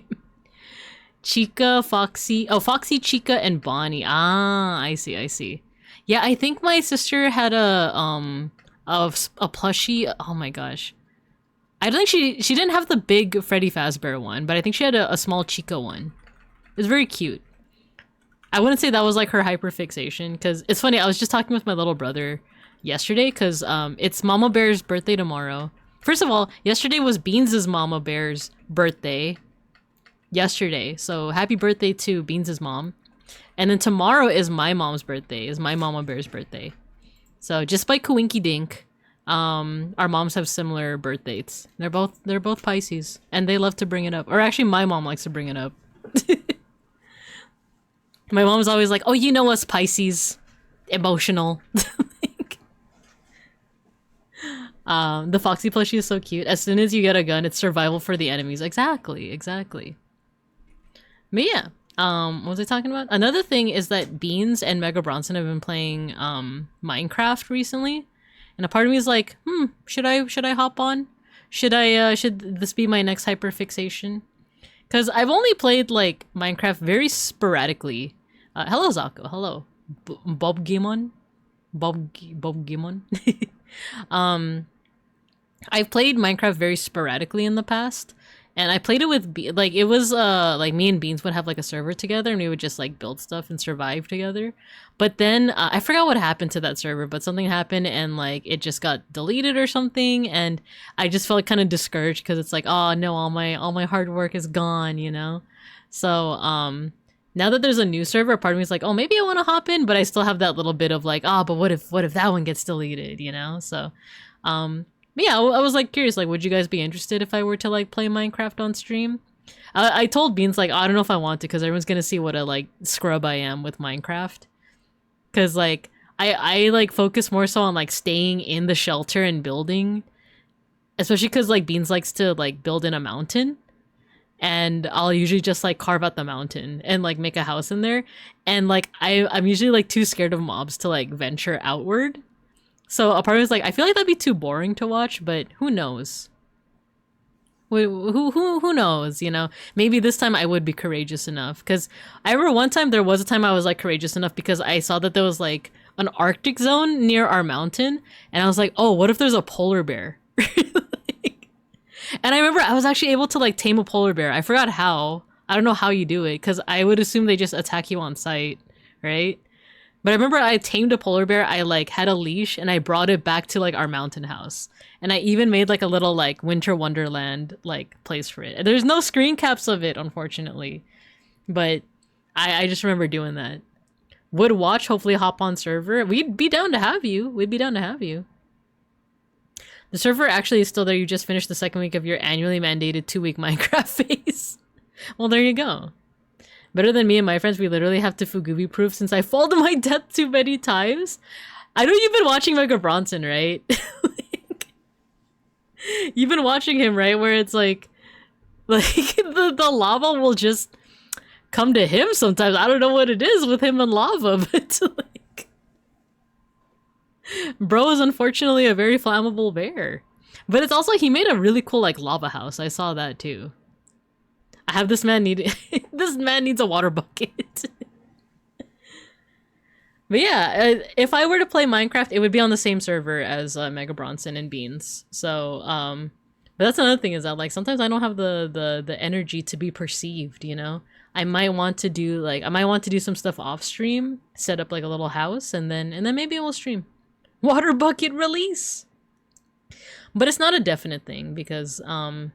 Chica, Foxy. Oh, Foxy, Chica, and Bonnie. Ah, I see. Yeah, I think my sister had a plushie. Oh my gosh. I don't think she didn't have the big Freddy Fazbear one, but I think she had a small Chica one. It was very cute. I wouldn't say that was like her hyperfixation, because it's funny, I was just talking with my little brother yesterday, because it's Mama Bear's birthday tomorrow. First of all, yesterday was Beans' Mama Bear's birthday. Yesterday. So happy birthday to Beans' mom. And then tomorrow is my mom's birthday, is my Mama Bear's birthday. So just by coinky dink, our moms have similar birth dates. They're both Pisces, and they love to bring it up. Or actually, my mom likes to bring it up. My mom's always like, "Oh, you know us Pisces, emotional." The Foxy plushie is so cute. As soon as you get a gun, it's survival for the enemies. Exactly. But yeah, what was I talking about? Another thing is that Beans and Mega Bronson have been playing Minecraft recently, and a part of me is like, should I hop on? Should this be my next hyperfixation? Because I've only played like Minecraft very sporadically. Hello Zako, hello, Bob Gimon. I've played Minecraft very sporadically in the past, and I played it with like it was like me and Beans would have like a server together, and we would just like build stuff and survive together. But then I forgot what happened to that server, but something happened and like it just got deleted or something, and I just felt kind of discouraged because it's like, oh no, all my hard work is gone, you know. So now that there's a new server, part of me is like, oh, maybe I want to hop in, but I still have that little bit of like, but what if that one gets deleted, you know? So yeah, I was like curious, like, would you guys be interested if I were to like play Minecraft on stream? I told Beans like, I don't know if I want to, because everyone's gonna see what a like scrub I am with Minecraft. Because like I like focus more so on like staying in the shelter and building, especially because like Beans likes to like build in a mountain, and I'll usually just like carve out the mountain and like make a house in there, and like I'm usually like too scared of mobs to like venture outward. So a part of me is like, I feel like that'd be too boring to watch, but who knows? Who knows, you know? Maybe this time I would be courageous enough. Because I remember one time, there was a time I was like courageous enough because I saw that there was like an Arctic zone near our mountain. And I was like, oh, what if there's a polar bear? And I remember I was actually able to like tame a polar bear. I forgot how. I don't know how you do it, because I would assume they just attack you on sight, right? But I remember I tamed a polar bear. I like had a leash and I brought it back to like our mountain house. And I even made like a little like winter wonderland like place for it. There's no screen caps of it, unfortunately. But I just remember doing that. Would watch, hopefully hop on server. We'd be down to have you. The server actually is still there. You just finished the second week of your annually mandated 2-week Minecraft phase. Well, there you go. Better than me and my friends, we literally have to Fugubi proof since I fall to my death too many times. I know you've been watching Mega Bronson, right? Like, you've been watching him, right? Where it's like the lava will just come to him sometimes. I don't know what it is with him and lava, but like, bro is unfortunately a very flammable bear. But it's also, he made a really cool like lava house. I saw that too. I have this man this man needs a water bucket. But yeah, if I were to play Minecraft, it would be on the same server as Mega Bronson and Beans. So, but that's another thing, is that like sometimes I don't have the energy to be perceived, you know? I might want to do some stuff off stream, set up like a little house, and then maybe we'll stream. Water bucket release. But it's not a definite thing because I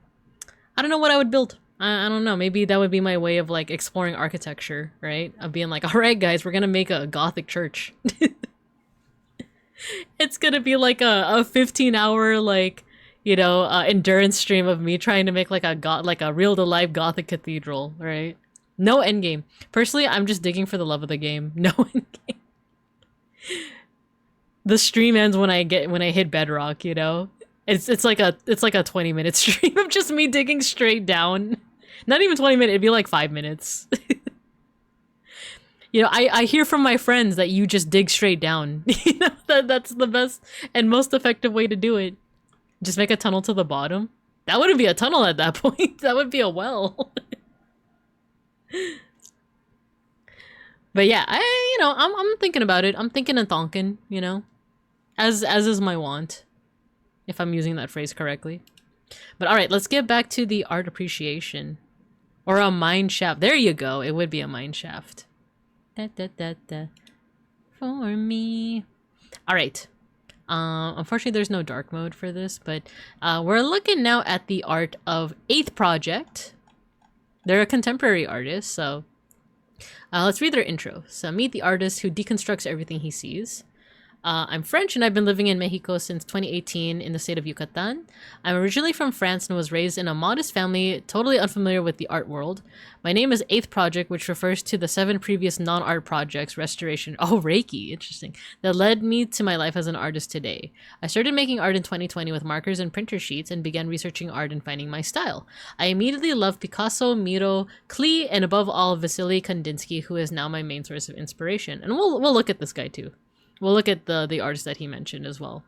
don't know what I would build. I don't know, maybe that would be my way of like exploring architecture, right? Of being like, all right guys, we're gonna make a Gothic church. It's gonna be like a 15-hour like, you know, endurance stream of me trying to make like a real to life Gothic cathedral, right? No endgame. Personally, I'm just digging for the love of the game. No endgame. The stream ends when I hit bedrock, you know? It's like a 20-minute stream of just me digging straight down. Not even 20 minutes, it'd be like 5 minutes. You know, I hear from my friends that you just dig straight down. You know, that's the best and most effective way to do it. Just make a tunnel to the bottom. That wouldn't be a tunnel at that point. That would be a well. But yeah, I'm thinking about it. I'm thinking and thonking, you know, as is my wont, if I'm using that phrase correctly. But all right, let's get back to the art appreciation, or a mine shaft. There you go. It would be a mine shaft. Da, da, da, da. For me. All right. Unfortunately, there's no dark mode for this, but we're looking now at the art of 8th Project. They're a contemporary artist, so let's read their intro. So, meet the artist who deconstructs everything he sees. I'm French and I've been living in Mexico since 2018 in the state of Yucatan. I'm originally from France and was raised in a modest family, totally unfamiliar with the art world. My name is 8th Project, which refers to the 7 previous non-art projects, restoration, Reiki, interesting, that led me to my life as an artist today. I started making art in 2020 with markers and printer sheets and began researching art and finding my style. I immediately loved Picasso, Miro, Klee, and above all, Vasily Kandinsky, who is now my main source of inspiration. And we'll look at this guy too. We'll look at the artist that he mentioned as well.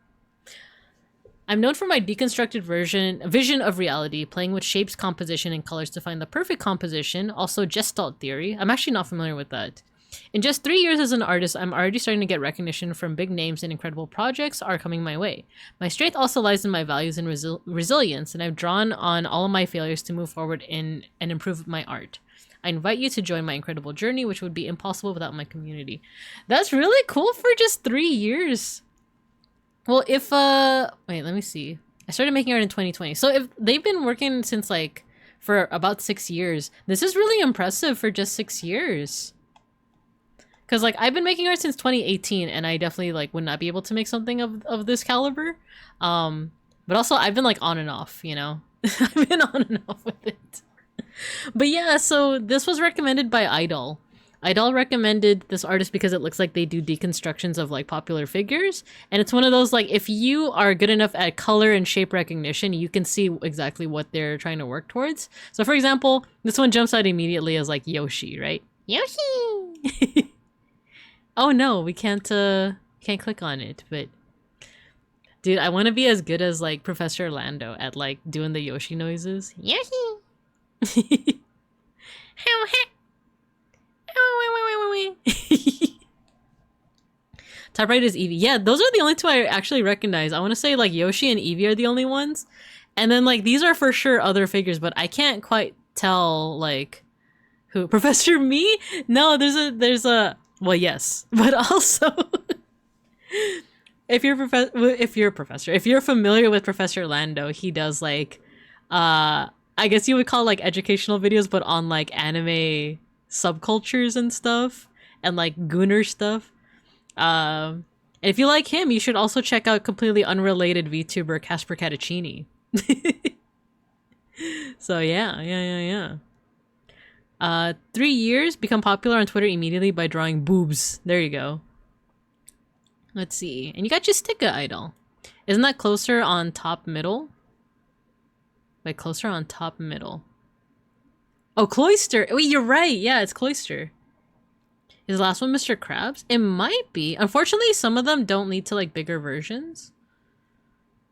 I'm known for my deconstructed vision of reality, playing with shapes, composition, and colors to find the perfect composition, also Gestalt theory. I'm actually not familiar with that. In just 3 years as an artist, I'm already starting to get recognition from big names, and incredible projects are coming my way. My strength also lies in my values and resilience, and I've drawn on all of my failures to move forward and improve my art. I invite you to join my incredible journey, which would be impossible without my community. That's really cool for just 3 years. Well, if, wait, let me see. I started making art in 2020. So if they've been working since, like, for about 6 years, this is really impressive for just 6 years. Because, like, I've been making art since 2018, and I definitely, like, would not be able to make something of this caliber. But also, I've been, like, on and off, you know? I've been on and off with it. But yeah, so this was recommended by Idol. Idol recommended this artist because it looks like they do deconstructions of like popular figures. And it's one of those, like, if you are good enough at color and shape recognition, you can see exactly what they're trying to work towards. So for example, this one jumps out immediately as like Yoshi, right? Yoshi! Oh no, we can't click on it, but dude, I want to be as good as like Professor Lando at like doing the Yoshi noises. Yoshi! Top right is Eevee. Yeah, those are the only two I actually recognize. I want to say like Yoshi and Eevee are the only ones. And then like these are for sure other figures, but I can't quite tell like who. Professor Me? No, there's a well, yes. But also if you're familiar with Professor Lando, he does like I guess you would call like educational videos, but on like anime subcultures and stuff, and like gooner stuff. And if you like him, you should also check out completely unrelated VTuber Casper Catacini. So yeah. 3 years, become popular on Twitter immediately by drawing boobs. There you go. Let's see. And you got Justica Idol. Isn't that closer on top middle? Wait, closer on top middle. Oh, Cloyster. Wait, you're right. Yeah, it's Cloyster. Is the last one Mr. Krabs? It might be. Unfortunately, some of them don't lead to like bigger versions.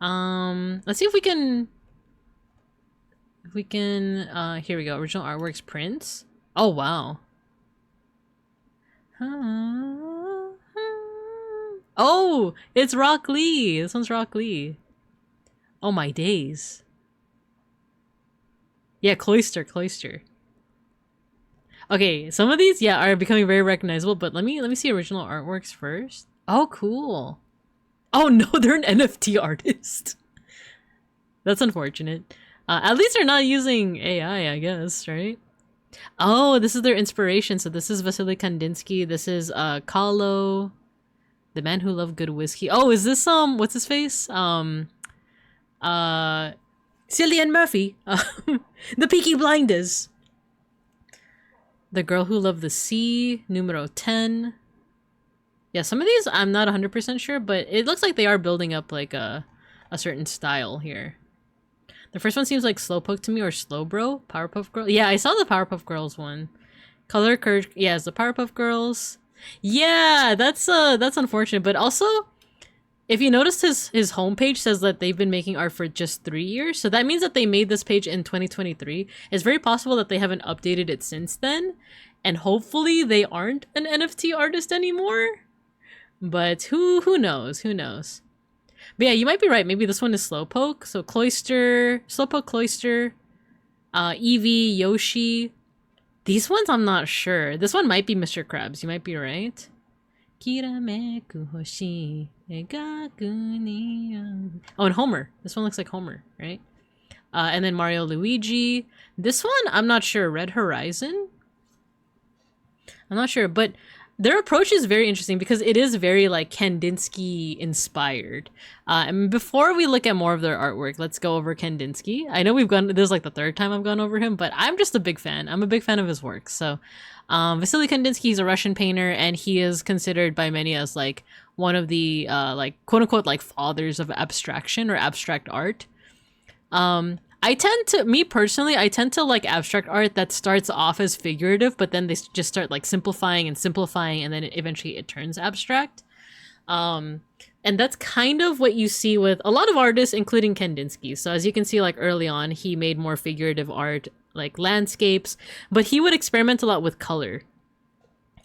Let's see if we can. Here we go. Original artworks prints. Oh wow. Oh, it's Rock Lee. This one's Rock Lee. Oh my days. Yeah, Cloyster. Okay, some of these, yeah, are becoming very recognizable, but let me see original artworks first. Oh, cool. Oh no, they're an NFT artist. That's unfortunate. At least they're not using AI, I guess, right? Oh, this is their inspiration. So this is Vasily Kandinsky. This is Kahlo, the man who loved good whiskey. Oh, is this what's his face? Cillian Murphy. The Peaky Blinders. The Girl Who Loved the Sea, numero 10. Yeah, some of these I'm not 100% sure, but it looks like they are building up like a certain style here. The first one seems like Slowpoke to me, or Slowbro, Powerpuff Girl. Yeah, I saw the Powerpuff Girls one. Color Courage, yeah, it's the Powerpuff Girls. Yeah, that's unfortunate, but also if you notice his homepage says that they've been making art for just 3 years, so that means that they made this page in 2023. It's very possible that they haven't updated it since then, and hopefully they aren't an NFT artist anymore. But who knows? Who knows? But yeah, you might be right. Maybe this one is Slowpoke. So Cloyster, Slowpoke, Cloyster, Eevee, Yoshi. These ones I'm not sure. This one might be Mr. Krabs. You might be right. Kirameku hoshi egaku ni. Oh, and Homer. This one looks like Homer, right? And then Mario, Luigi. This one, I'm not sure. Red Horizon? I'm not sure, but their approach is very interesting because it is very like Kandinsky inspired. And before we look at more of their artwork, let's go over Kandinsky. I know this is like the third time I've gone over him, but I'm just a big fan. I'm a big fan of his work. So Vasily Kandinsky, he's a Russian painter, and he is considered by many as like one of the like quote unquote like fathers of abstraction or abstract art. I tend to like abstract art that starts off as figurative, but then they just start like simplifying, and then eventually it turns abstract. And that's kind of what you see with a lot of artists, including Kandinsky. So as you can see, like early on, he made more figurative art, like landscapes, but he would experiment a lot with color.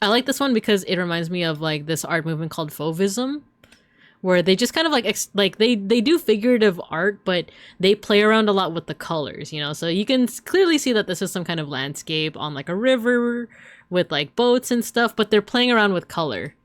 I like this one because it reminds me of like this art movement called Fauvism, where they just kind of like they do figurative art, but they play around a lot with the colors, you know? So you can clearly see that this is some kind of landscape on like a river with like boats and stuff, but they're playing around with color.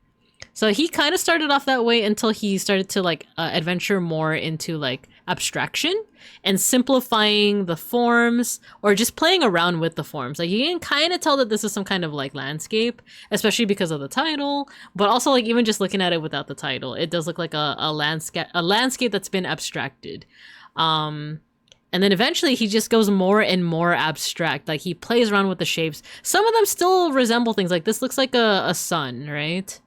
So he kind of started off that way until he started to like adventure more into like abstraction and simplifying the forms, or just playing around with the forms. Like you can kind of tell that this is some kind of like landscape, especially because of the title, but also like even just looking at it without the title, it does look like a landscape that's been abstracted. And then eventually he just goes more and more abstract. Like he plays around with the shapes. Some of them still resemble things. Like this looks like a sun, right?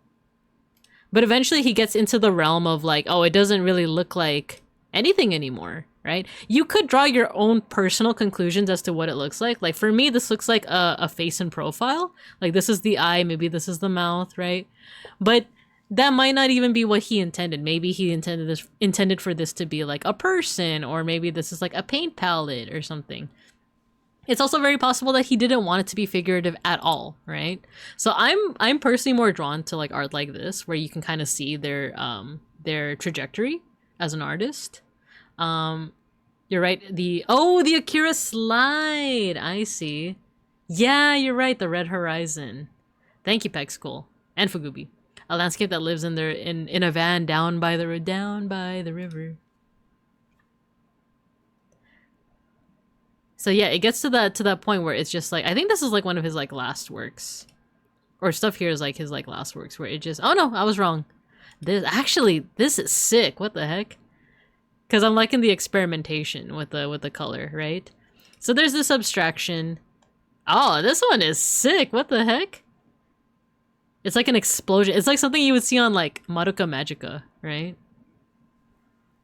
But eventually he gets into the realm of like, oh, it doesn't really look like anything anymore, right? You could draw your own personal conclusions as to what it looks like. Like for me, this looks like a face and profile. Like this is the eye, maybe this is the mouth, right? But that might not even be what he intended. Maybe he intended for this to be like a person, or maybe this is like a paint palette or something. It's also very possible that he didn't want it to be figurative at all, right? So I'm personally more drawn to like art like this, where you can kind of see their trajectory as an artist. You're right. The Akira slide. I see. Yeah, you're right. The Red Horizon. Thank you, Peg School and Fugubi. A landscape that lives in a van down by the river. So yeah, it gets to that point where it's just like, I think this is like one of his like last works, or stuff here is like his like last works, where it just, oh no, I was wrong. This is sick. What the heck? Because I'm liking the experimentation with the color, right? So there's this abstraction. Oh, this one is sick. What the heck? It's like an explosion. It's like something you would see on like Madoka Magica, right?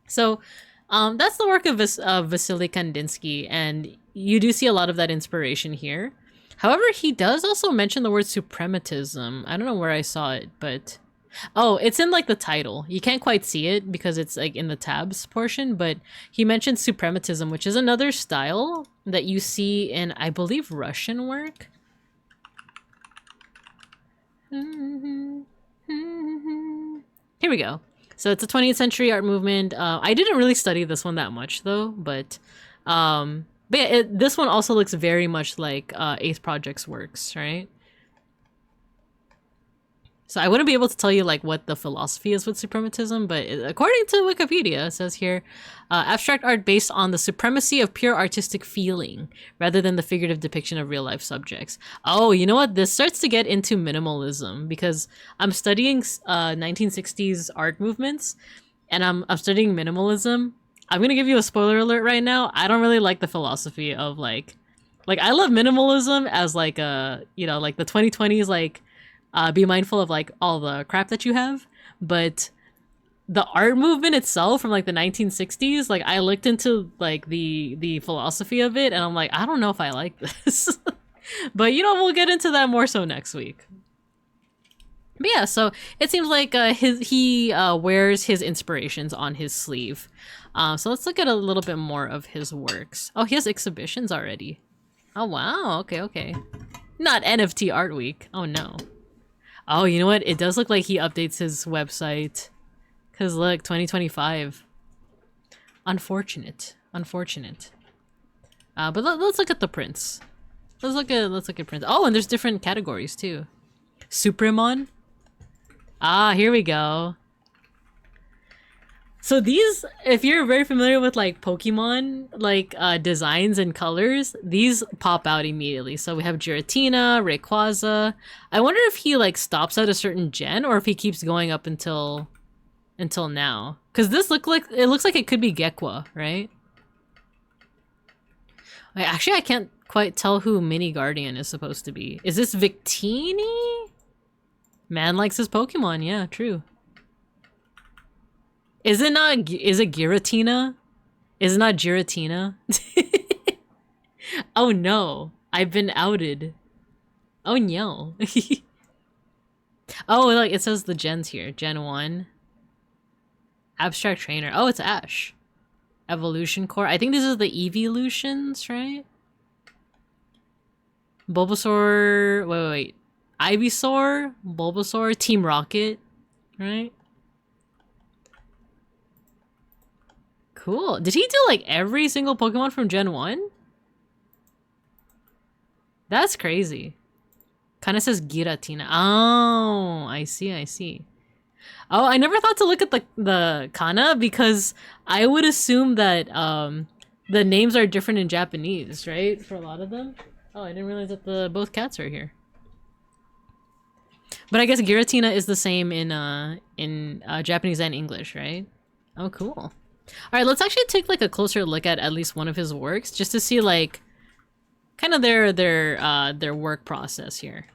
So that's the work of Vasily Kandinsky, and you do see a lot of that inspiration here. However, he does also mention the word suprematism. I don't know where I saw it, but oh, it's in like the title. You can't quite see it because it's like in the tabs portion, but he mentioned suprematism, which is another style that you see in, I believe, Russian work. Here we go. So it's a 20th century art movement. I didn't really study this one that much though, but yeah, this one also looks very much like Eighth Project's works, right? So I wouldn't be able to tell you like what the philosophy is with suprematism, but according to Wikipedia, it says here, abstract art based on the supremacy of pure artistic feeling rather than the figurative depiction of real life subjects. Oh, you know what? This starts to get into minimalism because I'm studying 1960s art movements, and I'm studying minimalism. I'm gonna give you a spoiler alert right now. I don't really like the philosophy of like I love minimalism as like a, you know, like the 2020s, like be mindful of like all the crap that you have, but the art movement itself from like the 1960s, like I looked into like the philosophy of it, and I'm like, I don't know if I like this. But you know, we'll get into that more so next week. But yeah, so it seems like he wears his inspirations on his sleeve. So let's look at a little bit more of his works. Oh, he has exhibitions already. Oh wow, okay. Not NFT Art Week. Oh no. Oh, you know what? It does look like he updates his website. Cause look, 2025. Unfortunate. But let's look at the prints. Let's look at prints. Oh, and there's different categories too. Supremon. Ah, here we go. So these, if you're very familiar with like Pokemon, like designs and colors, these pop out immediately. So we have Giratina, Rayquaza. I wonder if he like stops at a certain gen or if he keeps going up until now. Cause this looks like it could be Gekwa, right? Actually, I can't quite tell who Mini Guardian is supposed to be. Is this Victini? Man likes his Pokemon, yeah, true. Is it Giratina? Is it not Giratina? Oh no, I've been outed. Oh no. Oh, like it says the gens here. Gen 1. Abstract Trainer. Oh, it's Ash. Evolution Core. I think this is the Evolutions, right? Bulbasaur. Wait. Ivysaur, Bulbasaur, Team Rocket, right? Cool. Did he do like every single Pokemon from Gen 1? That's crazy. Kinda says Giratina. Oh, I see. Oh, I never thought to look at the kana because I would assume that the names are different in Japanese, right? For a lot of them. Oh, I didn't realize that both cats are here. But I guess Giratina is the same in Japanese and English, right? Oh, cool. All right, let's actually take like a closer look at least one of his works, just to see like kind of their work process here.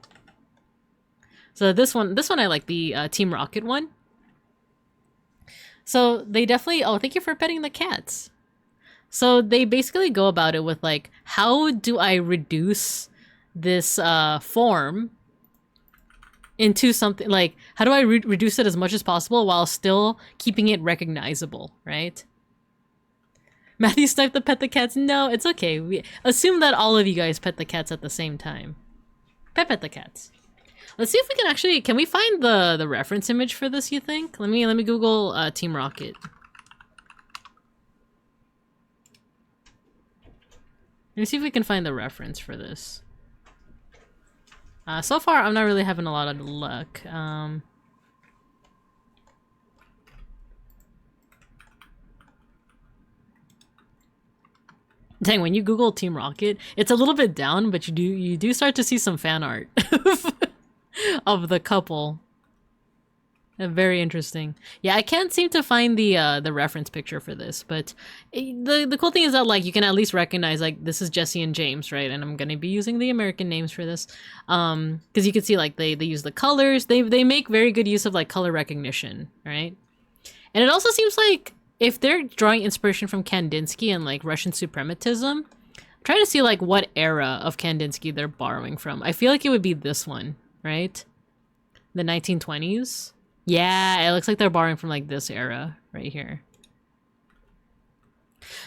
So this one I like, the Team Rocket one. So they definitely, oh, thank you for petting the cats. So they basically go about it with like, how do I reduce this form into something, like how do I reduce it as much as possible while still keeping it recognizable, right? Matthew sniped the pet the cats. No, it's okay. We assume that all of you guys pet the cats at the same time. Pet the cats. Let's see if we can actually, can we find the reference image for this, you think? Let me Google Team Rocket. Let me see if we can find the reference for this. So far, I'm not really having a lot of luck. Dang, when you Google Team Rocket, it's a little bit down, but you do start to see some fan art of the couple. Very interesting. Yeah, I can't seem to find the reference picture for this, but the cool thing is that like you can at least recognize like this is Jesse and James, right? And I'm gonna be using the American names for this, because you can see like they use the colors. They make very good use of like color recognition, right? And it also seems like if they're drawing inspiration from Kandinsky and like Russian suprematism, try to see like what era of Kandinsky they're borrowing from. I feel like it would be this one, right? The 1920s. Yeah, it looks like they're borrowing from like this era right here.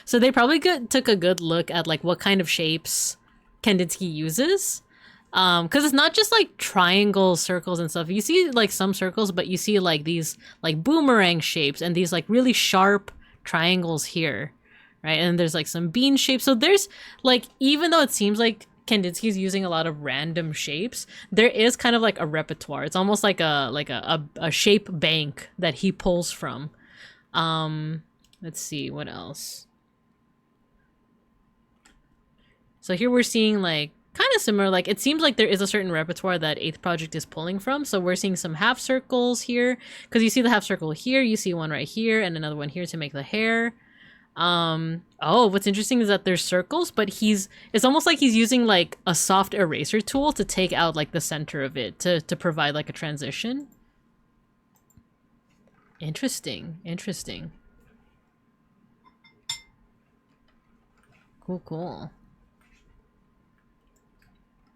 So they probably took a good look at like what kind of shapes Kandinsky uses. Because it's not just like triangles, circles and stuff. You see like some circles, but you see like these like boomerang shapes and these like really sharp triangles here, right? And there's like some bean shapes. So there's like, even though it seems like Kandinsky's using a lot of random shapes, there is kind of like a repertoire. It's almost like a shape bank that he pulls from. Let's see what else. So here we're seeing like kind of similar, like it seems like there is a certain repertoire that 8th Project is pulling from. So we're seeing some half circles here, because you see the half circle here, you see one right here and another one here to make the hair. Oh, what's interesting is that there's circles, but it's almost like he's using like a soft eraser tool to take out like the center of it to provide like a transition. Interesting. Cool.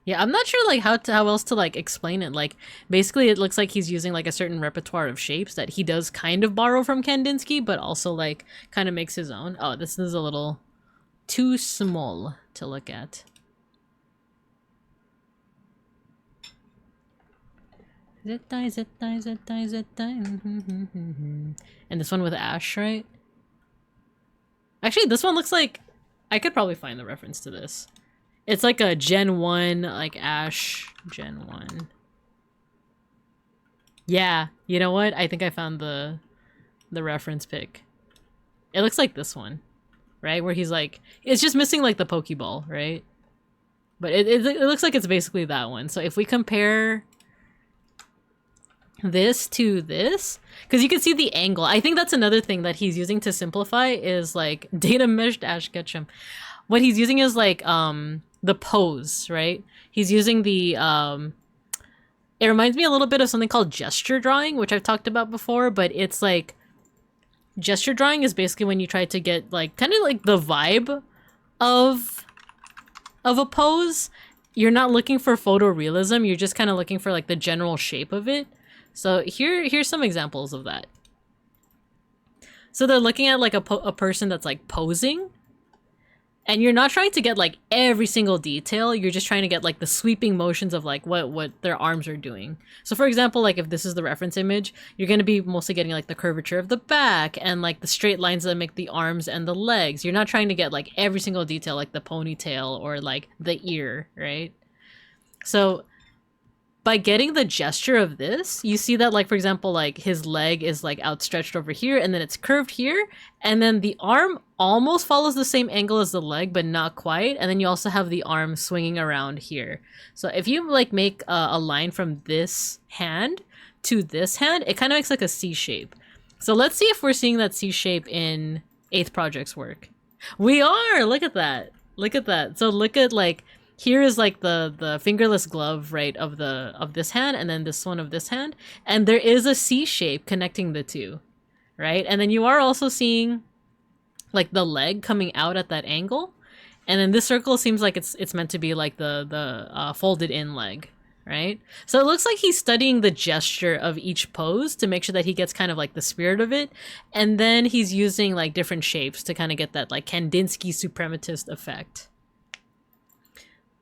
Yeah, I'm not sure like how else to like explain it. Like basically it looks like he's using like a certain repertoire of shapes that he does kind of borrow from Kandinsky, but also like kind of makes his own. Oh, this is a little too small to look at. And this one with Ash, right? Actually, this one looks like I could probably find the reference to this. It's like a Gen 1, like Ash Gen 1. Yeah, you know what? I think I found the reference pic. It looks like this one, right? Where he's like, it's just missing like the Pokeball, right? But it looks like it's basically that one. So if we compare this to this, because you can see the angle. I think that's another thing that he's using to simplify is like data meshed Ash Ketchum. What he's using is like the pose, right? He's using the it reminds me a little bit of something called gesture drawing, which I've talked about before, but it's like gesture drawing is basically when you try to get like kind of like the vibe of a pose. You're not looking for photorealism, you're just kind of looking for like the general shape of it. So here's some examples of that. So they're looking at like a person that's like posing, and you're not trying to get like every single detail, you're just trying to get like the sweeping motions of like what their arms are doing. So for example, like if this is the reference image, you're going to be mostly getting like the curvature of the back and like the straight lines that make the arms and the legs. You're not trying to get like every single detail, like the ponytail or like the ear, right? So by getting the gesture of this, you see that like, for example, like his leg is like outstretched over here and then it's curved here. And then the arm almost follows the same angle as the leg, but not quite. And then you also have the arm swinging around here. So if you like make a line from this hand to this hand, it kind of makes like a C shape. So let's see if we're seeing that C shape in 8th Project's work. We are! Look at that. Look at that. So look at like, here is like the fingerless glove, right, of this hand, and then this one of this hand, and there is a C shape connecting the two, right? And then you are also seeing like the leg coming out at that angle, and then this circle seems like it's meant to be like the folded in leg, right? So it looks like he's studying the gesture of each pose to make sure that he gets kind of like the spirit of it, and then he's using like different shapes to kind of get that like Kandinsky suprematist effect.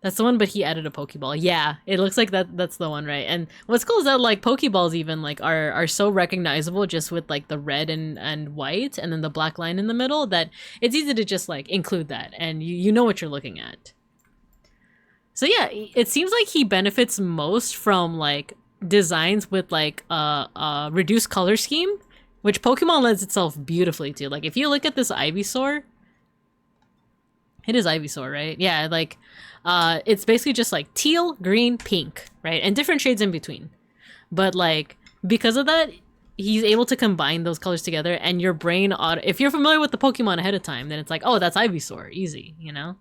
That's the one, but he added a Pokeball. Yeah, it looks like that's the one, right? And what's cool is that like Pokeballs even like are so recognizable just with like the red and white and then the black line in the middle that it's easy to just like include that and you know what you're looking at. So yeah, it seems like he benefits most from like designs with like a reduced color scheme, which Pokemon lends itself beautifully to. Like if you look at this Ivysaur, it is Ivysaur, right? Yeah, like it's basically just like teal, green, pink, right? And different shades in between. But like, because of that, he's able to combine those colors together and your brain, if you're familiar with the Pokemon ahead of time, then it's like, oh, that's Ivysaur, easy, you know?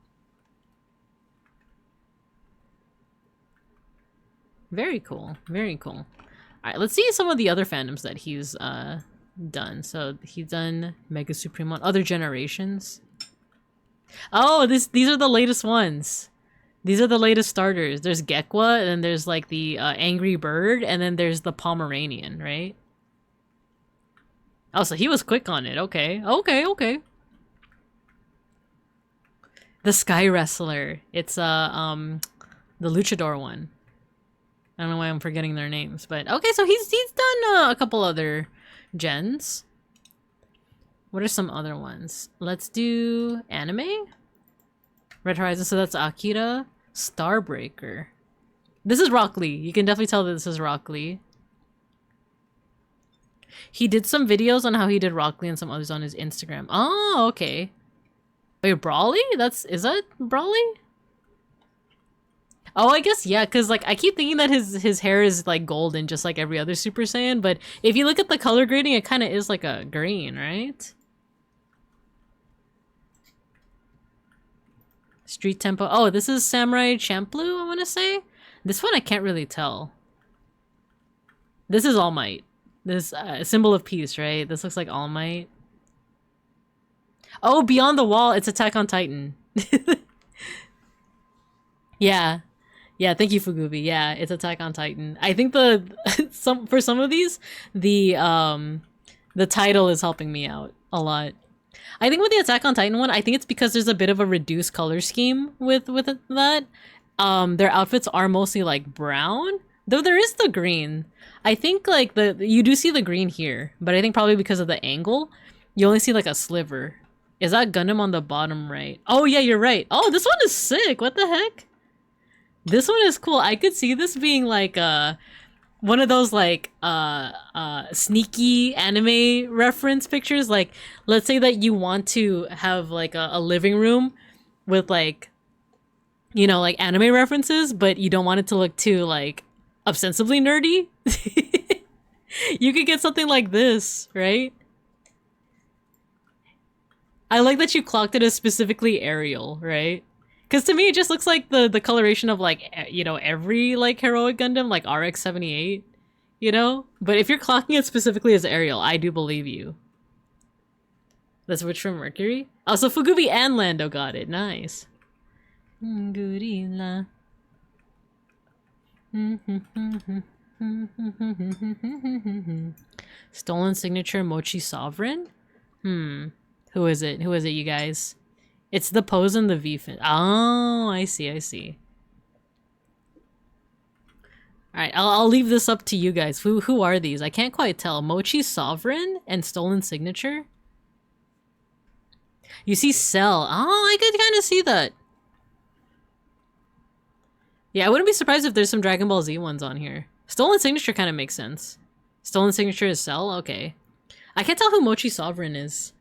Very cool, very cool. All right, let's see some of the other fandoms that he's done. So he's done Mega Supremon, other generations. Oh, these are the latest ones. These are the latest starters. There's Gekwa, and then there's like the Angry Bird, and then there's the Pomeranian, right? Oh, so he was quick on it. Okay, okay. The Sky Wrestler. It's the Luchador one. I don't know why I'm forgetting their names, but okay. So he's done a couple other gens. What are some other ones? Let's do anime. Red Horizon, so that's Akira. Starbreaker. This is Rock Lee. You can definitely tell that this is Rock Lee. He did some videos on how he did Rock Lee and some others on his Instagram. Oh, okay. Wait, Brawly? Is that Brawly? Oh, I guess, yeah, because like I keep thinking that his hair is like golden just like every other Super Saiyan, but if you look at the color grading, it kind of is like a green, right? Street Tempo. Oh, this is Samurai Champloo, I want to say. This one I can't really tell. This is All Might. This symbol of peace, right? This looks like All Might. Oh, Beyond the Wall. It's Attack on Titan. Yeah. Yeah, thank you, Fugubi. Yeah, it's Attack on Titan. I think the for some of these, the title is helping me out a lot. I think with the Attack on Titan one, I think it's because there's a bit of a reduced color scheme with that. Their outfits are mostly like brown, though there is the green. I think like you do see the green here, but I think probably because of the angle, you only see like a sliver. Is that Gundam on the bottom right? Oh yeah, you're right. Oh, this one is sick. What the heck? This one is cool. I could see this being like one of those like sneaky anime reference pictures. Like, let's say that you want to have like a living room with like, you know, like anime references, but you don't want it to look too like ostensibly nerdy. You could get something like this, right? I like that you clocked it as specifically Ariel, right? Because to me, it just looks like the coloration of like, you know, every like heroic Gundam, like RX-78, you know? But if you're clocking it specifically as Ariel, I do believe you. That's which from Mercury? Oh, so Fugubi and Lando got it. Nice. Gorilla. Stolen signature Mochi Sovereign? Who is it? Who is it, you guys? It's the pose and the V-fin. Oh, I see, I see. Alright, I'll leave this up to you guys. Who are these? I can't quite tell. Mochi Sovereign and Stolen Signature? You see Cell. Oh, I could kind of see that. Yeah, I wouldn't be surprised if there's some Dragon Ball Z ones on here. Stolen Signature kind of makes sense. Stolen Signature is Cell? Okay. I can't tell who Mochi Sovereign is.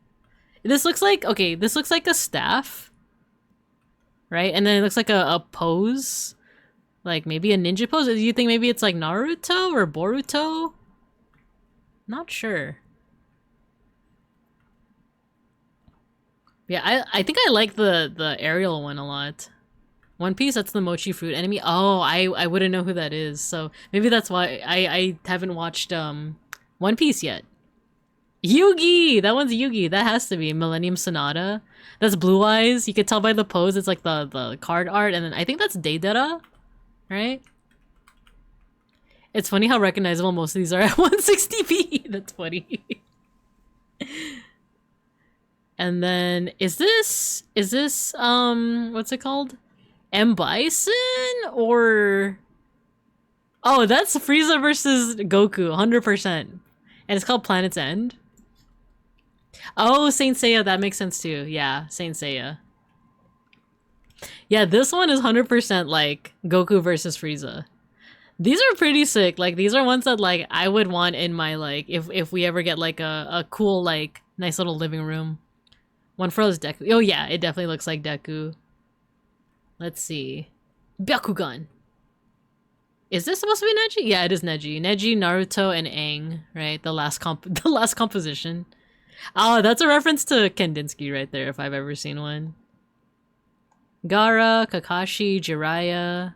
This looks like, okay, this looks like a staff. Right? And then it looks like a pose. Like maybe a ninja pose? Do you think maybe it's like Naruto or Boruto? Not sure. Yeah, I think I like the aerial one a lot. One Piece, that's the mochi fruit enemy. Oh, I wouldn't know who that is. So maybe that's why I haven't watched One Piece yet. Yugi! That one's Yugi. That has to be Millennium Sonata. That's Blue Eyes. You could tell by the pose. It's like the card art. And then I think that's Deidara. Right? It's funny how recognizable most of these are at 160p. That's funny. And then is this what's it called? M Bison or oh, that's Frieza versus Goku 100%. And it's called Planet's End. Oh, Saint Seiya, that makes sense too. Yeah, Saint Seiya. Yeah, this one is 100% like Goku versus Frieza. These are pretty sick. Like these are ones that like I would want in my like if we ever get like a cool like nice little living room. One for those Deku. Oh yeah, it definitely looks like Deku. Let's see. Byakugan. Is this supposed to be Neji? Yeah, it is Neji. Neji, Naruto, and Aang, right? The last composition. Oh, that's a reference to Kandinsky right there, if I've ever seen one. Gaara, Kakashi, Jiraiya.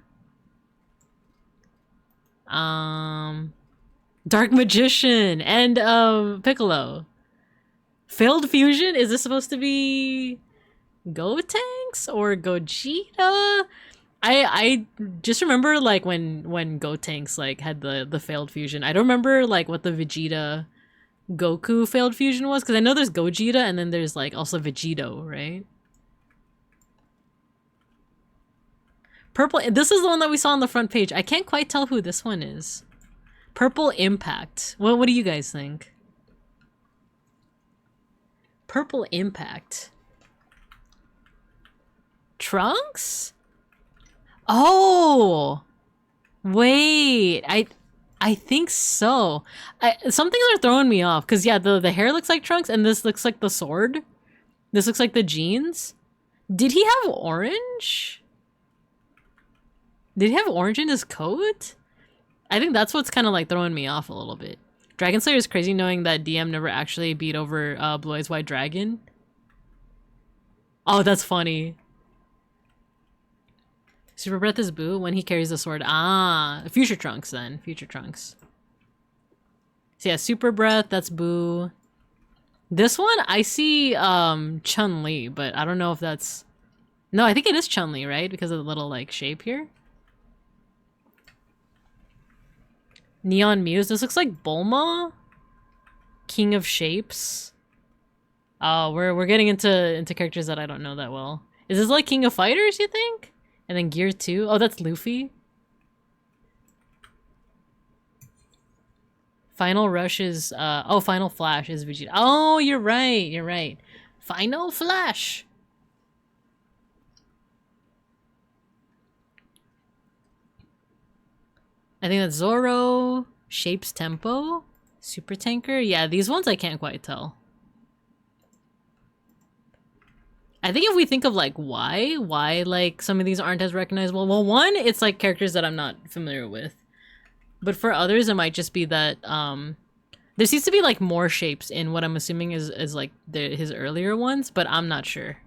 Dark Magician, and Piccolo. Failed Fusion? Is this supposed to be Gotenks or Gogeta? I just remember like when Gotenks like had the failed fusion. I don't remember like what the Vegeta Goku failed fusion was, because I know there's Gogeta and then there's like also Vegeto, right? Purple, this is the one that we saw on the front page. I can't quite tell who this one is. Purple Impact. What do you guys think? Purple Impact. Trunks? Oh, wait. I think so. Some things are throwing me off because yeah, the hair looks like Trunks and this looks like the sword. This looks like the jeans. Did he have orange? Did he have orange in his coat? I think that's what's kind of like throwing me off a little bit. Dragon Slayer is crazy knowing that DM never actually beat over Blue Eyes White Dragon. Oh, that's funny. Super Breath is Boo when he carries the sword. Ah, Future Trunks then. Future Trunks. So yeah, Super Breath, that's Boo. This one, I see Chun-Li, but I don't know if that's... No, I think it is Chun-Li, right? Because of the little like shape here. Neon Muse. This looks like Bulma. King of Shapes. Oh, we're getting into characters that I don't know that well. Is this like King of Fighters, you think? And then Gear 2. Oh, that's Luffy. Final Rush is oh, Final Flash is Vegeta. Oh, you're right. You're right. Final Flash. I think that's Zoro, Shapes Tempo, Super Tanker. Yeah, these ones I can't quite tell. I think if we think of like why like some of these aren't as recognizable. Well, one, it's like characters that I'm not familiar with. But for others, it might just be that there seems to be like more shapes in what I'm assuming is like his earlier ones, but I'm not sure.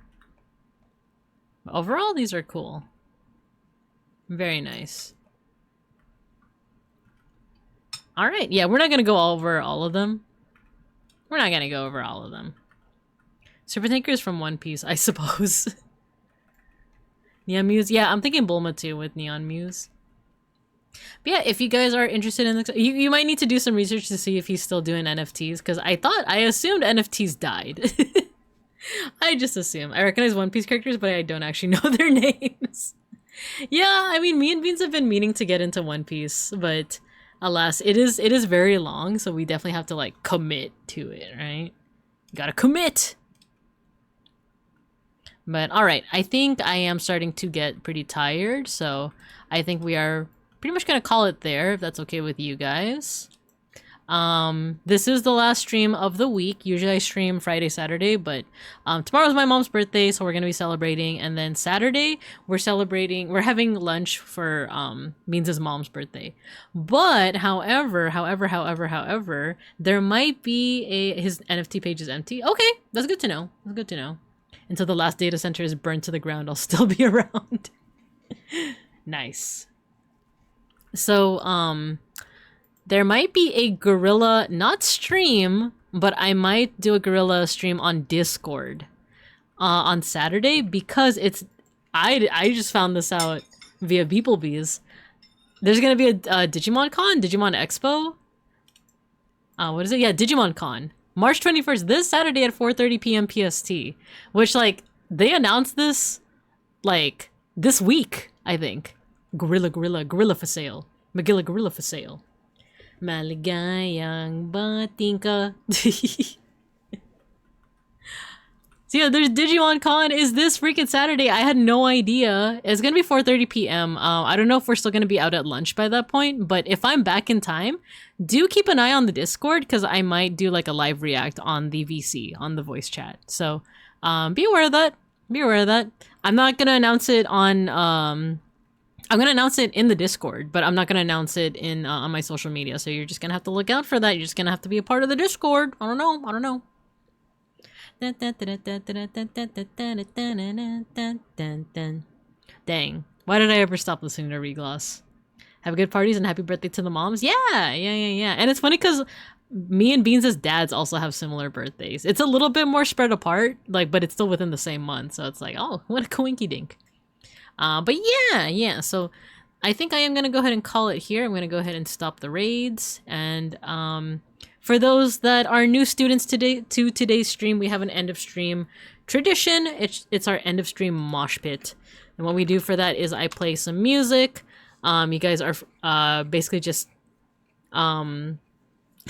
Overall, these are cool. Very nice. All right, yeah, we're not gonna go over all of them. We're not gonna go over all of them. Super Tanker is from One Piece, I suppose. Neon Muse, yeah, I'm thinking Bulma too with Neon Muse. But yeah, if you guys are interested in the, you might need to do some research to see if he's still doing NFTs, because I assumed NFTs died. I just assume. I recognize One Piece characters, but I don't actually know their names. Yeah, I mean, me and Beans have been meaning to get into One Piece, but alas, it is very long, so we definitely have to like commit to it, right? You gotta commit. But all right, I think I am starting to get pretty tired, so I think we are pretty much gonna call it there, if that's okay with you guys. This is the last stream of the week. Usually I stream Friday, Saturday, but tomorrow's my mom's birthday, so we're gonna be celebrating, and then Saturday we're having lunch for Beans' mom's birthday. But however, there might be his NFT page is empty. Okay, that's good to know. That's good to know. Until the last data center is burned to the ground, I'll still be around. Nice. So, there might be a gorilla, not stream, but I might do a gorilla stream on Discord on Saturday, because I just found this out via beeplebees. There's gonna be a Digimon Con, Digimon Expo. What is it? Yeah, Digimon Con. March 21st, this Saturday at 4:30 p.m. PST, which, like, they announced this, like, this week, I think. Gorilla for sale. Magilla gorilla for sale. Maligayang batingka. So yeah, there's Digimon Con is this freaking Saturday. I had no idea. It's gonna be 4:30 p.m. I don't know if we're still gonna be out at lunch by that point, but if I'm back in time, do keep an eye on the Discord, because I might do like a live react on the VC, on the voice chat. So be aware of that. Be aware of that. I'm not gonna announce it on I'm gonna announce it in the Discord, but I'm not gonna announce it in on my social media. So you're just gonna have to look out for that. You're just gonna have to be a part of the Discord. I don't know. Dang. Why did I ever stop listening to Regloss? Have good parties and happy birthday to the moms. Yeah. And it's funny because me and Beans' dads also have similar birthdays. It's a little bit more spread apart, like, but it's still within the same month. So it's like, oh, what a coinky dink. But yeah. So I think I am going to go ahead and call it here. I'm going to go ahead and stop the raids. And for those that are new students to today's stream, we have an end of stream tradition. It's our end of stream mosh pit. And what we do for that is I play some music. You guys are basically just spam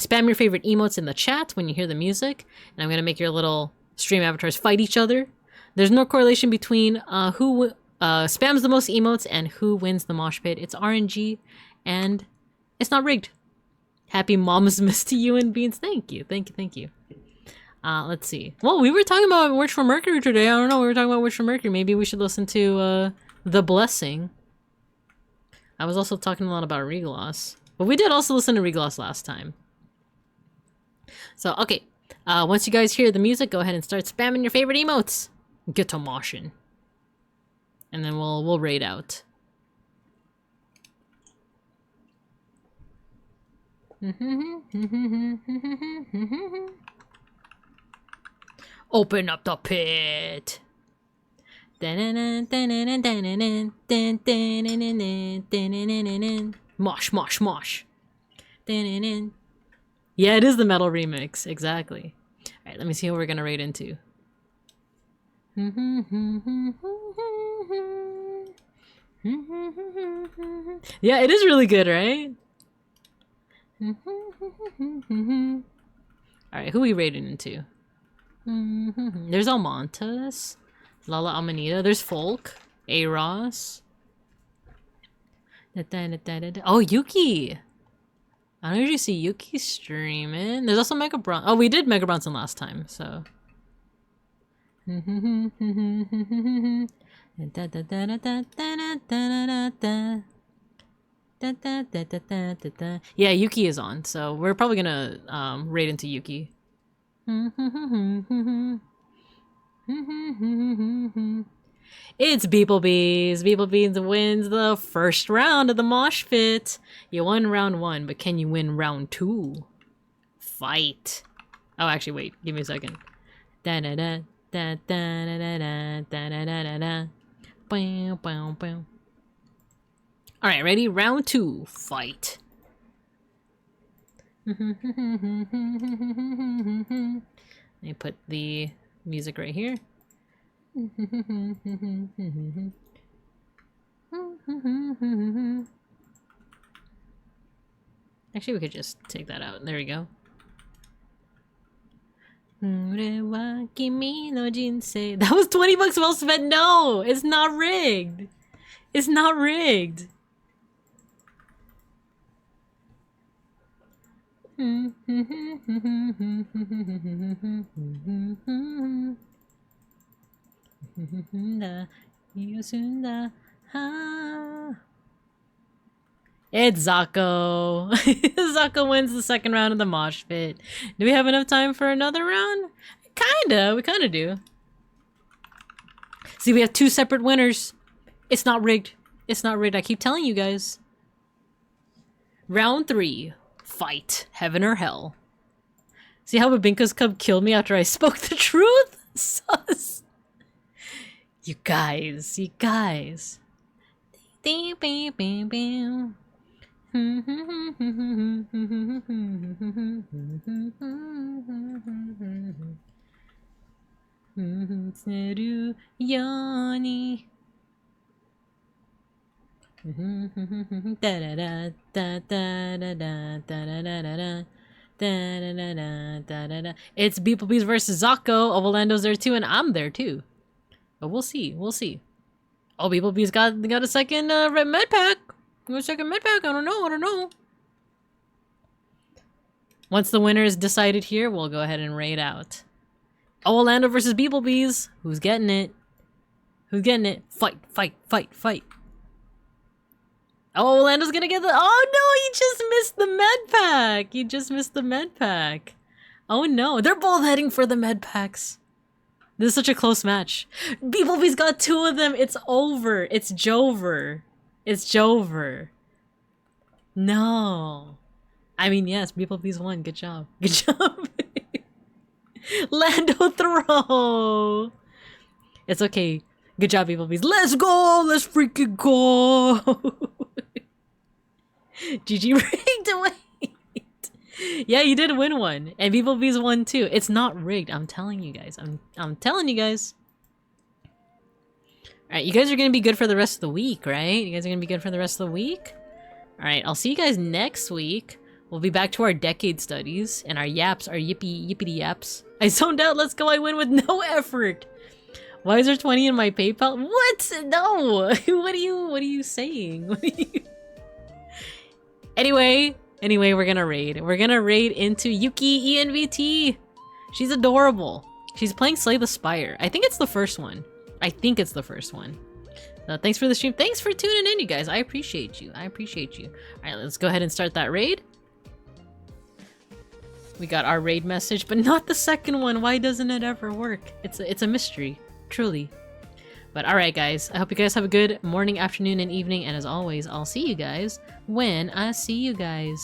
your favorite emotes in the chat when you hear the music. And I'm going to make your little stream avatars fight each other. There's no correlation between who spams the most emotes and who wins the mosh pit. It's RNG, and it's not rigged. Happy Momsmas to you and Beans. Thank you. Let's see. Well, we were talking about Wish for Mercury today. I don't know. We were talking about Wish for Mercury. Maybe we should listen to The Blessing. I was also talking a lot about Regloss. But we did also listen to Regloss last time. So, okay. Once you guys hear the music, go ahead and start spamming your favorite emotes. Get to moshing. And then we'll raid out. Open up the pit. Mosh. Yeah, it is the metal remix. Exactly. Alright, let me see who we're gonna raid into. Yeah, it is really good, right? Alright, who are we raiding into? There's Almontas, Lala Amanita, there's Folk, Aros. Oh, Yuki! I don't usually see Yuki streaming. There's also Mega Bronson. Oh, we did Mega Bronson last time, so. Yeah, Yuki is on, so we're probably gonna raid into Yuki. It's beeplebees. Beeplebees wins the first round of the mosh pit. You won round 1, but can you win round 2? Fight. Oh, actually, wait. Give me a second. Da da da da da da da da da da da da. Bam bam bam. All right, ready? Round 2. Fight. Let me put the music right here. Actually, we could just take that out. There we go. That was 20 bucks well spent. No, it's not rigged. It's not rigged. It's Zako. Zako wins the second round of the mosh pit. Do we have enough time for another round? Kinda. We kinda do. See, we have 2 separate winners. It's not rigged. It's not rigged. I keep telling you guys. Round 3. Fight. Heaven or hell. See how Babinka's cub killed me after I spoke the truth? Sus. You guys. You guys. It's beeplebees versus Zako. Ovalando's there too, and I'm there too. But we'll see. We'll see. Oh, beeplebees got a second red med pack. Got a second med pack. I don't know. I don't know. Once the winner is decided here, we'll go ahead and raid out. Oh, Orlando versus beeplebees. Who's getting it? Who's getting it? Fight, fight, fight, fight. Oh, Orlando's gonna get the... Oh, no, he just missed the med pack. He just missed the med pack. Oh, no. They're both heading for the med packs. This is such a close match. Beeplebees got 2 of them. It's over. It's Jover. It's Jover. No. I mean, yes, Beeplebees won. Good job. Good job. Lando throw. It's okay. Good job, Beeplebees. Let's go. Let's freaking go. GG rigged. Wait. Yeah, you did win one. And Beeplebees won too. It's not rigged. I'm telling you guys. I'm telling you guys. Alright, you guys are gonna be good for the rest of the week, right? You guys are gonna be good for the rest of the week? Alright, I'll see you guys next week. We'll be back to our decade studies and our yaps, our yippity yaps. I zoned out. Let's go. I win with no effort. Why is there 20 in my PayPal? What? No. What are you saying? What are you... Anyway, we're gonna raid. We're gonna raid into Yuki ENVT. She's adorable. She's playing Slay the Spire. I think it's the first one. I think it's the first one. Thanks for the stream. Thanks for tuning in, you guys. I appreciate you. I appreciate you. All right, let's go ahead and start that raid. We got our raid message, but not the second one. Why doesn't it ever work? It's a mystery, truly. But all right, guys. I hope you guys have a good morning, afternoon, and evening. And as always, I'll see you guys when I see you guys.